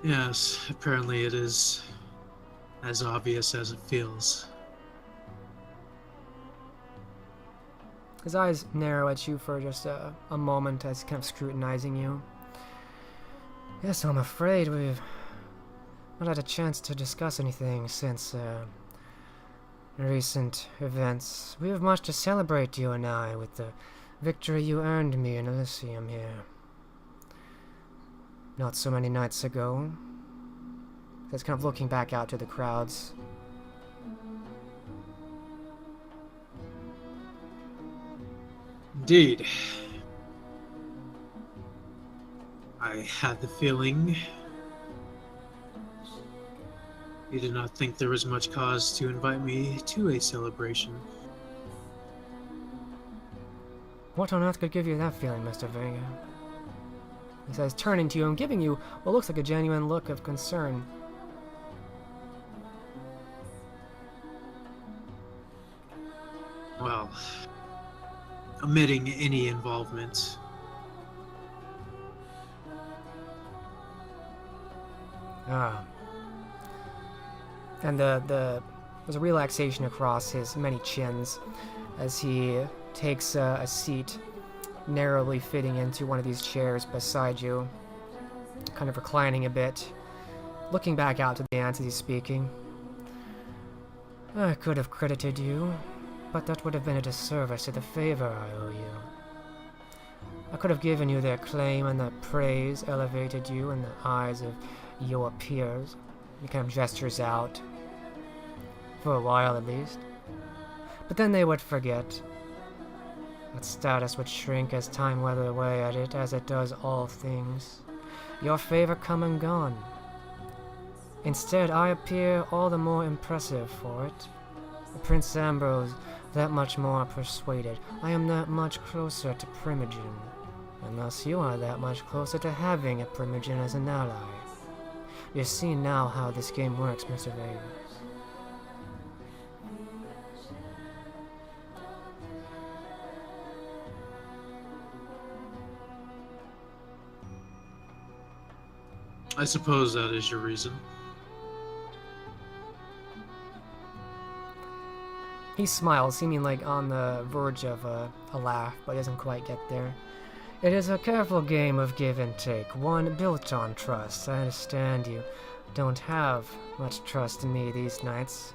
Yes, apparently it is as obvious as it feels. His eyes narrow at you for just a moment as kind of scrutinizing you. Yes, I'm afraid we've not had a chance to discuss anything since recent events. We have much to celebrate, you and I, with the victory you earned me in Elysium here. Not so many nights ago. That's kind of looking back out to the crowds. Indeed. I had the feeling you did not think there was much cause to invite me to a celebration. What on earth could give you that feeling, Mr. Vega? he says, turning to you and giving you what looks like a genuine look of concern. Well, omitting any involvement. Ah. And there's a relaxation across his many chins as he takes a seat, narrowly fitting into one of these chairs beside you, kind of reclining a bit, looking back out to the ants as he's speaking. I could have credited you, but that would have been a disservice to the favor I owe you. I could have given you their claim, and the praise elevated you in the eyes of your peers. He kind of gestures out, for a while at least. But then they would forget. That status would shrink as time weathered away at it, as it does all things. Your favor come and gone. Instead, I appear all the more impressive for it. Prince Ambrose, that much more persuaded. I am that much closer to Primogen, and thus you are that much closer to having a Primogen as an ally. You see now how this game works, Mr. Vegas. I suppose that is your reason. He smiles, seeming like on the verge of a laugh, but doesn't quite get there. It is a careful game of give and take, one built on trust. I understand you don't have much trust in me these nights.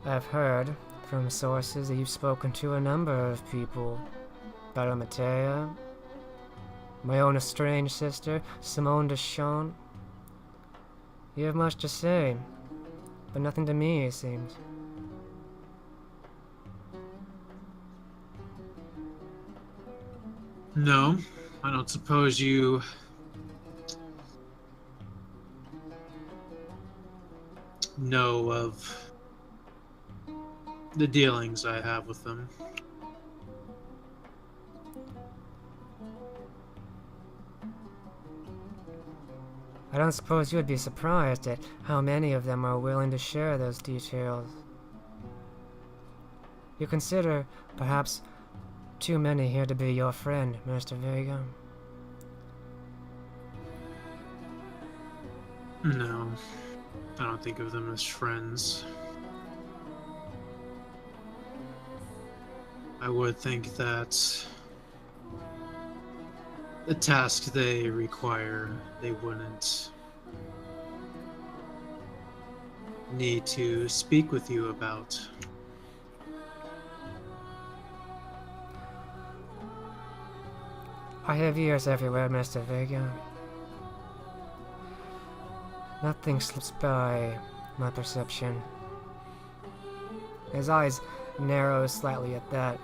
I've heard from sources that you've spoken to a number of people. Baramatea, my own estranged sister, Simone de Champ. You have much to say, but nothing to me, it seems. No, I don't suppose you know of the dealings I have with them. I don't suppose you would be surprised at how many of them are willing to share those details. You consider, perhaps, too many here to be your friend, Mr. Vega. No, I don't think of them as friends. I would think that the task they require, they wouldn't need to speak with you about. I have ears everywhere, Mr. Vega. Nothing slips by my perception. His eyes narrow slightly at that.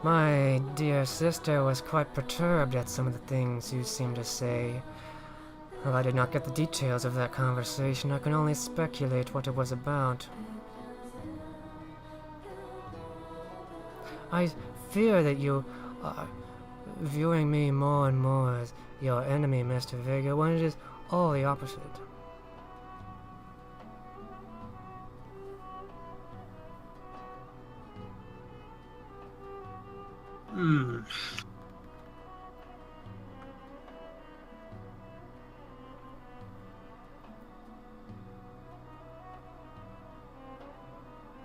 My dear sister was quite perturbed at some of the things you seem to say. While I did not get the details of that conversation, I can only speculate what it was about. I fear that you are viewing me more and more as your enemy, Mr. Vega, when it is all the opposite.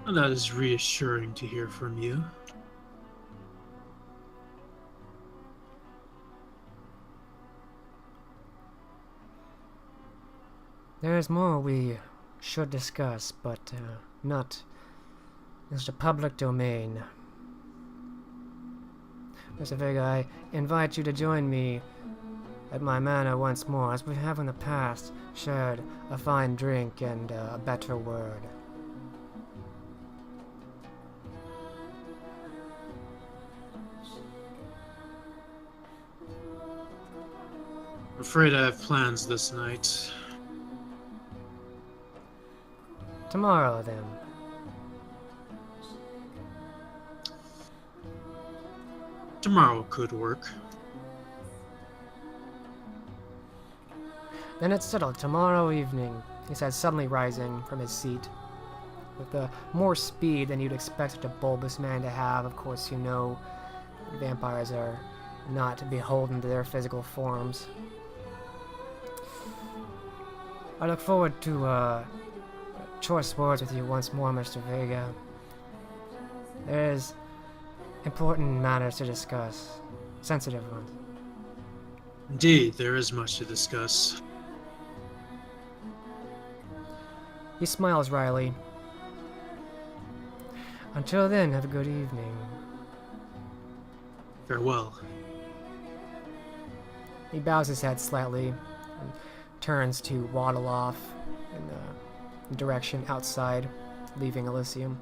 Well, that is reassuring to hear from you. There is more we should discuss, but not in the public domain. Mr. Vega, I invite you to join me at my manor once more, as we have in the past shared a fine drink and a better word. I'm afraid I have plans this night. Tomorrow, then. Tomorrow could work. Then it's settled. Tomorrow evening, he said, suddenly rising from his seat. With more speed than you'd expect such a bulbous man to have. Of course, you know vampires are not beholden to their physical forms. I look forward to choice words with you once more, Mr. Vega. There's important matters to discuss. Sensitive ones. Indeed, there is much to discuss. He smiles wryly. Until then, have a good evening. Farewell. He bows his head slightly and turns to waddle off in the direction outside, leaving Elysium.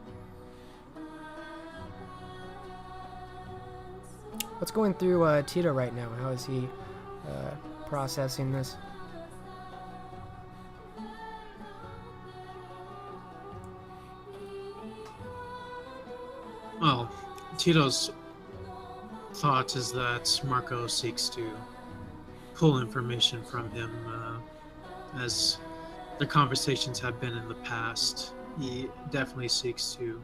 What's going through Tito right now? How is he processing this? Well, Tito's thought is that Marco seeks to pull information from him, as the conversations have been in the past. He definitely seeks to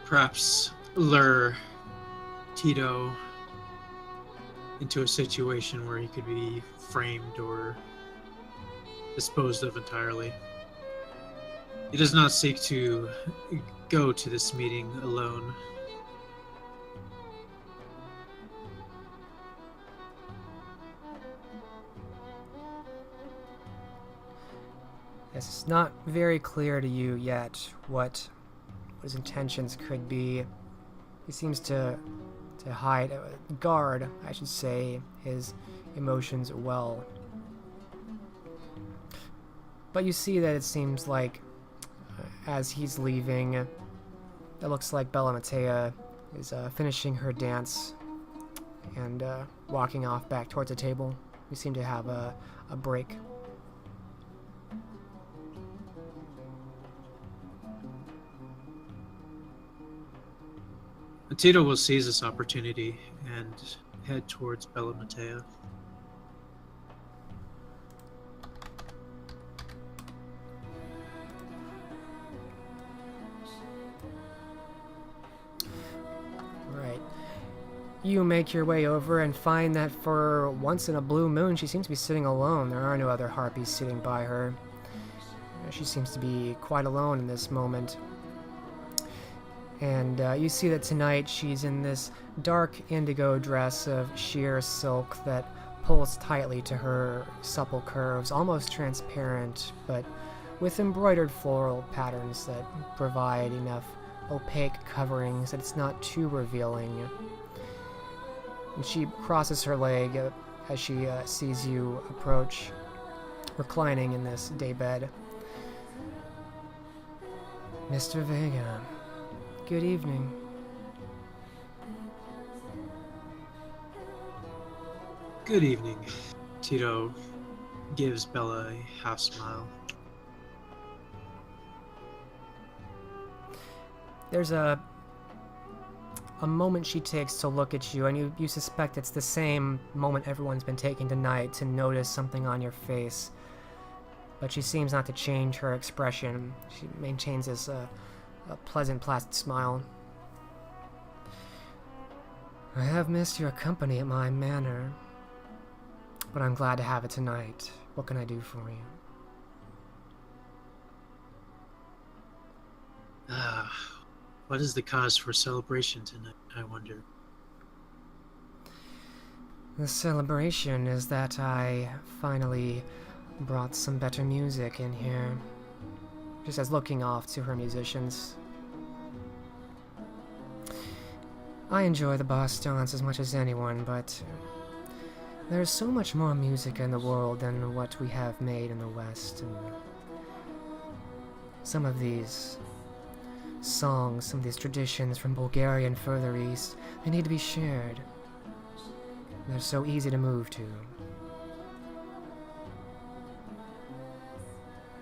perhaps lure Tito into a situation where he could be framed or disposed of entirely. He does not seek to go to this meeting alone. Yes, it's not very clear to you yet what his intentions could be. He seems to hide, guard, I should say, his emotions well. But you see that it seems like as he's leaving, it looks like Bella Matea is finishing her dance and walking off back towards the table. We seem to have a break. Tito will seize this opportunity and head towards Bella Matea. Right. You make your way over and find that for once in a blue moon, she seems to be sitting alone. There are no other harpies sitting by her. She seems to be quite alone in this moment. And you see that tonight she's in this dark indigo dress of sheer silk that pulls tightly to her supple curves, almost transparent, but with embroidered floral patterns that provide enough opaque coverings that it's not too revealing. And she crosses her leg as she sees you approach, reclining in this daybed. Mr. Vega. Good evening. Good evening. Tito gives Bella a half smile. There's a moment she takes to look at you, and you suspect it's the same moment everyone's been taking tonight to notice something on your face. But she seems not to change her expression. She maintains this a pleasant, placid smile. I have missed your company at my manor, but I'm glad to have it tonight. What can I do for you? What is the cause for celebration tonight, I wonder? The celebration is that I finally brought some better music in here. She says, looking off to her musicians. I enjoy the boss dance as much as anyone, but there's so much more music in the world than what we have made in the West, and some of these songs, some of these traditions from Bulgaria and further east, they need to be shared. They're so easy to move to.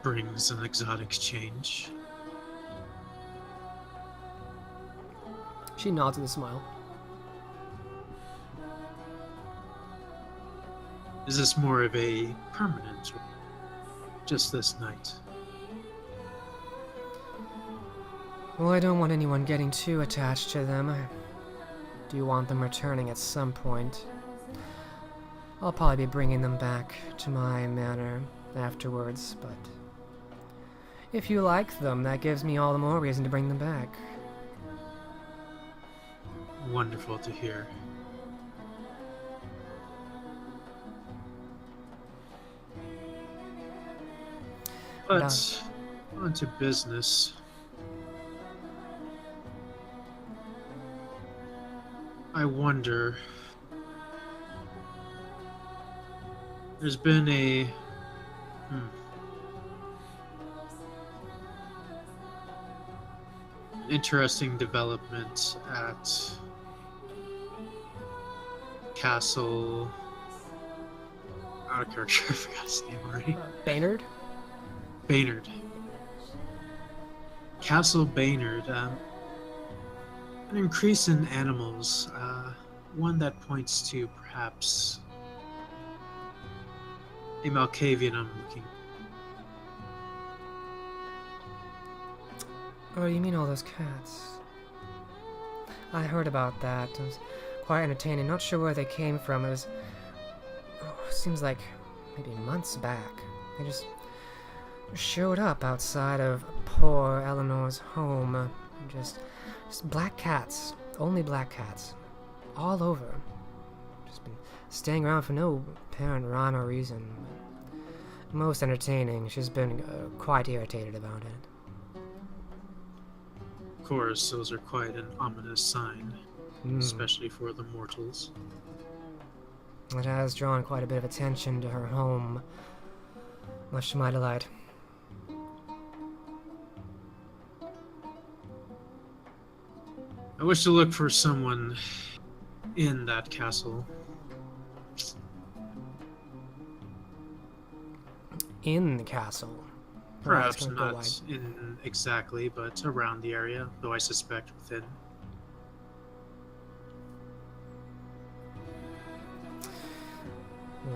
Brings an exotic change. She nods with a smile. Is this more of a permanent or just this night? Well, I don't want anyone getting too attached to them. I do want them returning at some point. I'll probably be bringing them back to my manor afterwards, but if you like them, that gives me all the more reason to bring them back. Wonderful to hear. But on to business. I wonder. There's been a interesting development at Castle. Out of character, I forgot his name already. Baynard? Baynard. Castle Baynard. An increase in animals. One that points to perhaps a Malkavian I'm looking. Oh, you mean all those cats? I heard about that. It was quite entertaining. Not sure where they came from. It was... seems like maybe months back. They just showed up outside of poor Eleanor's home. Just black cats. Only black cats. All over. Just been staying around for no apparent rhyme or reason. Most entertaining. She's been quite irritated about it. Of course, those are quite an ominous sign, especially for the mortals. It has drawn quite a bit of attention to her home, much to my delight. I wish to look for someone in that castle. In the castle? Perhaps not in exactly, but around the area, though I suspect within.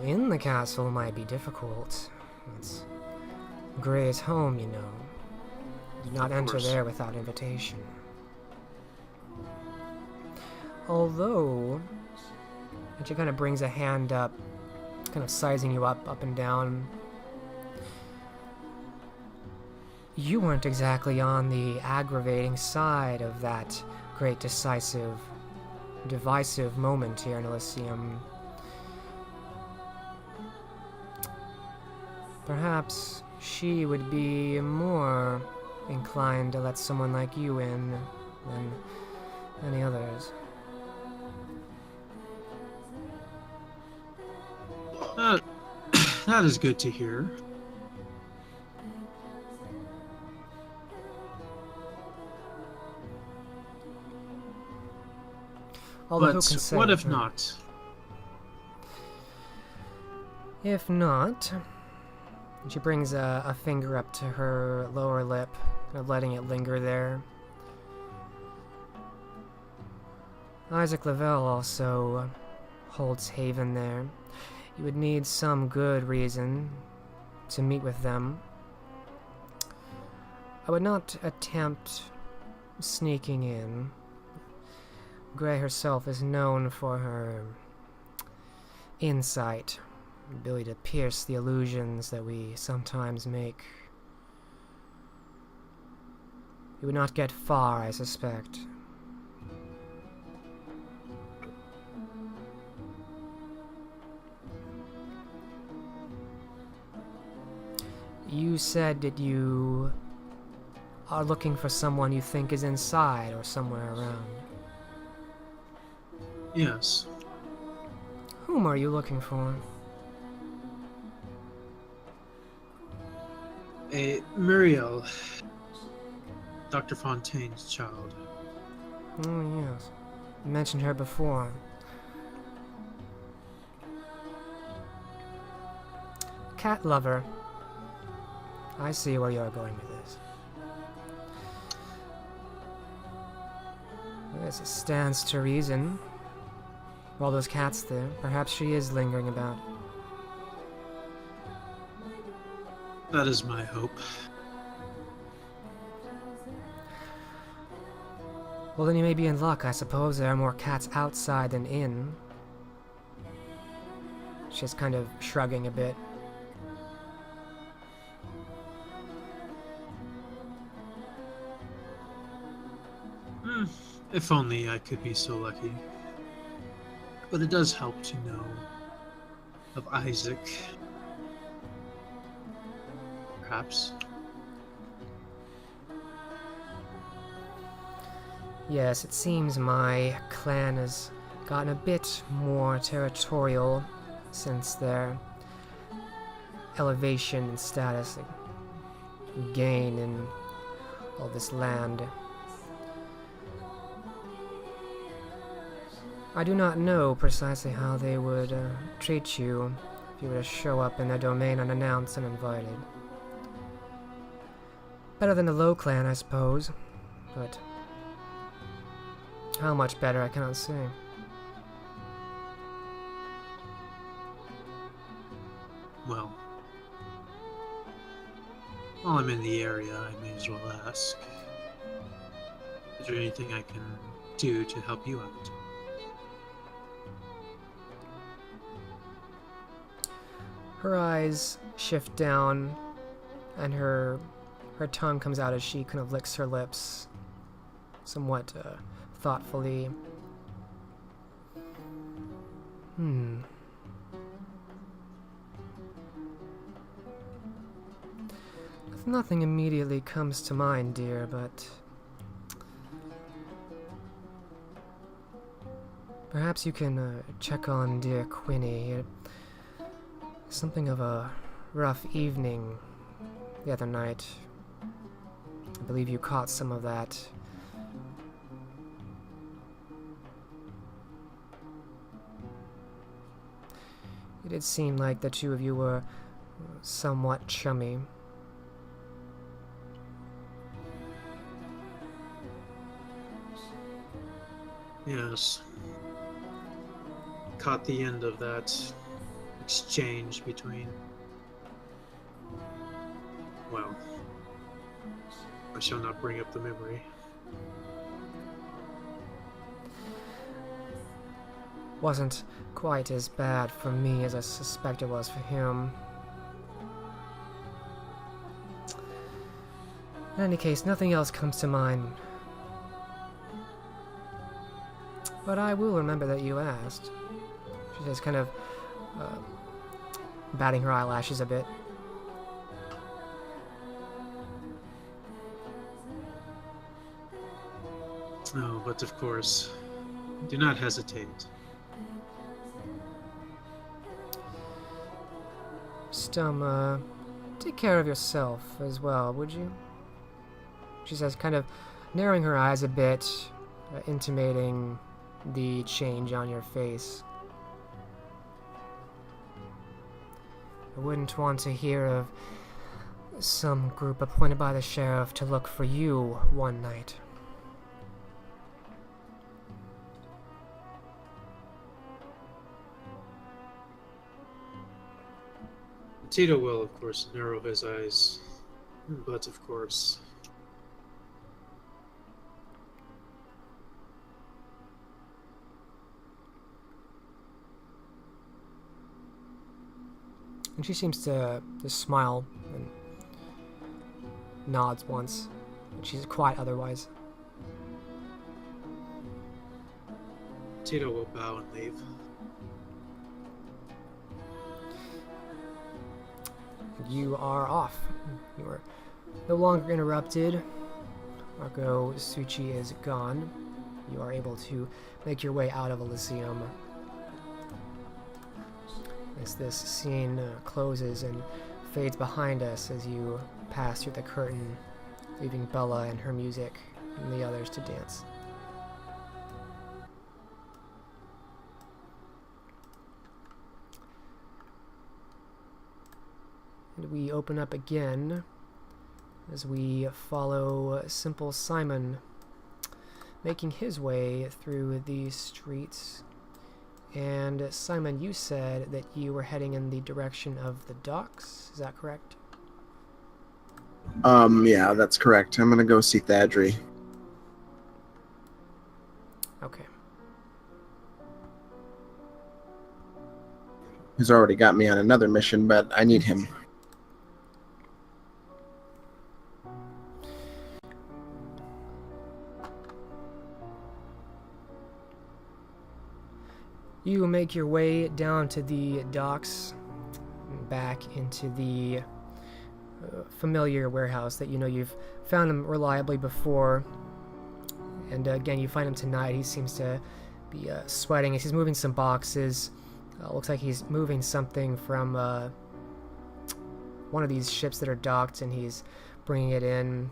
In the castle might be difficult. It's Gray's home, you know. Do not enter there without invitation. Although, and she kind of brings a hand up, kind of sizing you up and down. You weren't exactly on the aggravating side of that great divisive moment here in Elysium. Perhaps she would be more inclined to let someone like you in than any others. That is good to hear. Although But what if not? If not, she brings a finger up to her lower lip, letting it linger there. Isaac Lavelle also holds haven there. You would need some good reason to meet with them. I would not attempt sneaking in. Gray herself is known for her insight, ability to pierce the illusions that we sometimes make. You would not get far, I suspect. You said that you are looking for someone you think is inside or somewhere around. Yes. Whom are you looking for? A Muriel, Dr. Fontaine's child. Oh, yes. You mentioned her before. Cat lover. I see where you're going with this. Yes, it stands to reason. All those cats there, perhaps she is lingering about. That is my hope. Well, then you may be in luck. I suppose there are more cats outside than in. She's kind of shrugging a bit. If only I could be so lucky. But it does help to know of Isaac. Perhaps. Yes, it seems my clan has gotten a bit more territorial since their elevation in status, gain in all this land. I do not know precisely how they would treat you if you were to show up in their domain unannounced and uninvited. Better than the Low Clan, I suppose, but how much better I cannot say. Well, while I'm in the area, I may as well ask. Is there anything I can do to help you out? Her eyes shift down, and her tongue comes out as she kind of licks her lips, somewhat thoughtfully. Nothing immediately comes to mind, dear, but perhaps you can check on dear Quinny. Something of a rough evening the other night. I believe you caught some of that. It did seem like the two of you were somewhat chummy. Yes. Caught the end of that exchange between... Well, I shall not bring up the memory. Wasn't quite as bad for me as I suspect it was for him. In any case, nothing else comes to mind. But I will remember that you asked. She says, kind of batting her eyelashes a bit. Oh, but of course, do not hesitate. Just, take care of yourself as well, would you? She says, kind of narrowing her eyes a bit, intimating the change on your face. I wouldn't want to hear of some group appointed by the sheriff to look for you one night. Tito will, of course, narrow his eyes, but of course... And she seems to just smile and nods once. And she's quiet otherwise. Tito will bow and leave. You are off. You are no longer interrupted. Marco Suchi is gone. You are able to make your way out of Elysium. As this scene closes and fades behind us as you pass through the curtain, leaving Bella and her music and the others to dance. And we open up again as we follow Simple Simon making his way through these streets. And Simon, you said that you were heading in the direction of the docks, is that correct? Yeah, that's correct. I'm gonna go see Thadri. Okay. He's already got me on another mission, but I need him. You make your way down to the docks, back into the familiar warehouse that you know you've found him reliably before. And again, you find him tonight. He seems to be sweating as he's moving some boxes. Looks like he's moving something from one of these ships that are docked, and he's bringing it in,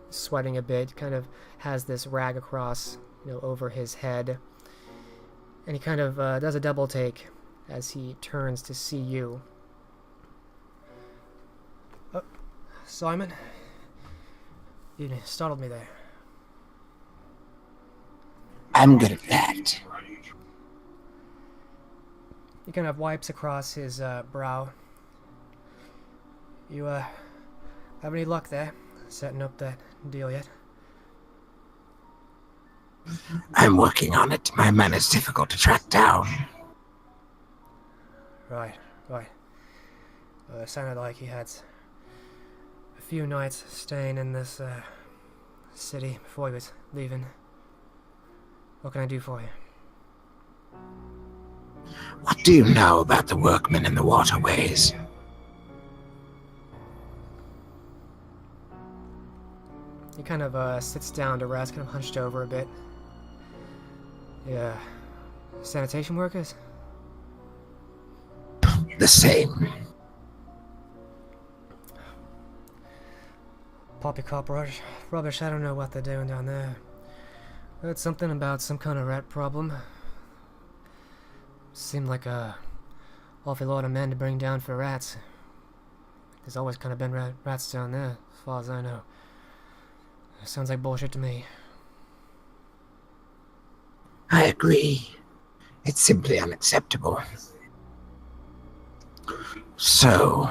sweating a bit. Kind of has this rag across, over his head. And he kind of does a double take as he turns to see you. Oh, Simon? You startled me there. I'm good at that. He kind of wipes across his brow. You have any luck there? Setting up that deal yet? I'm working on it. My man is difficult to track down. Right. Sounded like he had a few nights staying in this city before he was leaving. What can I do for you? What do you know about the workmen in the waterways? He kind of sits down to rest, kind of hunched over a bit. Yeah. Sanitation workers? The same. Poppycock rubbish, I don't know what they're doing down there. Heard something about some kind of rat problem. Seemed like a awful lot of men to bring down for rats. There's always kind of been rats down there, as far as I know. Sounds like bullshit to me. I agree. It's simply unacceptable. So,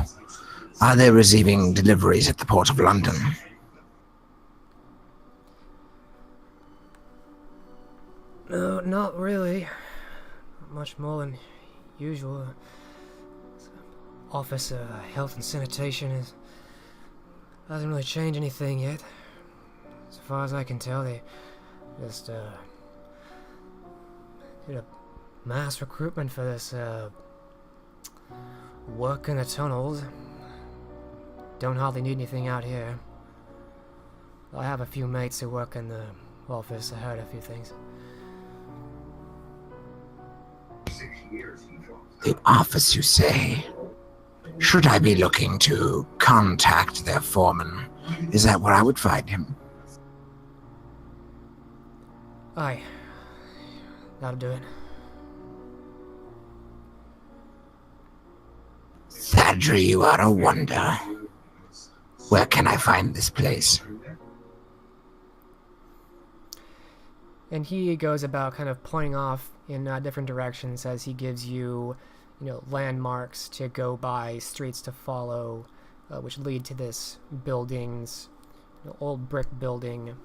are they receiving deliveries at the Port of London? No, not really. Not much more than usual. Office health and sanitation hasn't really changed anything yet. As far as I can tell, they just did a mass recruitment for this work in the tunnels. Don't hardly need anything out here. I have a few mates who work in the office. I heard a few things. The office, you say? Should I be looking to contact their foreman? Is that where I would find him? Aye. That'll do it. Thadri, you are a wonder. Where can I find this place? And he goes about kind of pointing off in different directions as he gives you, landmarks to go by, streets to follow, which lead to this building's old brick building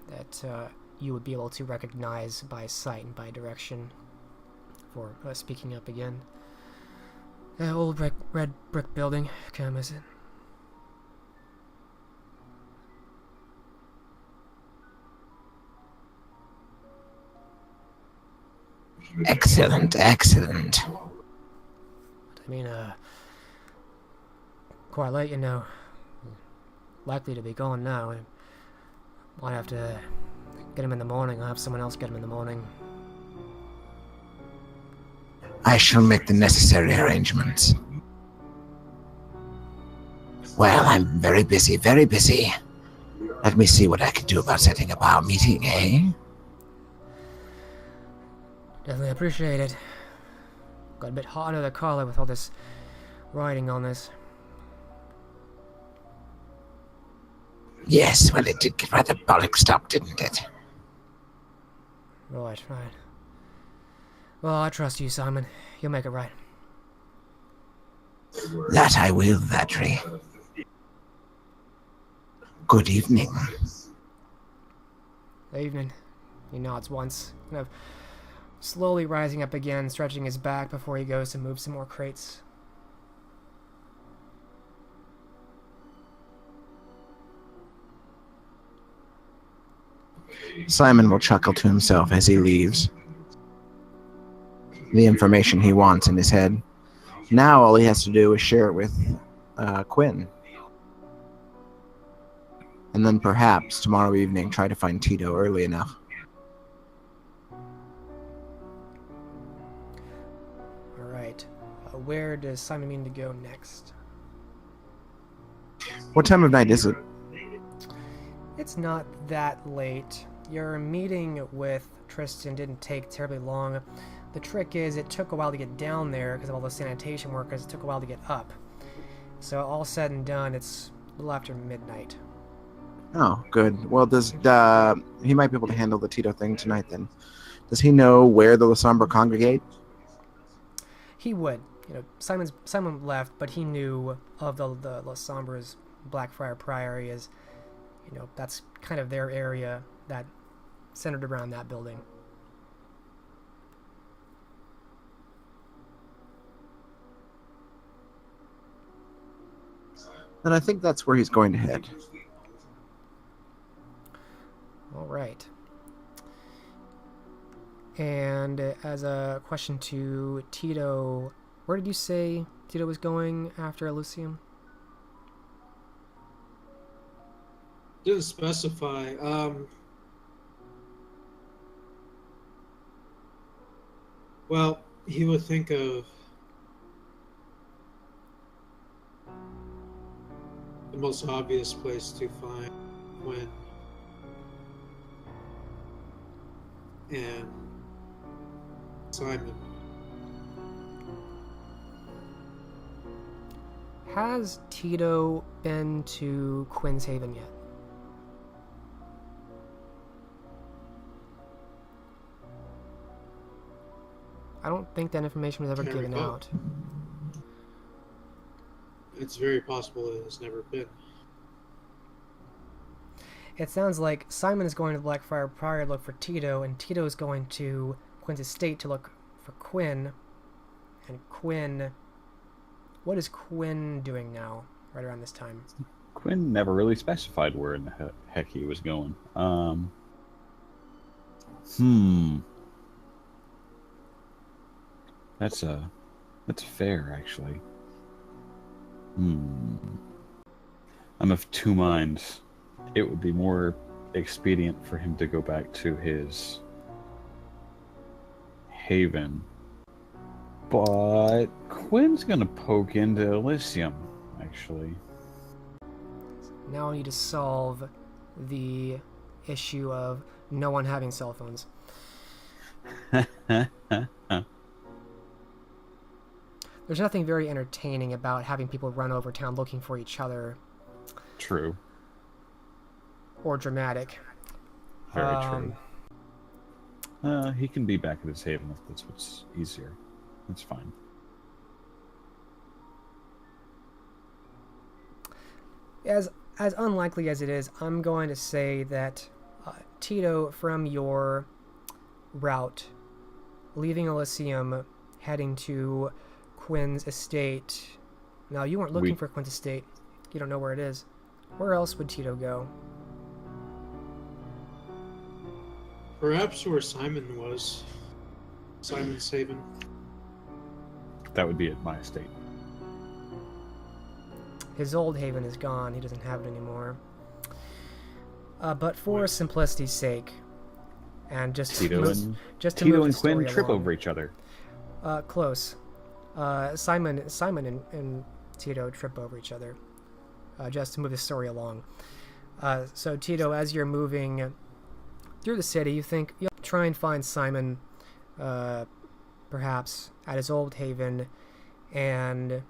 that you would be able to recognize by sight and by direction. For speaking up again, old red brick building. Can't miss it. Excellent. I mean, quite late, Likely to be gone now. I might have to get him in the morning. I'll have someone else get him in the morning. I shall make the necessary arrangements. Well, I'm very busy. Let me see what I can do about setting up our meeting, eh? Definitely appreciate it. Got a bit hot under the collar with all this writing on this. Yes, well, it did get rather bollocksed up, didn't it? Right. Well, I trust you, Simon. You'll make it right. That I will, Thadri. Good evening. Evening. He nods once, kind of slowly rising up again, stretching his back before he goes to move some more crates. Simon will chuckle to himself as he leaves. The information he wants in his head. Now all he has to do is share it with Quinn. And then perhaps tomorrow evening try to find Tito early enough. Alright. Where does Simon mean to go next? What time of night is it? It's not that late. Your meeting with Tristan didn't take terribly long. The trick is it took a while to get down there because of all the sanitation workers. It took a while to get up. So all said and done, it's a little after midnight. Oh, good. Well, he might be able to handle the Tito thing tonight then. Does he know where the Lasombra congregate? He would. Simon left, but he knew of the Lasombra's Blackfriar Priory as, that's kind of their area that centered around that building. And I think that's where he's going to head. All right. And as a question to Tito, where did you say Tito was going after Elysium? Didn't specify. Well, he would think of the most obvious place to find Quinn and Simon. Has Tito been to Quinn's Haven yet? I don't think that information was ever Can't given recall. out. It's very possible it has never been. It sounds like Simon is going to the Blackfriar Priory to look for Tito, and Tito is going to Quinn's estate to look for Quinn. And Quinn... What is Quinn doing now, right around this time? Quinn never really specified where in the heck he was going. That's fair, actually. I'm of two minds. It would be more expedient for him to go back to his haven. But Quinn's gonna poke into Elysium, actually. Now I need to solve the issue of no one having cell phones. There's nothing very entertaining about having people run over town looking for each other. True. Or dramatic. Very true. He can be back at his haven if that's what's easier. That's fine. As unlikely as it is, I'm going to say that Tito, from your route, leaving Elysium, heading to Quinn's estate. Now, you weren't looking for Quinn's estate. You don't know where it is. Where else would Tito go? Perhaps where Simon was. Simon's haven. That would be at my estate. His old haven is gone. He doesn't have it anymore. But for simplicity's sake, and just to move and the story Quinn trip along, over each other. Close. Simon and Tito trip over each other, just to move the story along. So Tito, as you're moving through the city, you think you'll try and find Simon, perhaps at his old haven, and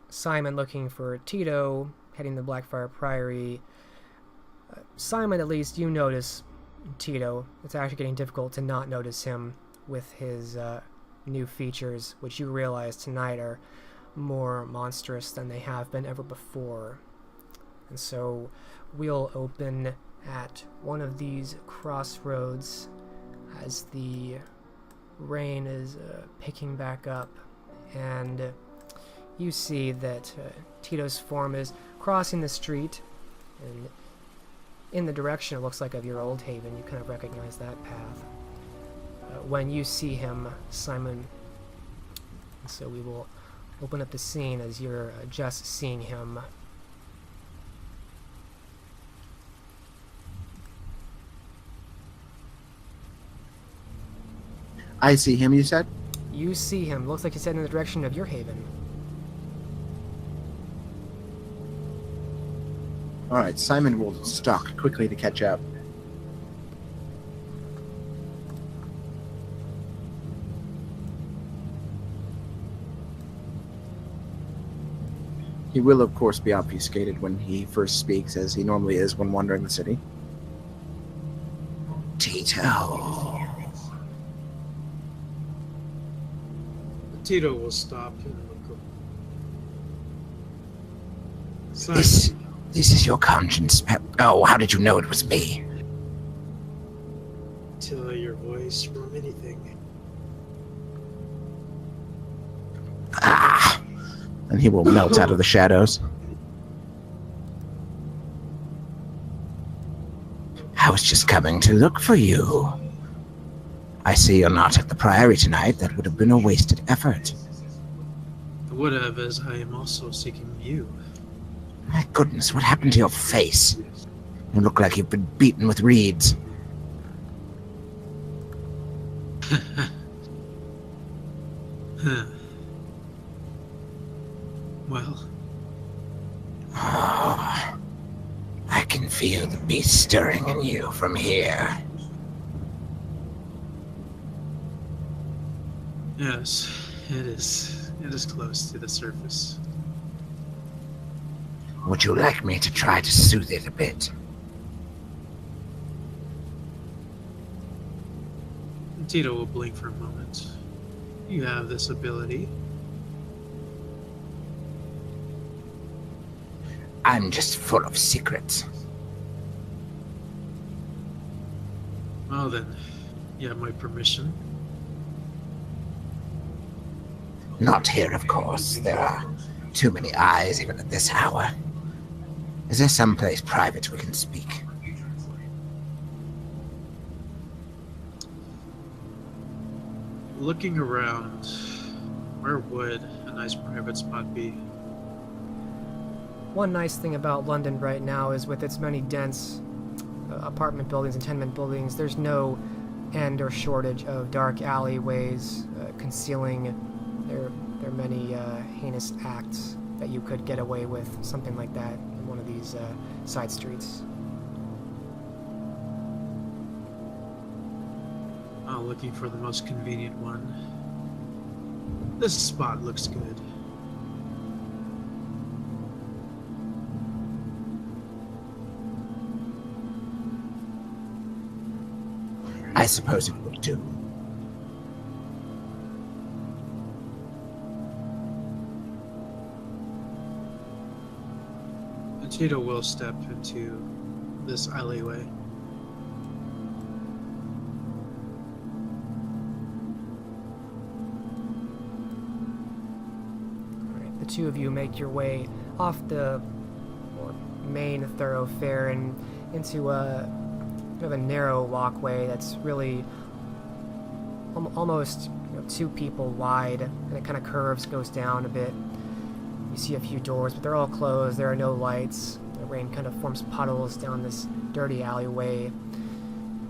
Simon looking for Tito, heading to Blackfriar Priory. Simon, at least, you notice Tito. It's actually getting difficult to not notice him with his new features, which you realize tonight are more monstrous than they have been ever before. And so we'll open at one of these crossroads as the rain is picking back up, and you see that Tito's form is crossing the street, and in the direction, it looks like, of your old haven. You kind of recognize that path. When you see him, Simon, and so we will open up the scene as you're just seeing him. I see him, you said? You see him. Looks like he's heading in the direction of your haven. Alright, Simon will stalk quickly to catch up. He will, of course, be obfuscated when he first speaks, as he normally is when wandering the city. Tito. Tito will stop and look. This is your conscience. Oh, how did you know it was me? Tell your voice from anything. Ah, And he will melt out of the shadows. I was just coming to look for you. I see you're not at the Priory tonight. That would have been a wasted effort. I would have, as I am also seeking you. My goodness, what happened to your face? You look like you've been beaten with reeds. Huh. Well, Oh, I can feel the beast stirring in you from here. yes, it is. It is close to the surface. Would you like me to try to soothe it a bit? Tito will blink for a moment. You have this ability. I'm just full of secrets. Well then, you have my permission. Not here, of course. There are too many eyes even at this hour. Is there someplace private we can speak? Looking around, where would a nice private spot be? One nice thing about London right now is with its many dense apartment buildings and tenement buildings, there's no end or shortage of dark alleyways concealing their many heinous acts that you could get away with something like that in one of these side streets. Looking for the most convenient one. This spot looks good. I suppose it will do. Tito will step into this alleyway. Alright, the two of you make your way off the main thoroughfare and into a kind of a narrow walkway that's really almost 2 people wide, and it kind of curves, goes down a bit. You see a few doors, but they're all closed. There are no lights. The rain kind of forms puddles down this dirty alleyway,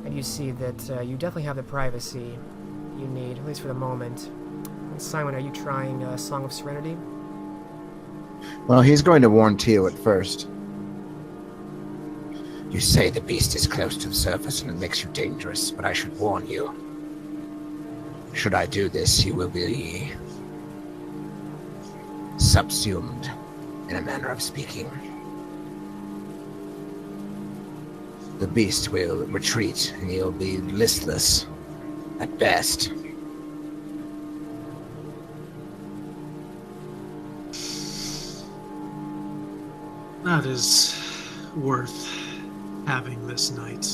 and you see that you definitely have the privacy you need, at least for the moment. And Simon, are you trying Song of Serenity? Well, he's going to warn Tio at first. You say the beast is close to the surface and it makes you dangerous, but I should warn you. Should I do this, you will be subsumed, in a manner of speaking. The beast will retreat, and you'll be listless, at best. That is worth having this night.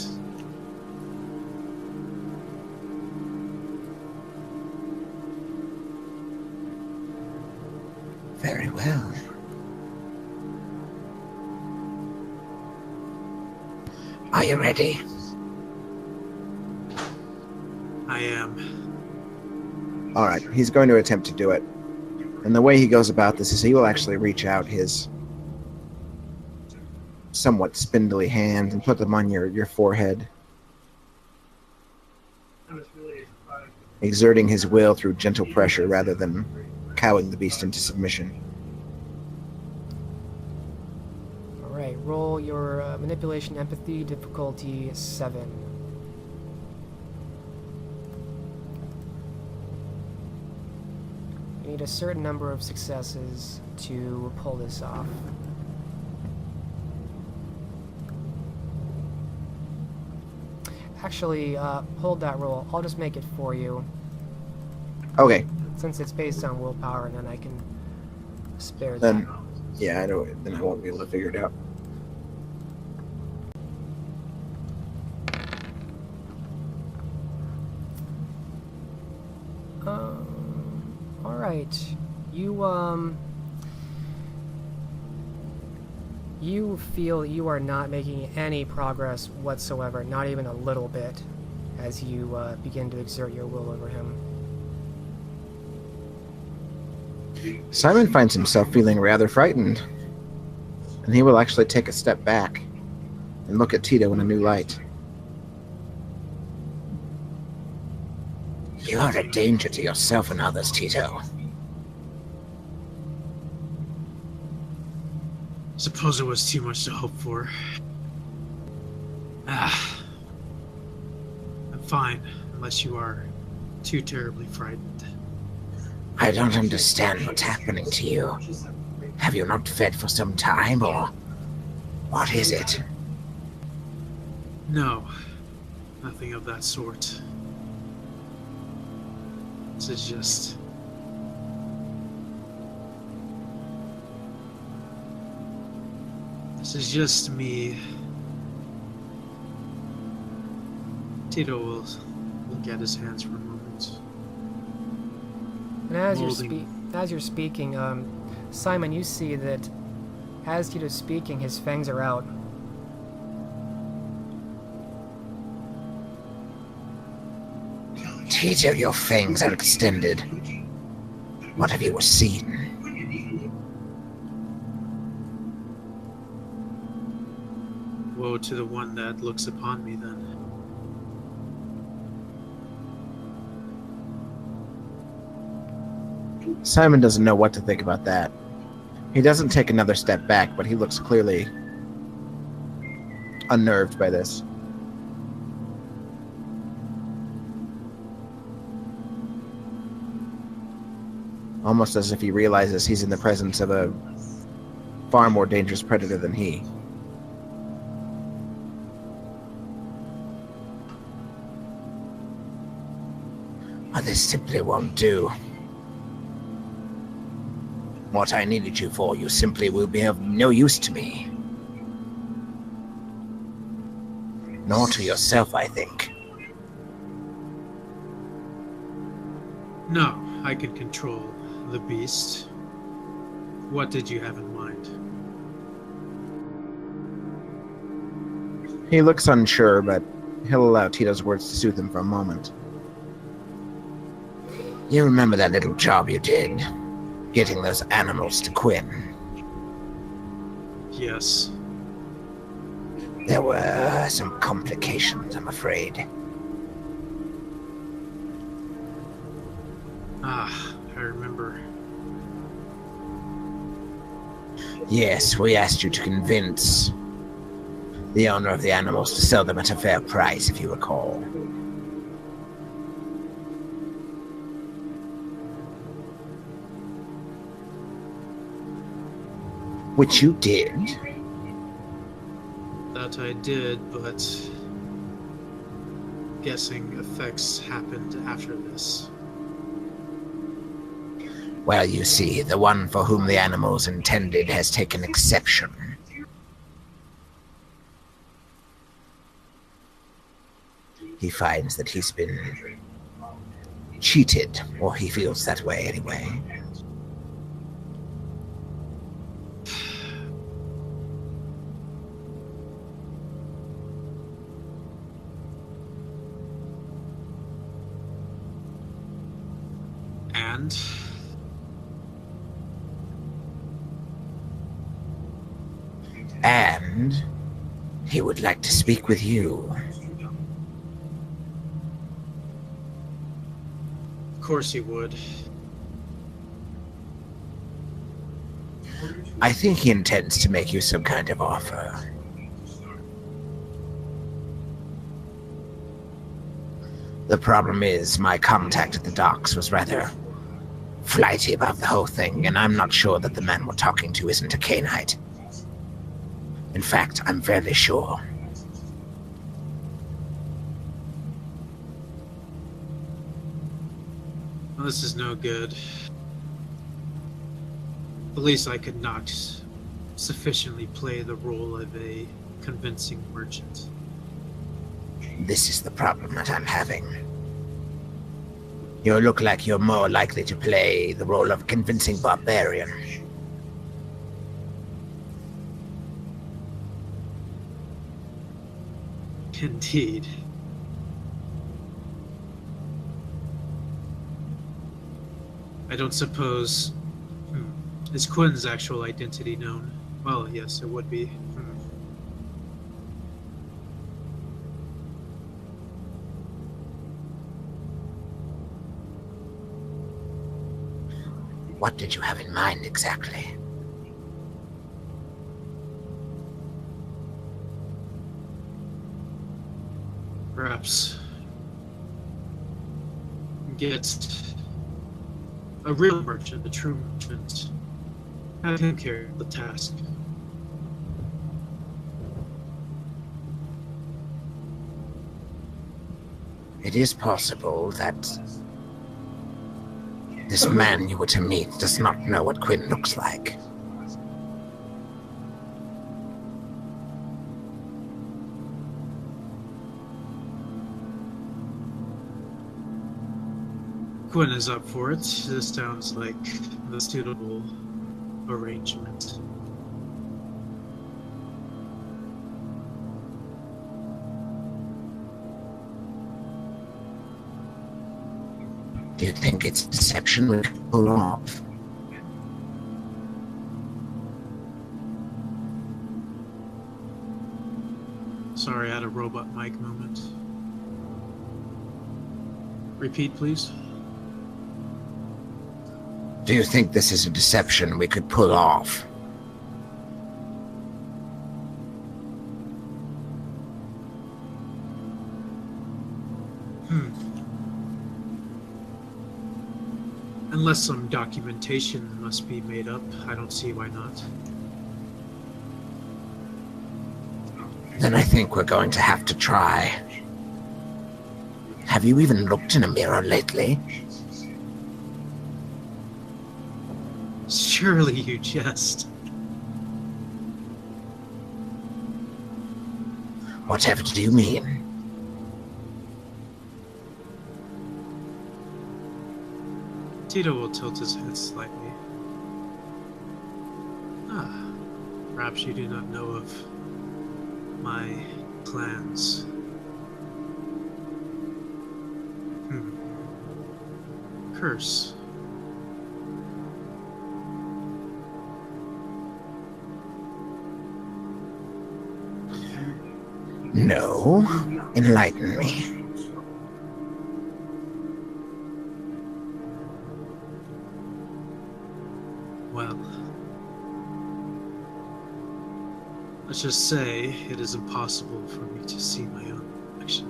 Very well. Are you ready? I am. All right, he's going to attempt to do it. And the way he goes about this is he will actually reach out his somewhat spindly hands and put them on your forehead, exerting his will through gentle pressure rather than cowing the beast into submission. All right, roll your manipulation empathy difficulty 7. You need a certain number of successes to pull this off. Actually, hold that roll. I'll just make it for you, Okay, since it's based on willpower, and then I can spare then, that. yeah, then I won't be able to figure it out. All right. You feel you are not making any progress whatsoever, not even a little bit, as you begin to exert your will over him. Simon finds himself feeling rather frightened, and he will actually take a step back and look at Tito in a new light. You are a danger to yourself and others, Tito. Suppose it was too much to hope for. I'm fine, unless you are too terribly frightened. I don't understand what's happening to you. Have you not fed for some time, or what is it? No, nothing of that sort. This is just... This is just me. Tito will look at his hands for a moment. And as Molding. you're speaking, Simon, you see that as Tito's speaking, his fangs are out. Tito, your fangs are extended. What have you seen? Woe to the one that looks upon me, then. Simon doesn't know what to think about that. He doesn't take another step back, but he looks clearly unnerved by this. Almost as if he realizes he's in the presence of a far more dangerous predator than he. Oh, this simply won't do. What I needed you for, you simply will be of no use to me. Nor to yourself, I think. No, I can control the beast. What did you have in mind? He looks unsure, but he'll allow Tito's words to soothe him for a moment. You remember that little job you did? Getting those animals to Quinn? Yes. There were some complications, I'm afraid. Ah, I remember. Yes, we asked you to convince the owner of the animals to sell them at a fair price, if you recall. Which you did. That I did, but guessing effects happened after this. Well, you see, the one for whom the animals intended has taken exception. he finds that he's been cheated, or he feels that way anyway. And And he would like to speak with you. of course he would. I think he intends to make you some kind of offer. The problem is, my contact at the docks was rather flighty about the whole thing, and I'm not sure that the man we're talking to isn't a Canaanite. In fact, I'm fairly sure. Well, this is no good. At least I could not sufficiently play the role of a convincing merchant. This is the problem that I'm having. You look like you're more likely to play the role of convincing barbarian. Indeed. I don't suppose... Is Quinn's actual identity known? Well, yes, it would be. What did you have in mind exactly? Perhaps get a real merchant, a true merchant. Have him carry the task. It is possible that this man you were to meet does not know what Quinn looks like. Quinn is up for it. This sounds like the suitable arrangement. Do you think it's deception we can pull off? Sorry, I had a robot mic moment. Repeat, please. Do you think this is a deception we could pull off? Unless some documentation must be made up, I don't see why not. Then I think we're going to have to try. Have you even looked in a mirror lately? Surely you jest. Whatever do you mean? Tito will tilt his head slightly. Perhaps you do not know of my plans. Curse. No. Enlighten me. Well, let's just say it is impossible for me to see my own reflection.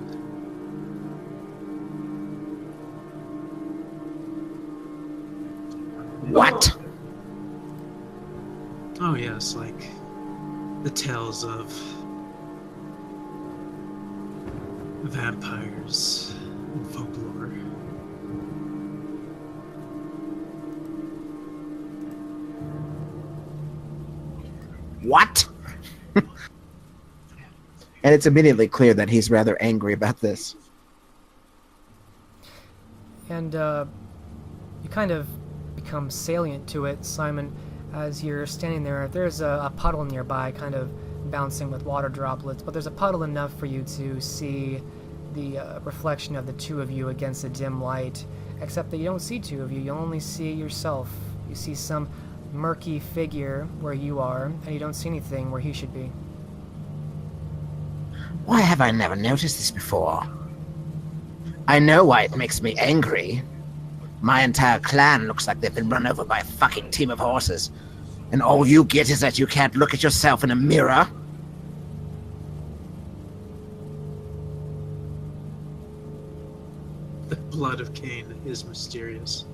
What? Oh yes, like the tales of vampires and folklore. What? And it's immediately clear that he's rather angry about this. and you kind of become salient to it, Simon. As you're standing there, there's a puddle nearby, kind of bouncing with water droplets, but there's a puddle enough for you to see the reflection of the two of you against the dim light, except that you don't see two of you, you only see yourself. You see some murky figure where you are, and you don't see anything where he should be. Why have I never noticed this before? I know why it makes me angry. My entire clan looks like they've been run over by a fucking team of horses, and all you get is that you can't look at yourself in a mirror. The blood of Cain is mysterious.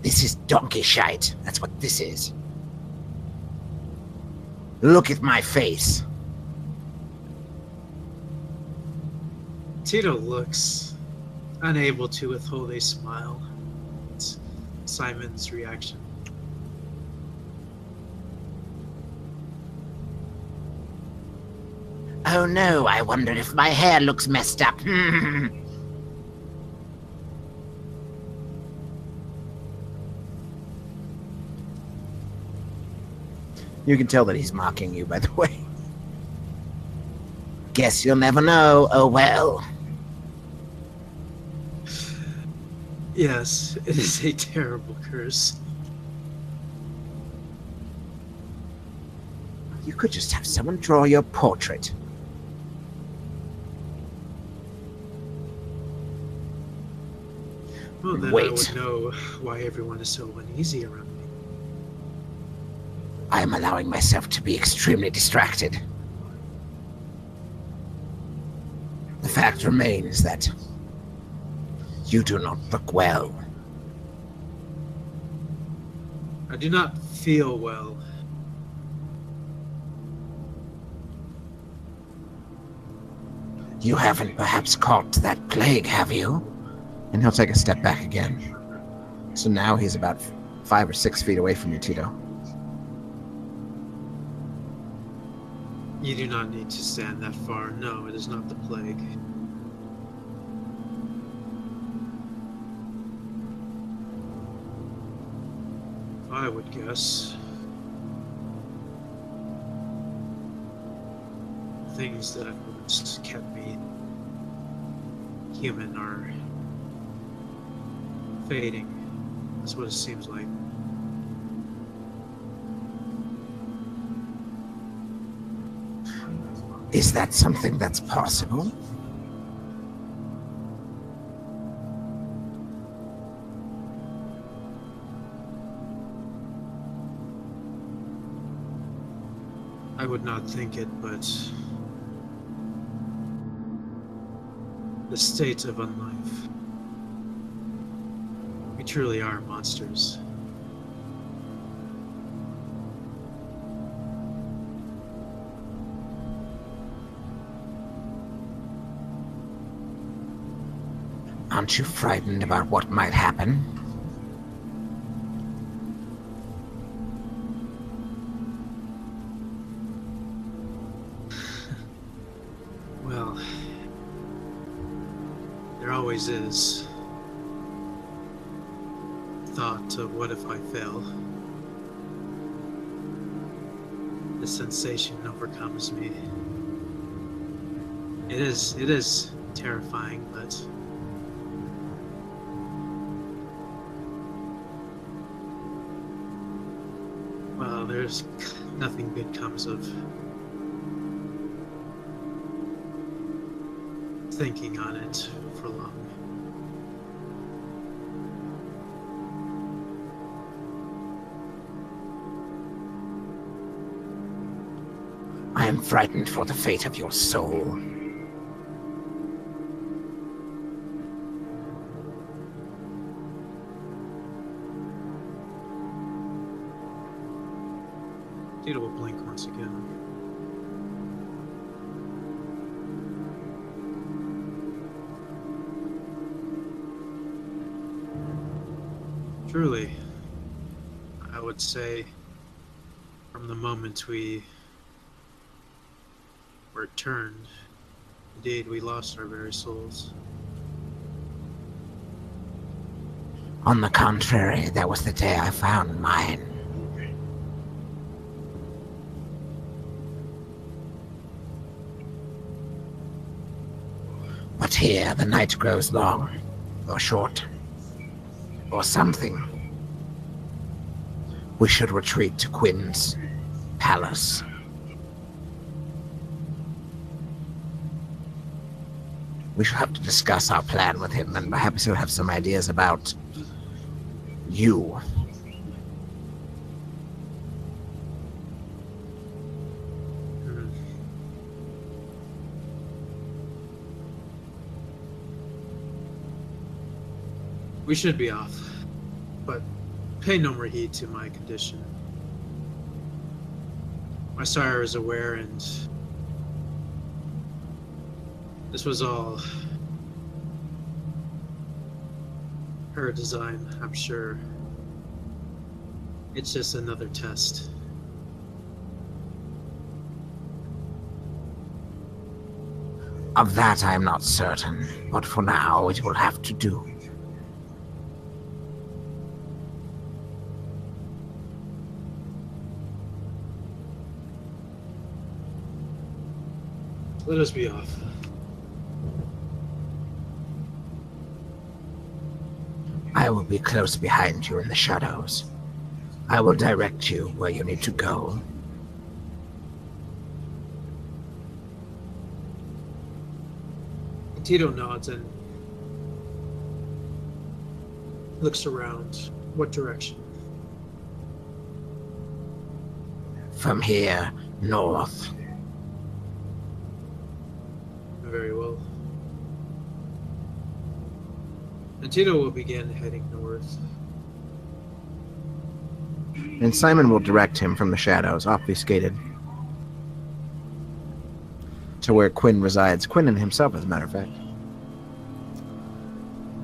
This is donkey shite. That's what this is. Look at my face. Tito looks unable to withhold a smile. It's Simon's reaction. Oh no, I wonder if my hair looks messed up. You can tell that he's mocking you, by the way. Guess you'll never know. Oh well. Yes, it is a terrible curse. You could just have someone draw your portrait. Well, then I Wait. would know why everyone is so uneasy around me. I'm allowing myself to be extremely distracted. The fact remains that you do not look well. I do not feel well. You haven't perhaps caught that plague, have you? And he'll take a step back again. So now he's about 5 or 6 feet away from you, Tito. You do not need to stand that far. No, it is not the plague. I would guess. Things that have once kept me human are fading. That's what it seems like. Is that something that's possible? I would not think it, but the state of unlife. We truly are monsters. Aren't you frightened about what might happen? Well, there always is thought of what if I fail. The sensation overcomes me. It is terrifying, but well, there's nothing good comes of thinking on it for long. I am frightened for the fate of your soul. Tito will blink once again. Truly, I would say from the moment we were turned Indeed, we lost our very souls. On the contrary, that was the day I found mine. But here the night grows long, or short, or something. We should retreat to Quinn's palace. We shall have to discuss our plan with him, and perhaps he'll have some ideas about you. Hmm. We should be off, but pay no more heed to my condition. My sire is aware, and this was all her design, I'm sure. It's just another test. Of that I am not certain, but for now it will have to do. Let us be off. I will be close behind you in the shadows. I will direct you where you need to go. Tito nods and looks around. What direction? From here, north. Very well. And Tito will begin heading north. And Simon will direct him from the shadows, obfuscated, to where Quinn resides. Quinn and himself, as a matter of fact.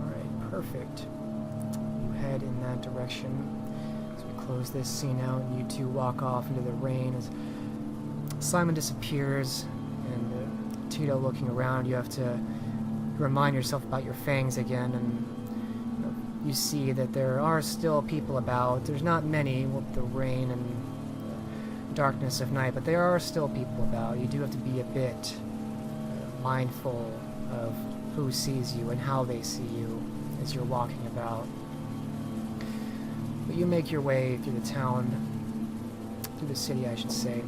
Alright, perfect. You head in that direction. As we close this scene out, and you two walk off into the rain as Simon disappears, and Tito looking around. You have to remind yourself about your fangs again, and you see that there are still people about. There's not many with the rain and darkness of night, but there are still people about. You do have to be a bit mindful of who sees you and how they see you as you're walking about. But you make your way through the town, through the city, I should say,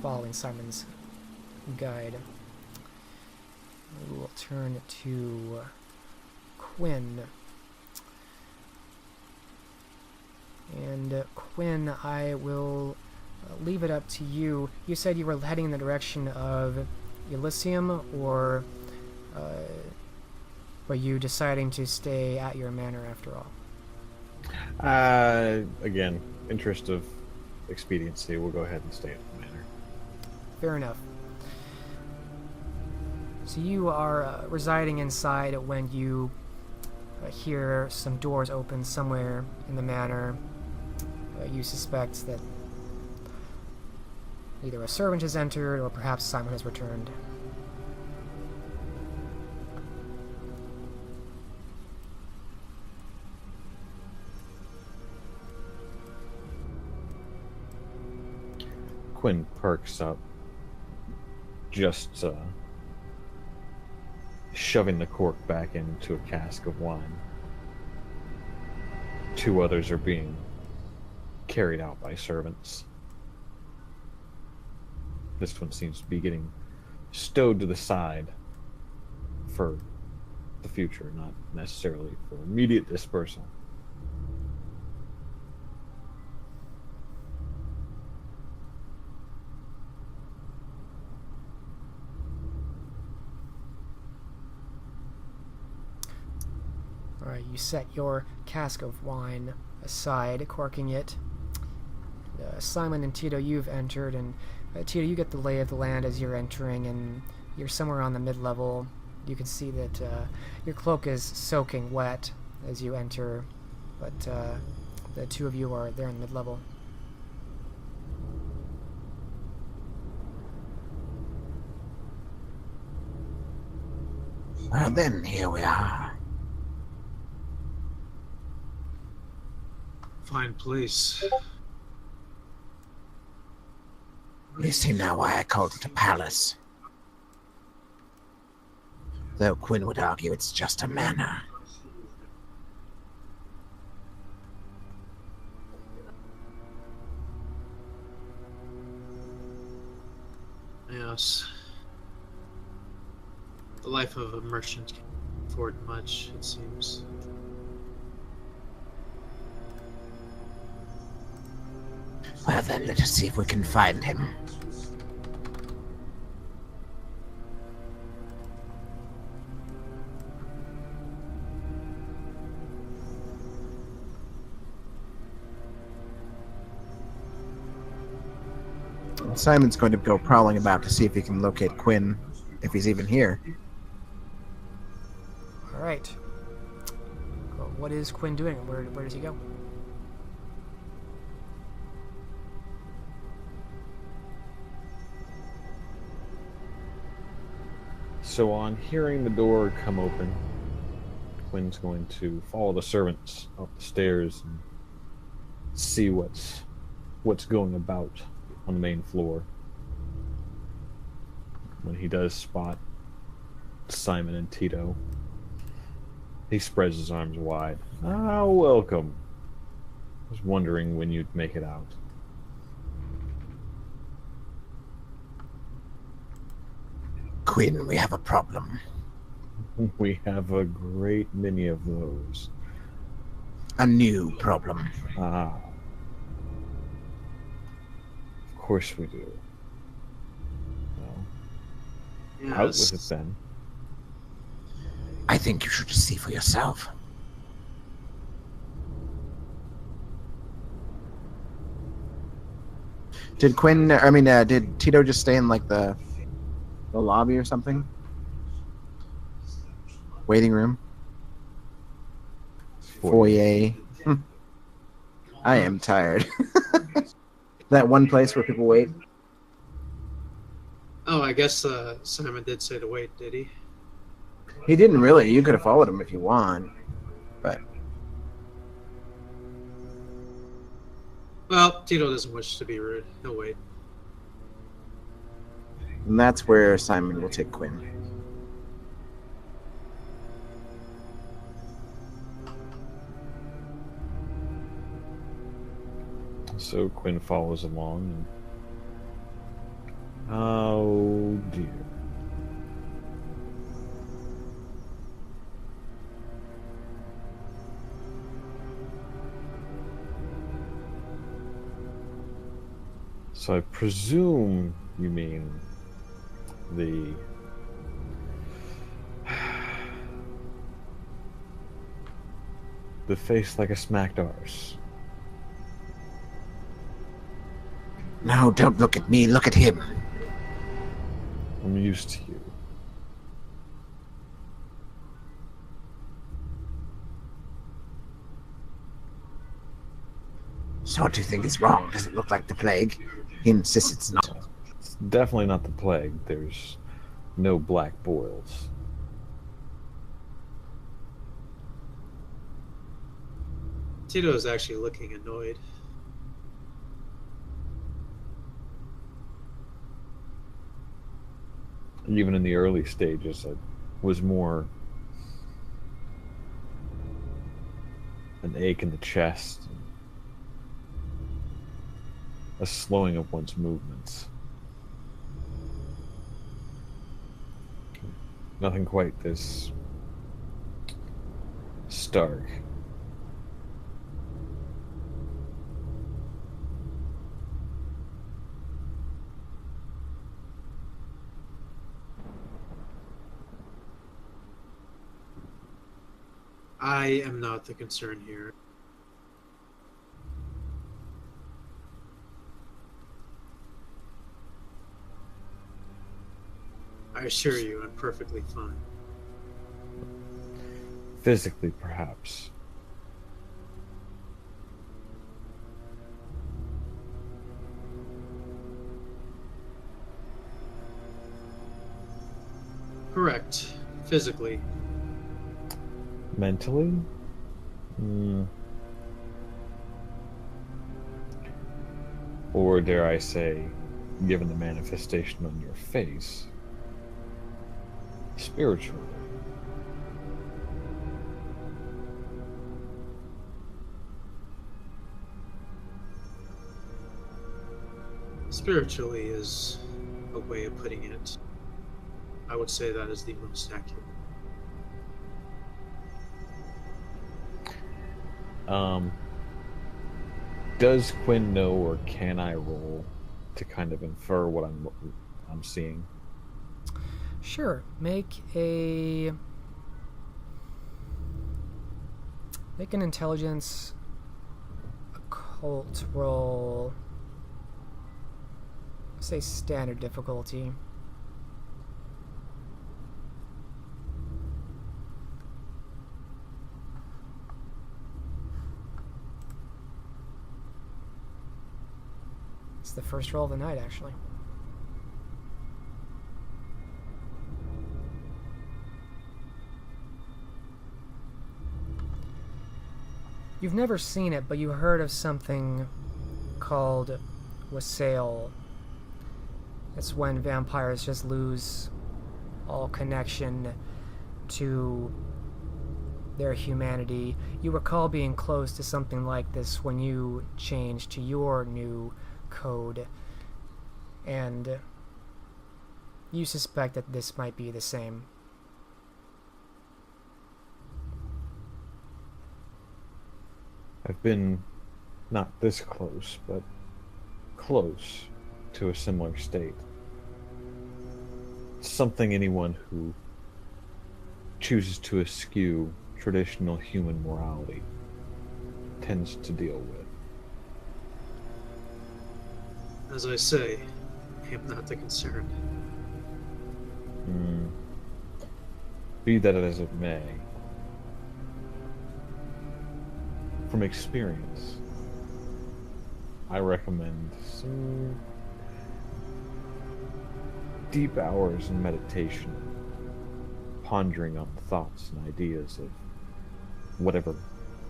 following Simon's guide. We will turn to Quinn. And Quinn, I will leave it up to you. You said you were heading in the direction of Elysium, or were you deciding to stay at your manor after all? Again, interest of expediency, we'll go ahead and stay at the manor. Fair enough. So you are residing inside when you hear some doors open somewhere in the manor. You suspect that either a servant has entered or perhaps Simon has returned. Quinn perks up, just shoving the cork back into a cask of wine. Two others are being carried out by servants. This one seems to be getting stowed to the side for the future, not necessarily for immediate dispersal. Alright, you set your cask of wine aside, corking it. Simon and Tito, you've entered, and Tito, you get the lay of the land as you're entering, and you're somewhere on the mid-level. You can see that your cloak is soaking wet as you enter, but the two of you are there in mid-level. Well then, here we are. Fine place. You see now why I called it a palace. Though Quinn would argue it's just a manor. Yes. The life of a merchant can't afford much, it seems. Well then, let us see if we can find him. Simon's going to go prowling about to see if he can locate Quinn, if he's even here. All right. Well, what is Quinn doing? Where does he go? So on hearing the door come open, Quinn's going to follow the servants up the stairs and see what's going about on the main floor. When he does spot Simon and Tito, he spreads his arms wide. Ah, welcome. I was wondering when you'd make it out. Quinn, we have a problem. We have a great many of those. A new problem. Ah. Of course we do. Well, out with it then. I think you should just see for yourself. Did Tito just stay in like the lobby or something? Waiting room? Foyer. I am tired. That one place where people wait. Oh, I guess Simon did say to wait, did he? He didn't really. You could have followed him if you want. But Well, Tito doesn't wish to be rude. He'll wait. and that's where Simon will take Quinn. So Quinn follows along and... Oh dear. So I presume you mean the face like a smacked arse. No, don't look at me, look at him. I'm used to you. So what do you think is wrong? Does it look like the plague? He insists it's not. It's definitely not the plague. There's no black boils. Tito is actually looking annoyed. Even in the early stages, it was more an ache in the chest, a slowing of one's movements. Nothing quite this stark. I am not the concern here. I assure you, I'm perfectly fine. Physically, perhaps. Correct. physically. Mentally? Or dare I say, given the manifestation on your face, spiritually? Spiritually is a way of putting it. I would say that is the most accurate. Does Quinn know, or can I roll to kind of infer what I'm seeing? Sure. Make an intelligence occult roll. Say standard difficulty. It's the first roll of the night, actually. You've never seen it, but you heard of something called wassail. It's when vampires just lose all connection to their humanity. You recall being close to something like this when you changed to your new code, and you suspect that this might be the same. I've been not this close, but close to a similar state. Something anyone who chooses to eschew traditional human morality tends to deal with. As I say, I am not the concern. Be that as it may, from experience, I recommend some deep hours in meditation, pondering on thoughts and ideas of whatever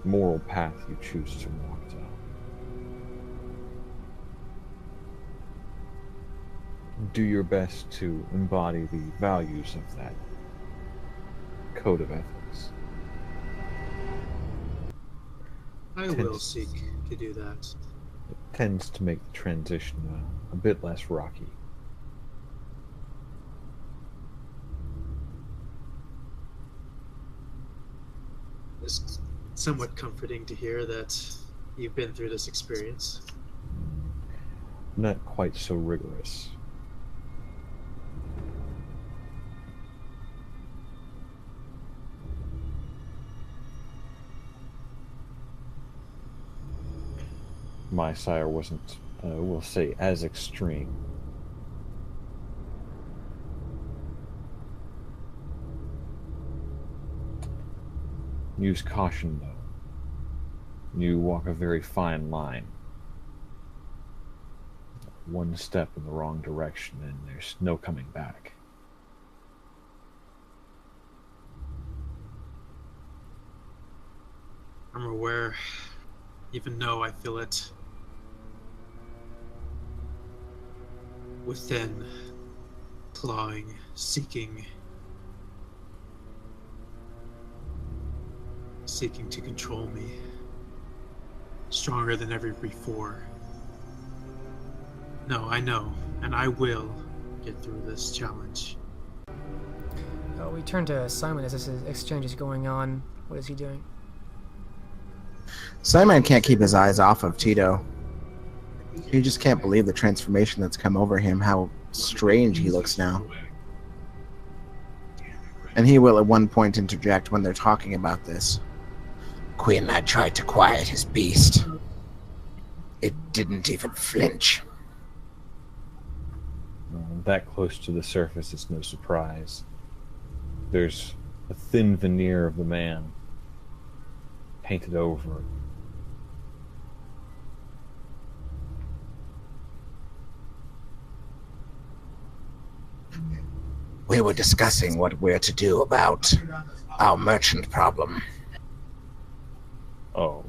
moral path you choose to walk down. Do your best to embody the values of that code of ethics. I will seek to do that. It tends to make the transition a bit less rocky. It's somewhat comforting to hear that you've been through this experience. Not quite so rigorous. My sire wasn't, we'll say, as extreme. Use caution, though. You walk a very fine line. One step in the wrong direction, and there's no coming back. I'm aware, even though I feel it within, clawing, seeking to control me, stronger than ever before. No, I know, and I will get through this challenge. We turn to Simon as this exchange is going on. What is he doing? Simon can't keep his eyes off of Tito. He just can't believe the transformation that's come over him, how strange he looks now. And he will at one point interject when they're talking about this. Quinn had tried to quiet his beast. It didn't even flinch. That close to the surface is no surprise. There's a thin veneer of the man painted over it. We were discussing what we're to do about our merchant problem. Oh.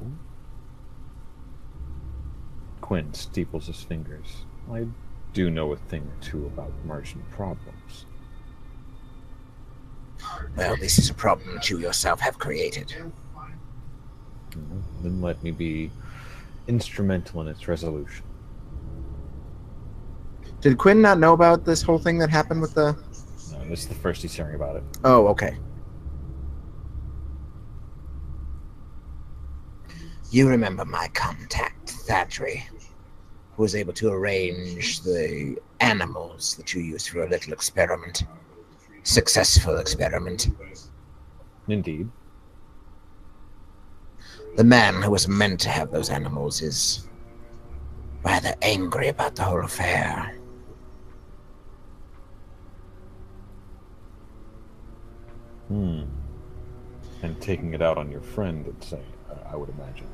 Quinn steeples his fingers. I do know a thing or two about merchant problems. Well, this is a problem that you yourself have created. Then let me be instrumental in its resolution. Did Quinn not know about this whole thing that happened with the... No, this is the first he's hearing about it. Oh, okay. You remember my contact, Thadri, who was able to arrange the animals that you used for a little experiment. Successful experiment. Indeed. The man who was meant to have those animals is rather angry about the whole affair. And taking it out on your friend, I would imagine.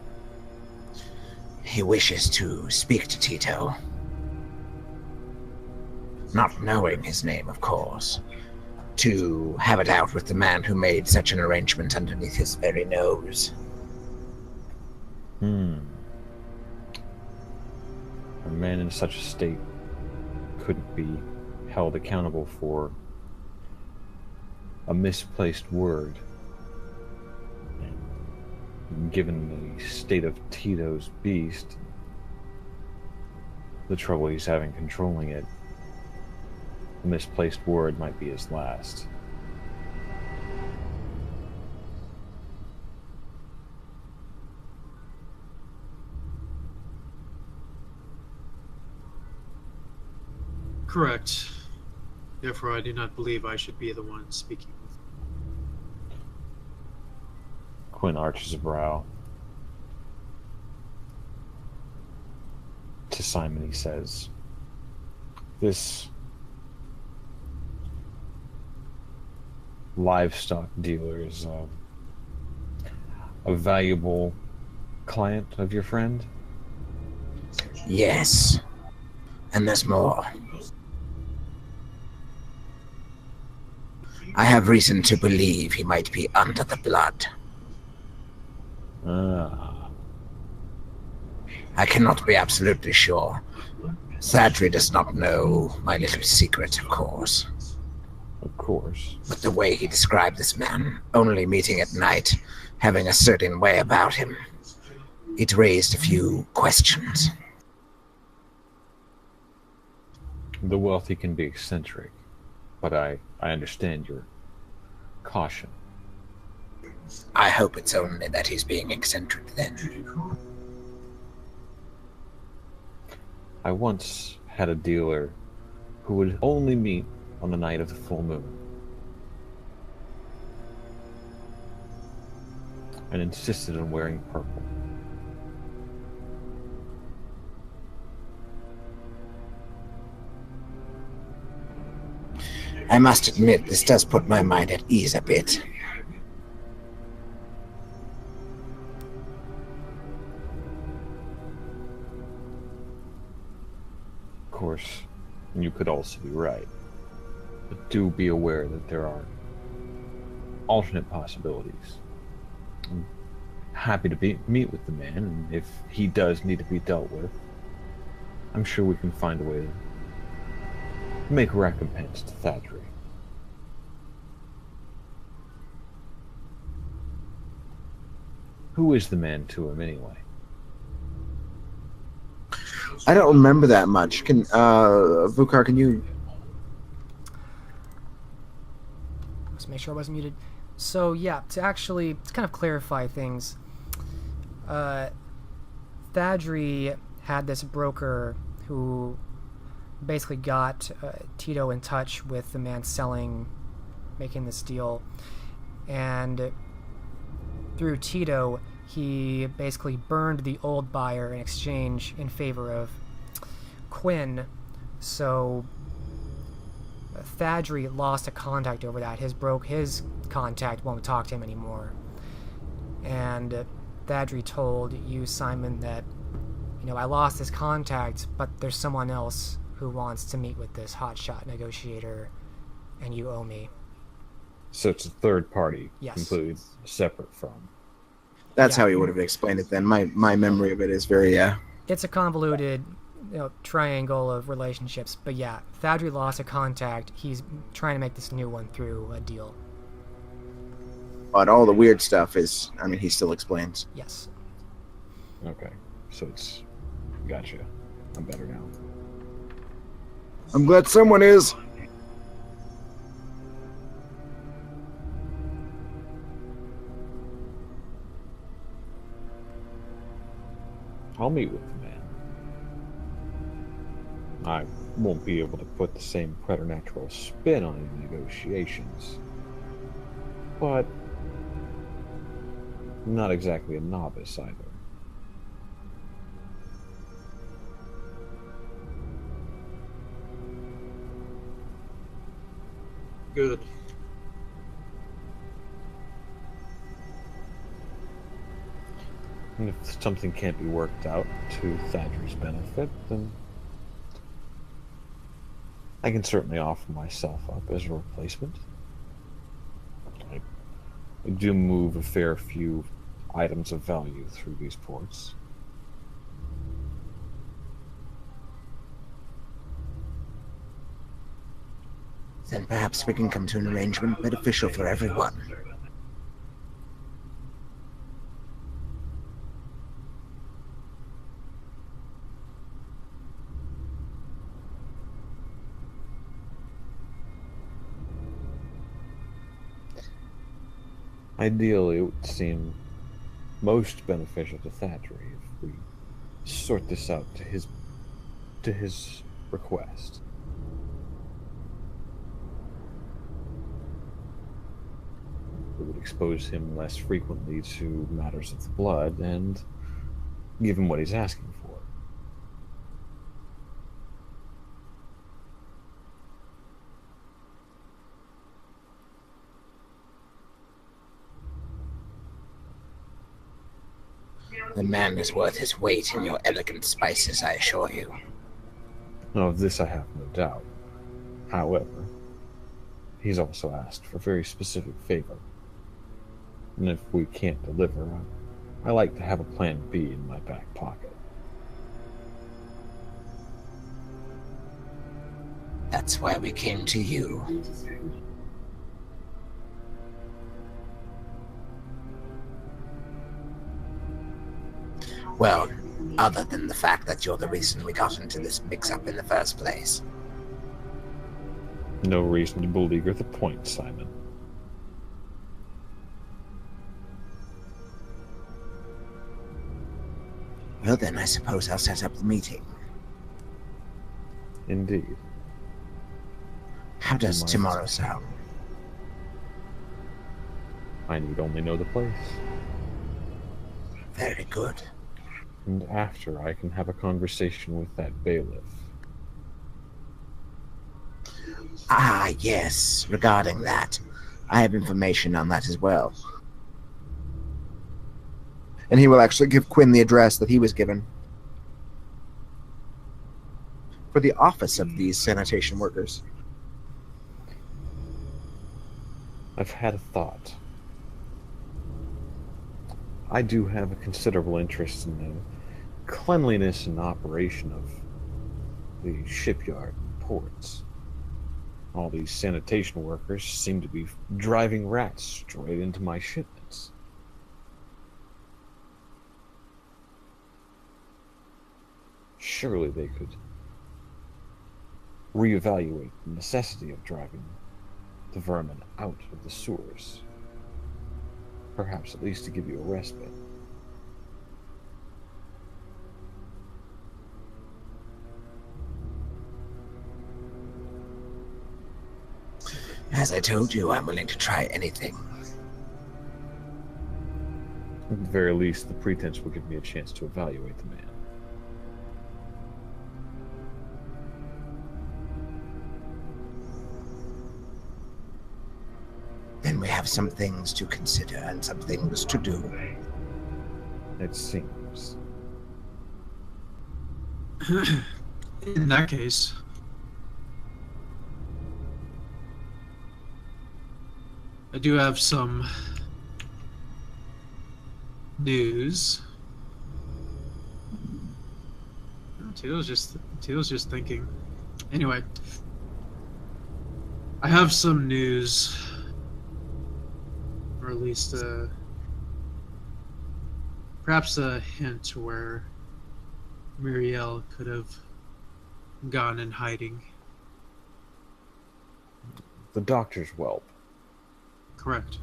He wishes to speak to Tito. Not knowing his name, of course. To have it out with the man who made such an arrangement underneath his very nose. A man in such a state couldn't be held accountable for a misplaced word. And given the state of Tito's beast, the trouble he's having controlling it, a misplaced word might be his last. Correct. Therefore, I do not believe I should be the one speaking with him. Quinn arches a brow. To Simon he says, "This livestock dealer is a valuable client of your friend?" Yes. And there's more. I have reason to believe he might be under the blood. I cannot be absolutely sure. Thadri does not know my little secret, of course. Of course. But the way he described this man, only meeting at night, having a certain way about him, it raised a few questions. The wealthy can be eccentric, but I understand your caution. I hope it's only that he's being eccentric then. I once had a dealer who would only meet on the night of the full moon, and insisted on wearing purple. I must admit, this does put my mind at ease a bit. Of course, you could also be right. But do be aware that there are alternate possibilities. I'm happy to meet with the man, and if he does need to be dealt with, I'm sure we can find a way to make recompense to Thadri. Who is the man to him, anyway? I don't remember that much. Can Vukar, can you... Let's make sure I wasn't muted. So yeah, to kind of clarify things, Thadri had this broker who basically got Tito in touch with the man making this deal, and through Tito, he basically burned the old buyer in exchange in favor of Quinn. So Thadri lost a contact over that. His contact won't talk to him anymore. And Thadri told you, Simon, that, I lost this contact, but there's someone else who wants to meet with this hotshot negotiator and you owe me. So it's a third party, Yes. completely separate from. That's Yeah. how he would have explained it then. My memory of it is very, It's a convoluted triangle of relationships, but yeah, Thadri lost a contact. He's trying to make this new one through a deal. but all the weird stuff is, I mean, he still explains. Yes. Okay, so it's. Gotcha. I'm better now. I'm glad someone is. I'll meet with the man. I won't be able to put the same preternatural spin on any negotiations. But I'm not exactly a novice either. Good. And if something can't be worked out to Thaddeus' benefit, then I can certainly offer myself up as a replacement. I do move a fair few items of value through these ports. Then perhaps we can come to an arrangement beneficial for everyone. Ideally, it would seem most beneficial to Thaddeus if we sort this out to his request. It would expose him less frequently to matters of the blood and give him what he's asking for. The man is worth his weight in your elegant spices, I assure you. Of this I have no doubt. However, he's also asked for a very specific favor. And if we can't deliver, I like to have a plan B in my back pocket. That's why we came to you. Well, other than the fact that you're the reason we got into this mix-up in the first place. No reason to beleaguer the point, Simon. Well then, I suppose I'll set up the meeting. Indeed. How does Might. tomorrow sound? I need only know the place. Very good. And after, I can have a conversation with that bailiff. Ah, yes, regarding that. I have information on that as well. And he will actually give Quinn the address that he was given for the office of these sanitation workers. I've had a thought. I do have a considerable interest in the cleanliness and operation of the shipyard and ports. All these sanitation workers seem to be driving rats straight into my shipments. Surely they could reevaluate the necessity of driving the vermin out of the sewers. Perhaps at least to give you a respite. As I told you, I'm willing to try anything. At the very least, the pretense will give me a chance to evaluate the man. Then we have some things to consider and some things to do. It seems. In that case, I do have some news. Tito's just thinking. Anyway, I have some news, or at least perhaps a hint where Muriel could have gone in hiding. The doctor's whelp. Correct.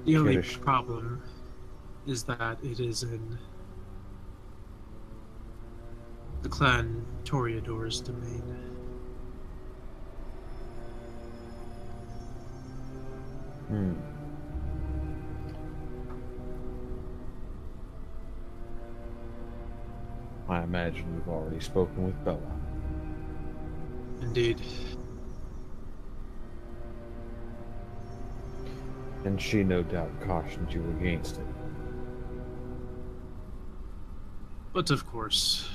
The only Kiddish. problem is that it is in the clan Toreador's domain. I imagine you've already spoken with Bella. Indeed. And she no doubt cautioned you against it. But of course,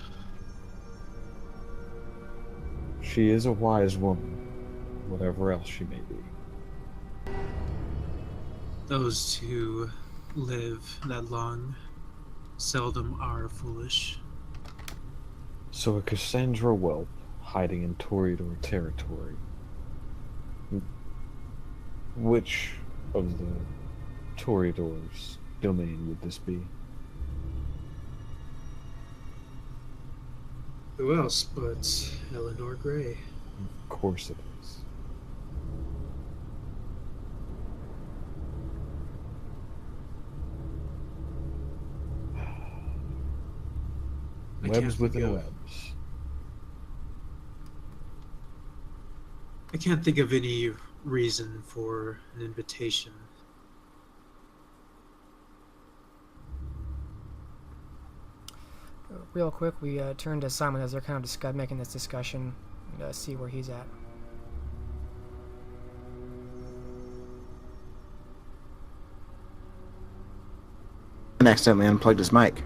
She is a wise woman, whatever else she may be. those who live that long seldom are foolish. So a Cassandra whelp hiding in Toreador territory. Which of the Toreador's domain would this be? Who else but Eleanor Gray? Of course it is. I can't Webs think within of- webs. I can't think of any reason for an invitation. Real quick, we turn to Simon as they're kind of making this discussion, and see where he's at. And accidentally unplugged his mic.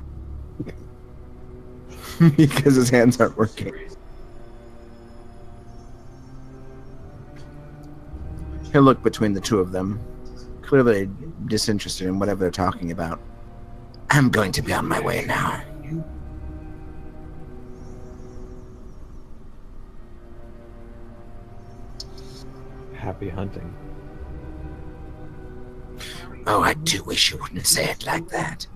Because his hands aren't working. He'll look between the two of them, clearly disinterested in whatever they're talking about. I'm going to be on my way now. Happy hunting. Oh, I do wish you wouldn't say it like that.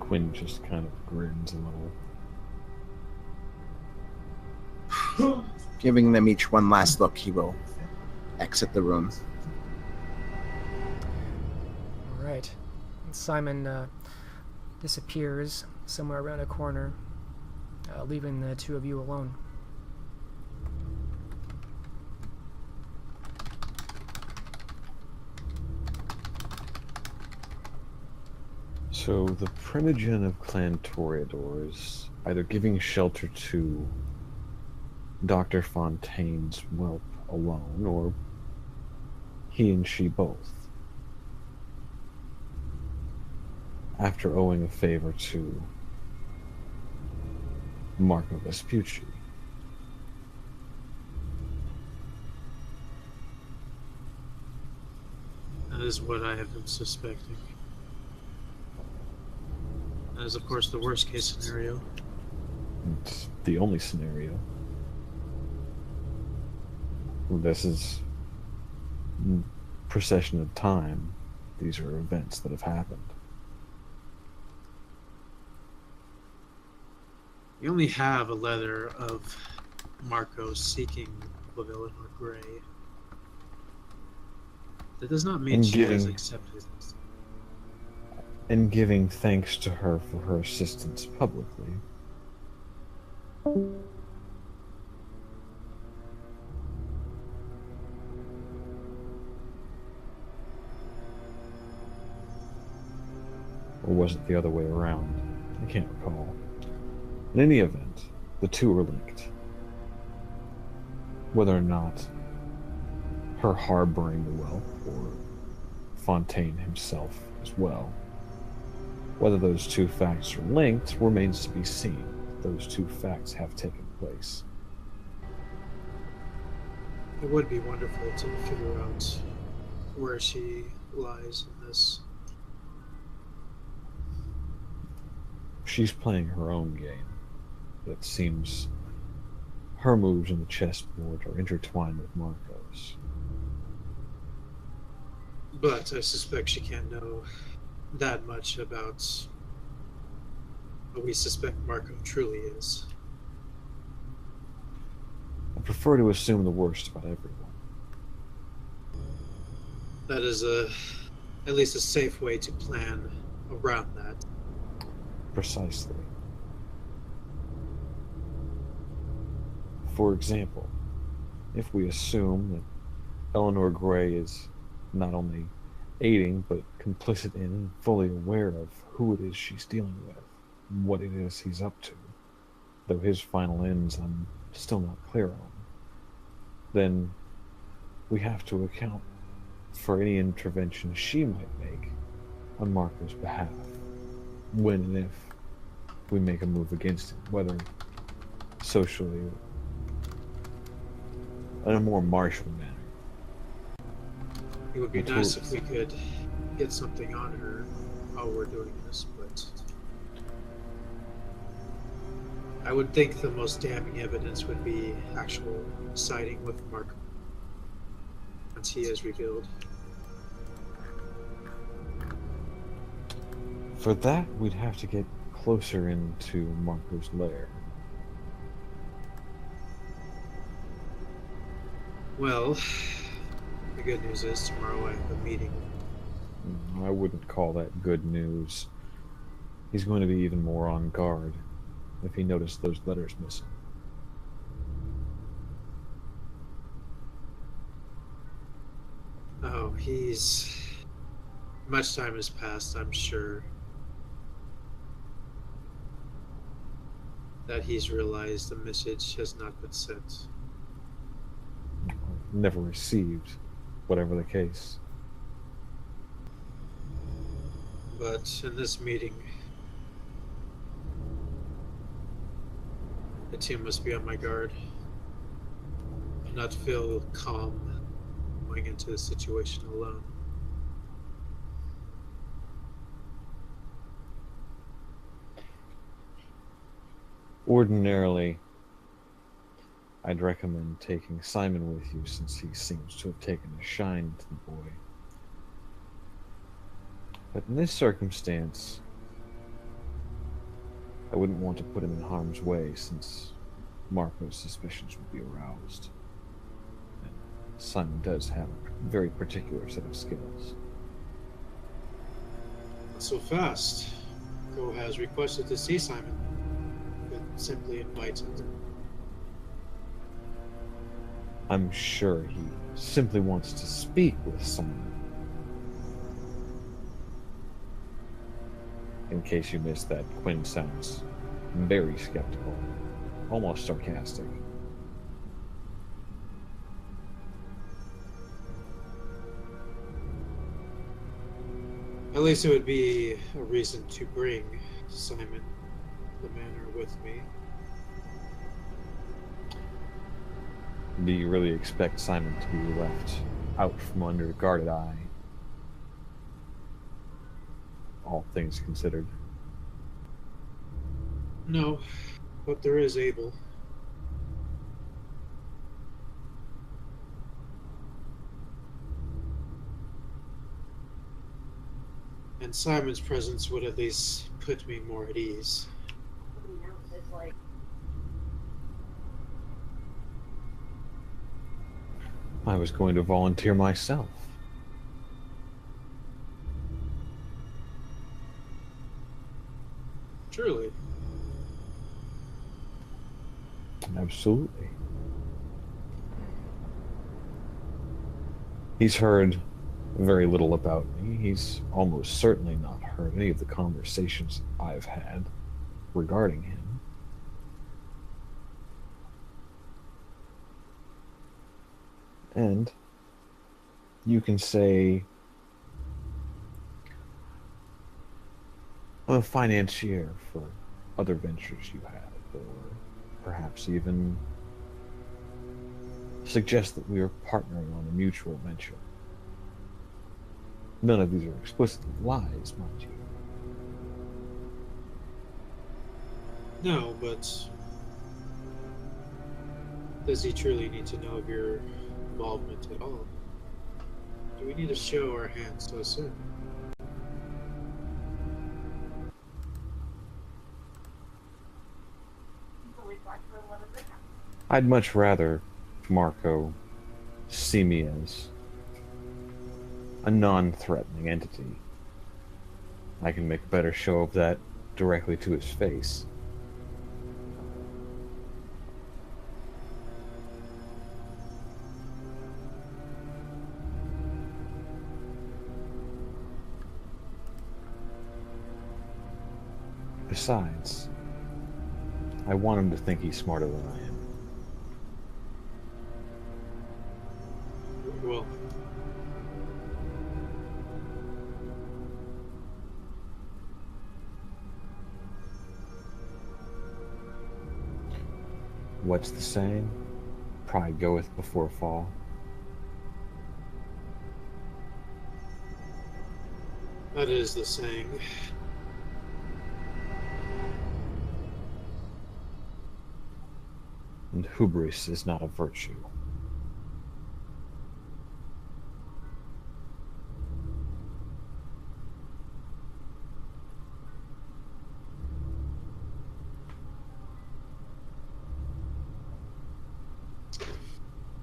Quinn just kind of grins a little. Giving them each one last look, he will exit the room. Alright. Simon disappears somewhere around a corner, leaving the two of you alone. So the primogen of Clan Toreador is either giving shelter to Dr. Fontaine's whelp alone, or he and she both, after owing a favor to Marco Vespucci. That is what I have been suspecting. That is, of course, the worst case scenario. It's the only scenario. This is procession of time. These are events that have happened. We only have a letter of Marco seeking of Eleanor Gray. That does not mean And she has giving- accepted it. And giving thanks to her for her assistance publicly. Or was it the other way around? I can't recall. In any event, the two are linked. Whether or not her harboring the whelp, or Fontaine himself as well. Whether those two facts are linked remains to be seen. Those two facts have taken place. It would be wonderful to figure out where she lies in this. She's playing her own game. It seems her moves on the chessboard are intertwined with Marco's. But I suspect she can't know that much about what we suspect Marco truly is. I prefer to assume the worst about everyone. That is at least a safe way to plan around that. Precisely. For example, if we assume that Eleanor Gray is not only aiding but complicit in and fully aware of who it is she's dealing with, what it is he's up to, though his final ends I'm still not clear on, then we have to account for any intervention she might make on Marco's behalf, when and if we make a move against him, whether socially or in a more martial manner. It would be nice if we could get something on her while we're doing this, but I would think the most damning evidence would be actual siding with Marco once he is revealed. For that, we'd have to get closer into Marco's lair. Well, the good news is tomorrow I have a meeting. I wouldn't call that good news. He's going to be even more on guard if he noticed those letters missing. Oh, much time has passed, I'm sure, that he's realized the message has not been sent. Never received, whatever the case. But in this meeting, the team must be on my guard and not feel calm going into the situation alone. Ordinarily, I'd recommend taking Simon with you, since he seems to have taken a shine to the boy. But in this circumstance, I wouldn't want to put him in harm's way, since Marco's suspicions would be aroused. And Simon does have a very particular set of skills. Not so fast. Go has requested to see Simon, but simply invited. I'm sure he simply wants to speak with Simon. In case you missed that, Quinn sounds very skeptical, almost sarcastic. At least it would be a reason to bring Simon the manor with me. Do you really expect Simon to be left out from under guarded eye? All things considered. No, but there is Abel. And Simon's presence would at least put me more at ease. I was going to volunteer myself. Truly. Absolutely. He's heard very little about me. He's almost certainly not heard any of the conversations I've had regarding him. And you can say I'm a financier for other ventures you had, or perhaps even suggest that we are partnering on a mutual venture. None of these are explicitly lies, mind you. No, but does he truly need to know of your involvement at all? Do we need to show our hands so soon? I'd much rather Marco see me as a non-threatening entity. I can make a better show of that directly to his face. Besides, I want him to think he's smarter than I am. Well, What's the saying? Pride goeth before a fall. that is the saying. And hubris is not a virtue.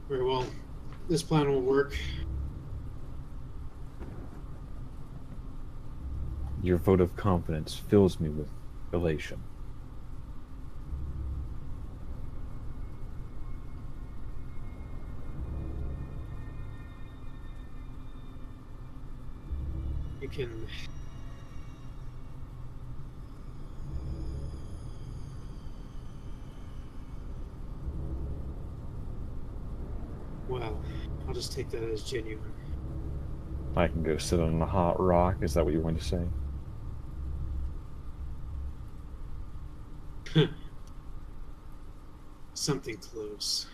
Very well. This plan will work. Your vote of confidence fills me with elation. You can well, I'll just take that as genuine. I can go sit on a hot rock. Is that what you want to say? Something close.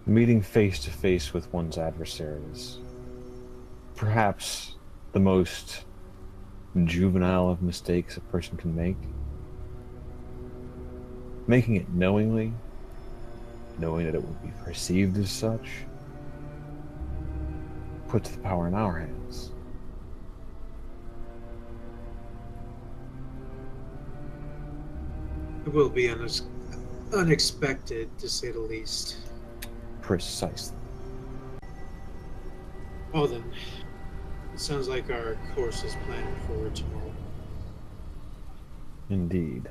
Meeting face to face with one's adversaries. Perhaps the most juvenile of mistakes a person can make. Making it knowingly, knowing that it will be perceived as such, puts the power in our hands. It will be unexpected, to say the least. Precisely. Oh, then. It sounds like our course is planned for tomorrow. Indeed.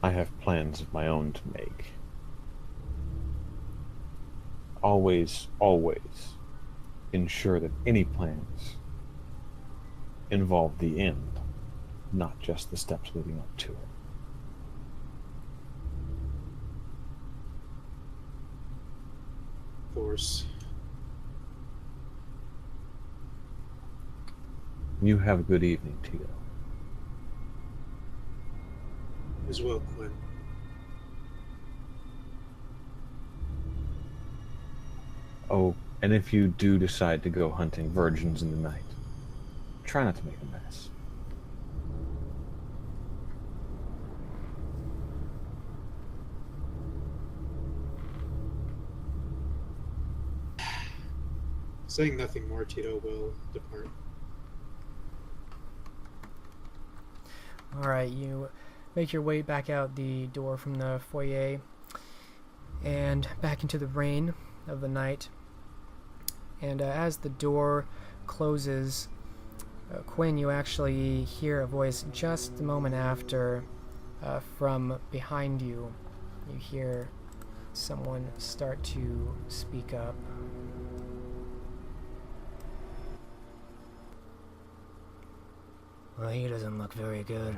I have plans of my own to make. Always, always ensure that any plans involve the end, not just the steps leading up to it. Of course. You have a good evening, Tito. As well, Quinn. Oh, and if you do decide to go hunting virgins in the night, try not to make a mess. Saying nothing more, Tito will depart. Alright, you make your way back out the door from the foyer and back into the rain of the night. And as the door closes, Quinn, you actually hear a voice just a moment after from behind you. You hear someone start to speak up. Well, he doesn't look very good.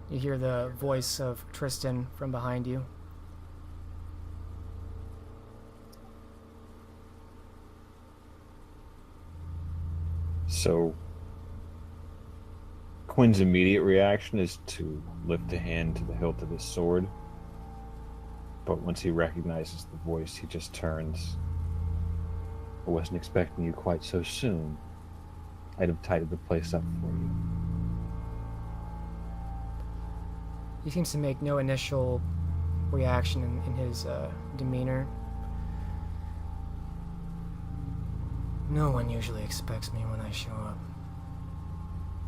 You hear the voice of Tristan from behind you. So, Quinn's immediate reaction is to lift a hand to the hilt of his sword. But once he recognizes the voice, he just turns. I wasn't expecting you quite so soon. I'd have tidied the place up for you. He seems to make no initial reaction in his demeanor. No one usually expects me when I show up.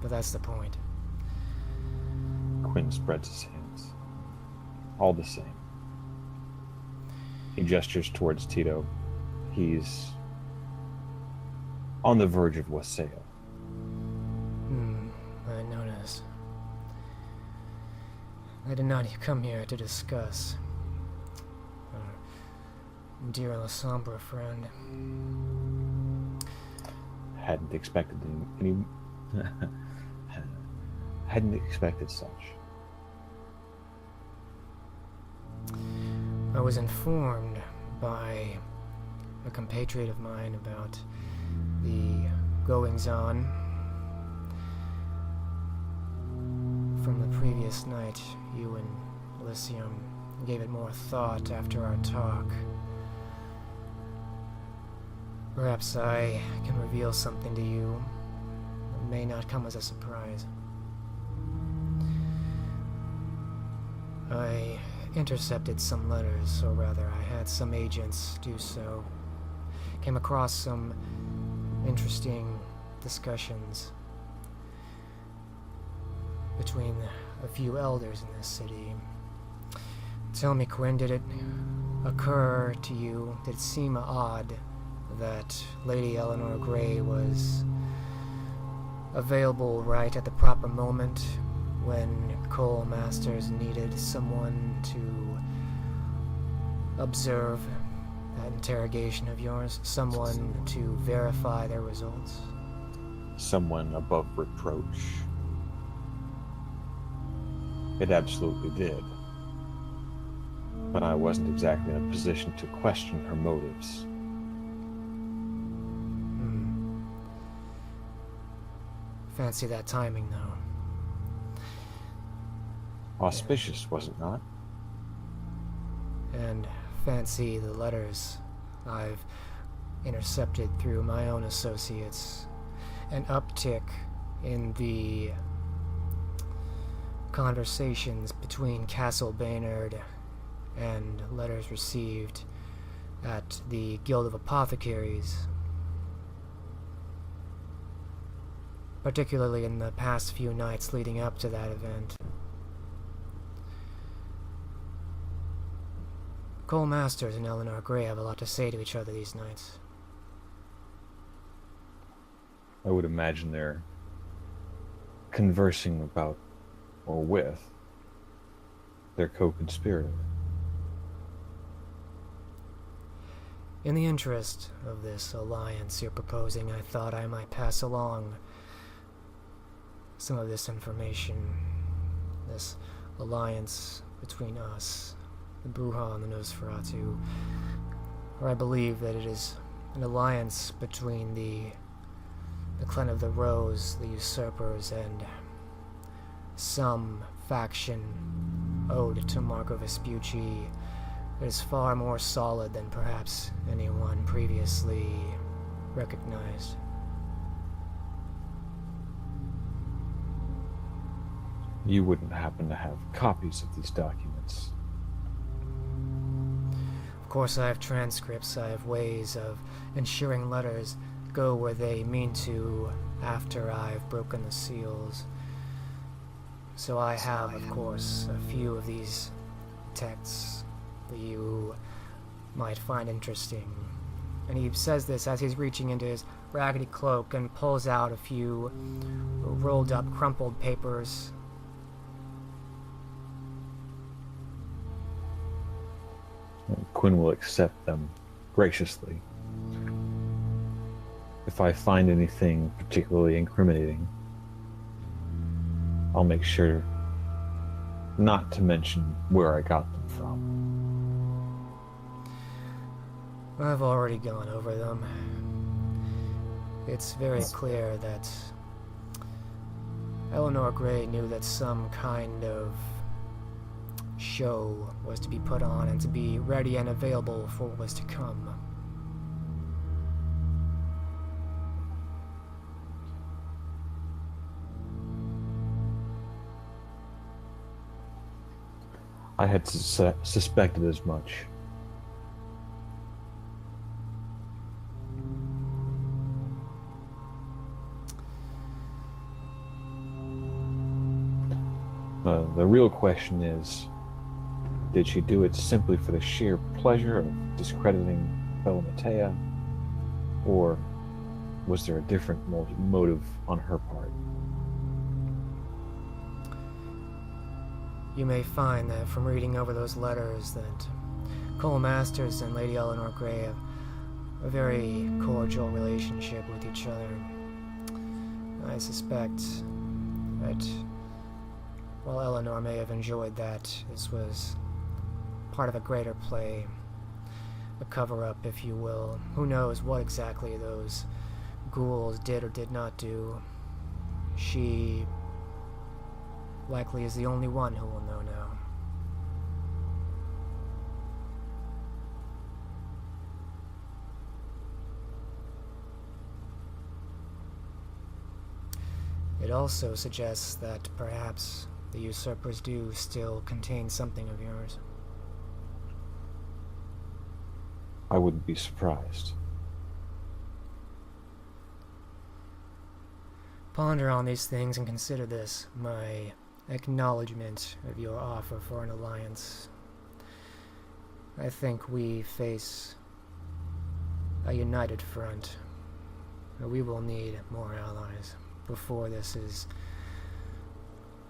But that's the point. Quinn spreads his hands. All the same. He gestures towards Tito. He's on the verge of wassail. I noticed. I did not come here to discuss. Dear La Sombra friend. Hadn't expected any hadn't expected such. I was informed by a compatriot of mine about the goings-on from the previous night. You and Elysium gave it more thought after our talk. Perhaps I can reveal something to you that may not come as a surprise. I intercepted some letters, or rather, I had some agents do so. Came across some interesting discussions between a few elders in this city. Tell me, Quinn, did it occur to you, did it seem odd that Lady Eleanor Grey was available right at the proper moment when Cole Masters needed someone to observe that interrogation of yours, someone to verify their results? Someone above reproach. It absolutely did. But I wasn't exactly in a position to question her motives. Fancy that timing, though. Auspicious, was it not? And fancy the letters I've intercepted through my own associates. An uptick in the conversations between Castle Baynard and letters received at the Guild of Apothecaries. Particularly in the past few nights leading up to that event. Cole Masters and Eleanor Grey have a lot to say to each other these nights. I would imagine they're conversing about, or with, their co-conspirator. In the interest of this alliance you're proposing, I thought I might pass along some of this information, this alliance between us, the Bruja and the Nosferatu, or I believe that it is an alliance between the Clan of the Rose, the Usurpers, and some faction owed to Marco Vespucci that is far more solid than perhaps anyone previously recognized. You wouldn't happen to have copies of these documents? Of course, I have transcripts. I have ways of ensuring letters go where they mean to after I've broken the seals. So I have, of course, a few of these texts that you might find interesting. And he says this as he's reaching into his raggedy cloak and pulls out a few rolled up, crumpled papers. Quinn will accept them graciously. If I find anything particularly incriminating, I'll make sure not to mention where I got them from. I've already gone over them. It's very clear that Eleanor Gray knew that some kind of show was to be put on and to be ready and available for what was to come. I had suspected as much. The real question is, did she do it simply for the sheer pleasure of discrediting fellow Matea, or was there a different motive on her part? You may find that from reading over those letters that Cole Masters and Lady Eleanor Gray have a very cordial relationship with each other. I suspect that while Eleanor may have enjoyed that, this was part of a greater play, a cover-up, if you will. Who knows what exactly those ghouls did or did not do. She likely is the only one who will know now. It also suggests that perhaps the usurpers do still contain something of yours. I wouldn't be surprised. Ponder on these things and consider this, my acknowledgement of your offer for an alliance. I think we face a united front. We will need more allies before this is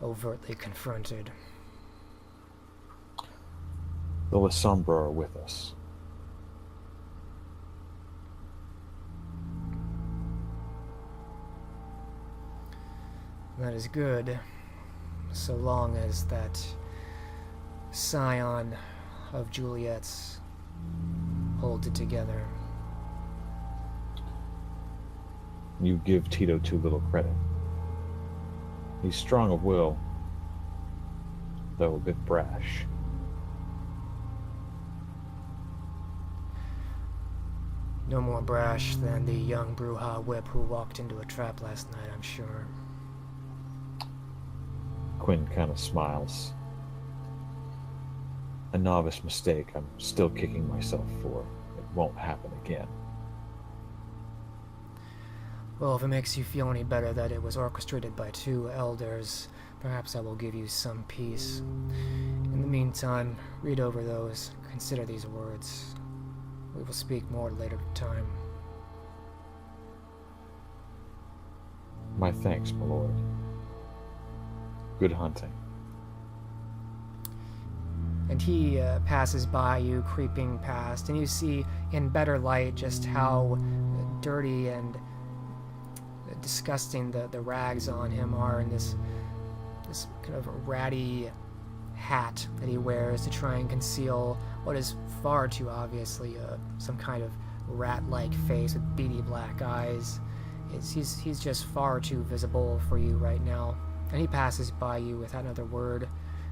overtly confronted. The La Sombra are with us. That is good, so long as that scion of Juliet's holds it together. You give Tito too little credit. He's strong of will, though a bit brash. No more brash than the young Bruja whip who walked into a trap last night, I'm sure. Quinn kind of smiles. A novice mistake I'm still kicking myself for. It won't happen again. Well, if it makes you feel any better that it was orchestrated by two elders, perhaps I will give you some peace. In the meantime, read over those, consider these words. We will speak more at a later time. My thanks, my lord. Good hunting. And he passes by you, creeping past, and you see in better light just how dirty and disgusting the rags on him are, and this kind of ratty hat that he wears to try and conceal what is far too obviously some kind of rat-like face with beady black eyes. He's just far too visible for you right now, and he passes by you without another word,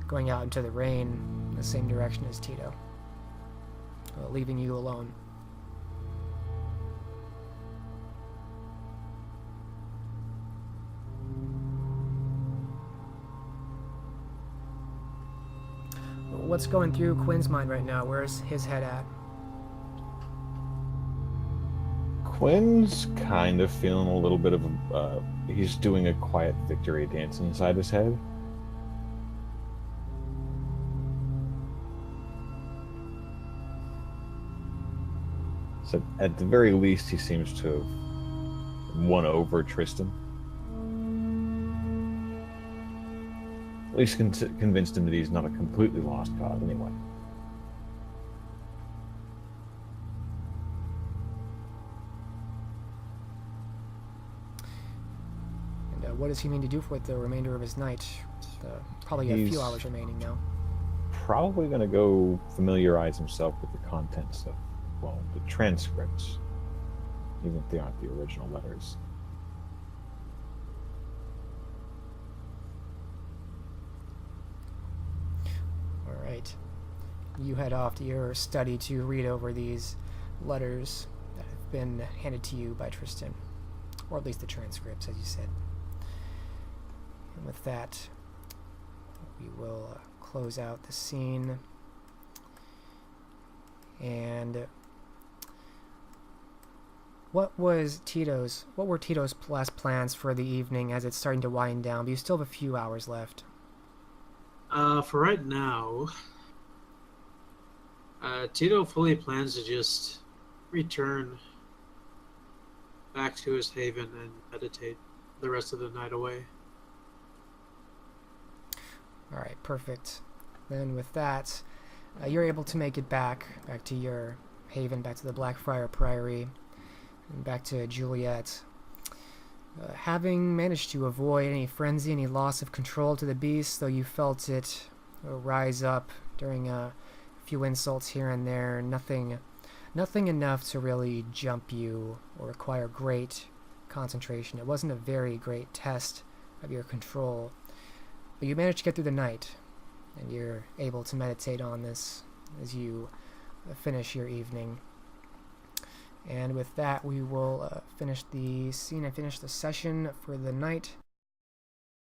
going out into the rain in the same direction as Tito, leaving you alone. What's going through Quinn's mind right now? Where's his head at? Quinn's kind of feeling a little bit of a... he's doing a quiet victory dance inside his head. So at the very least, he seems to have won over Tristan. At least convinced him that he's not a completely lost cause anyway. And what does he mean to do with the remainder of his night? Probably a few hours remaining now. Probably going to go familiarize himself with the contents of, well, the transcripts. even if they aren't the original letters. All right. You head off to your study to read over these letters that have been handed to you by Tristan, or at least the transcripts, as you said. And with that, we will close out the scene. And what were Tito's last plans for the evening as it's starting to wind down? But you still have a few hours left. For right now, Tito fully plans to just return back to his haven and meditate the rest of the night away. All right, perfect. Then with that, you're able to make it back to your haven, back to the Blackfriar Priory, and back to Juliet. Having managed to avoid any frenzy, any loss of control to the beast, though you felt it rise up during a few insults here and there, nothing enough to really jump you or require great concentration. It wasn't a very great test of your control, but you managed to get through the night, and you're able to meditate on this as you finish your evening. And with that, we will finish the scene and finish the session for the night.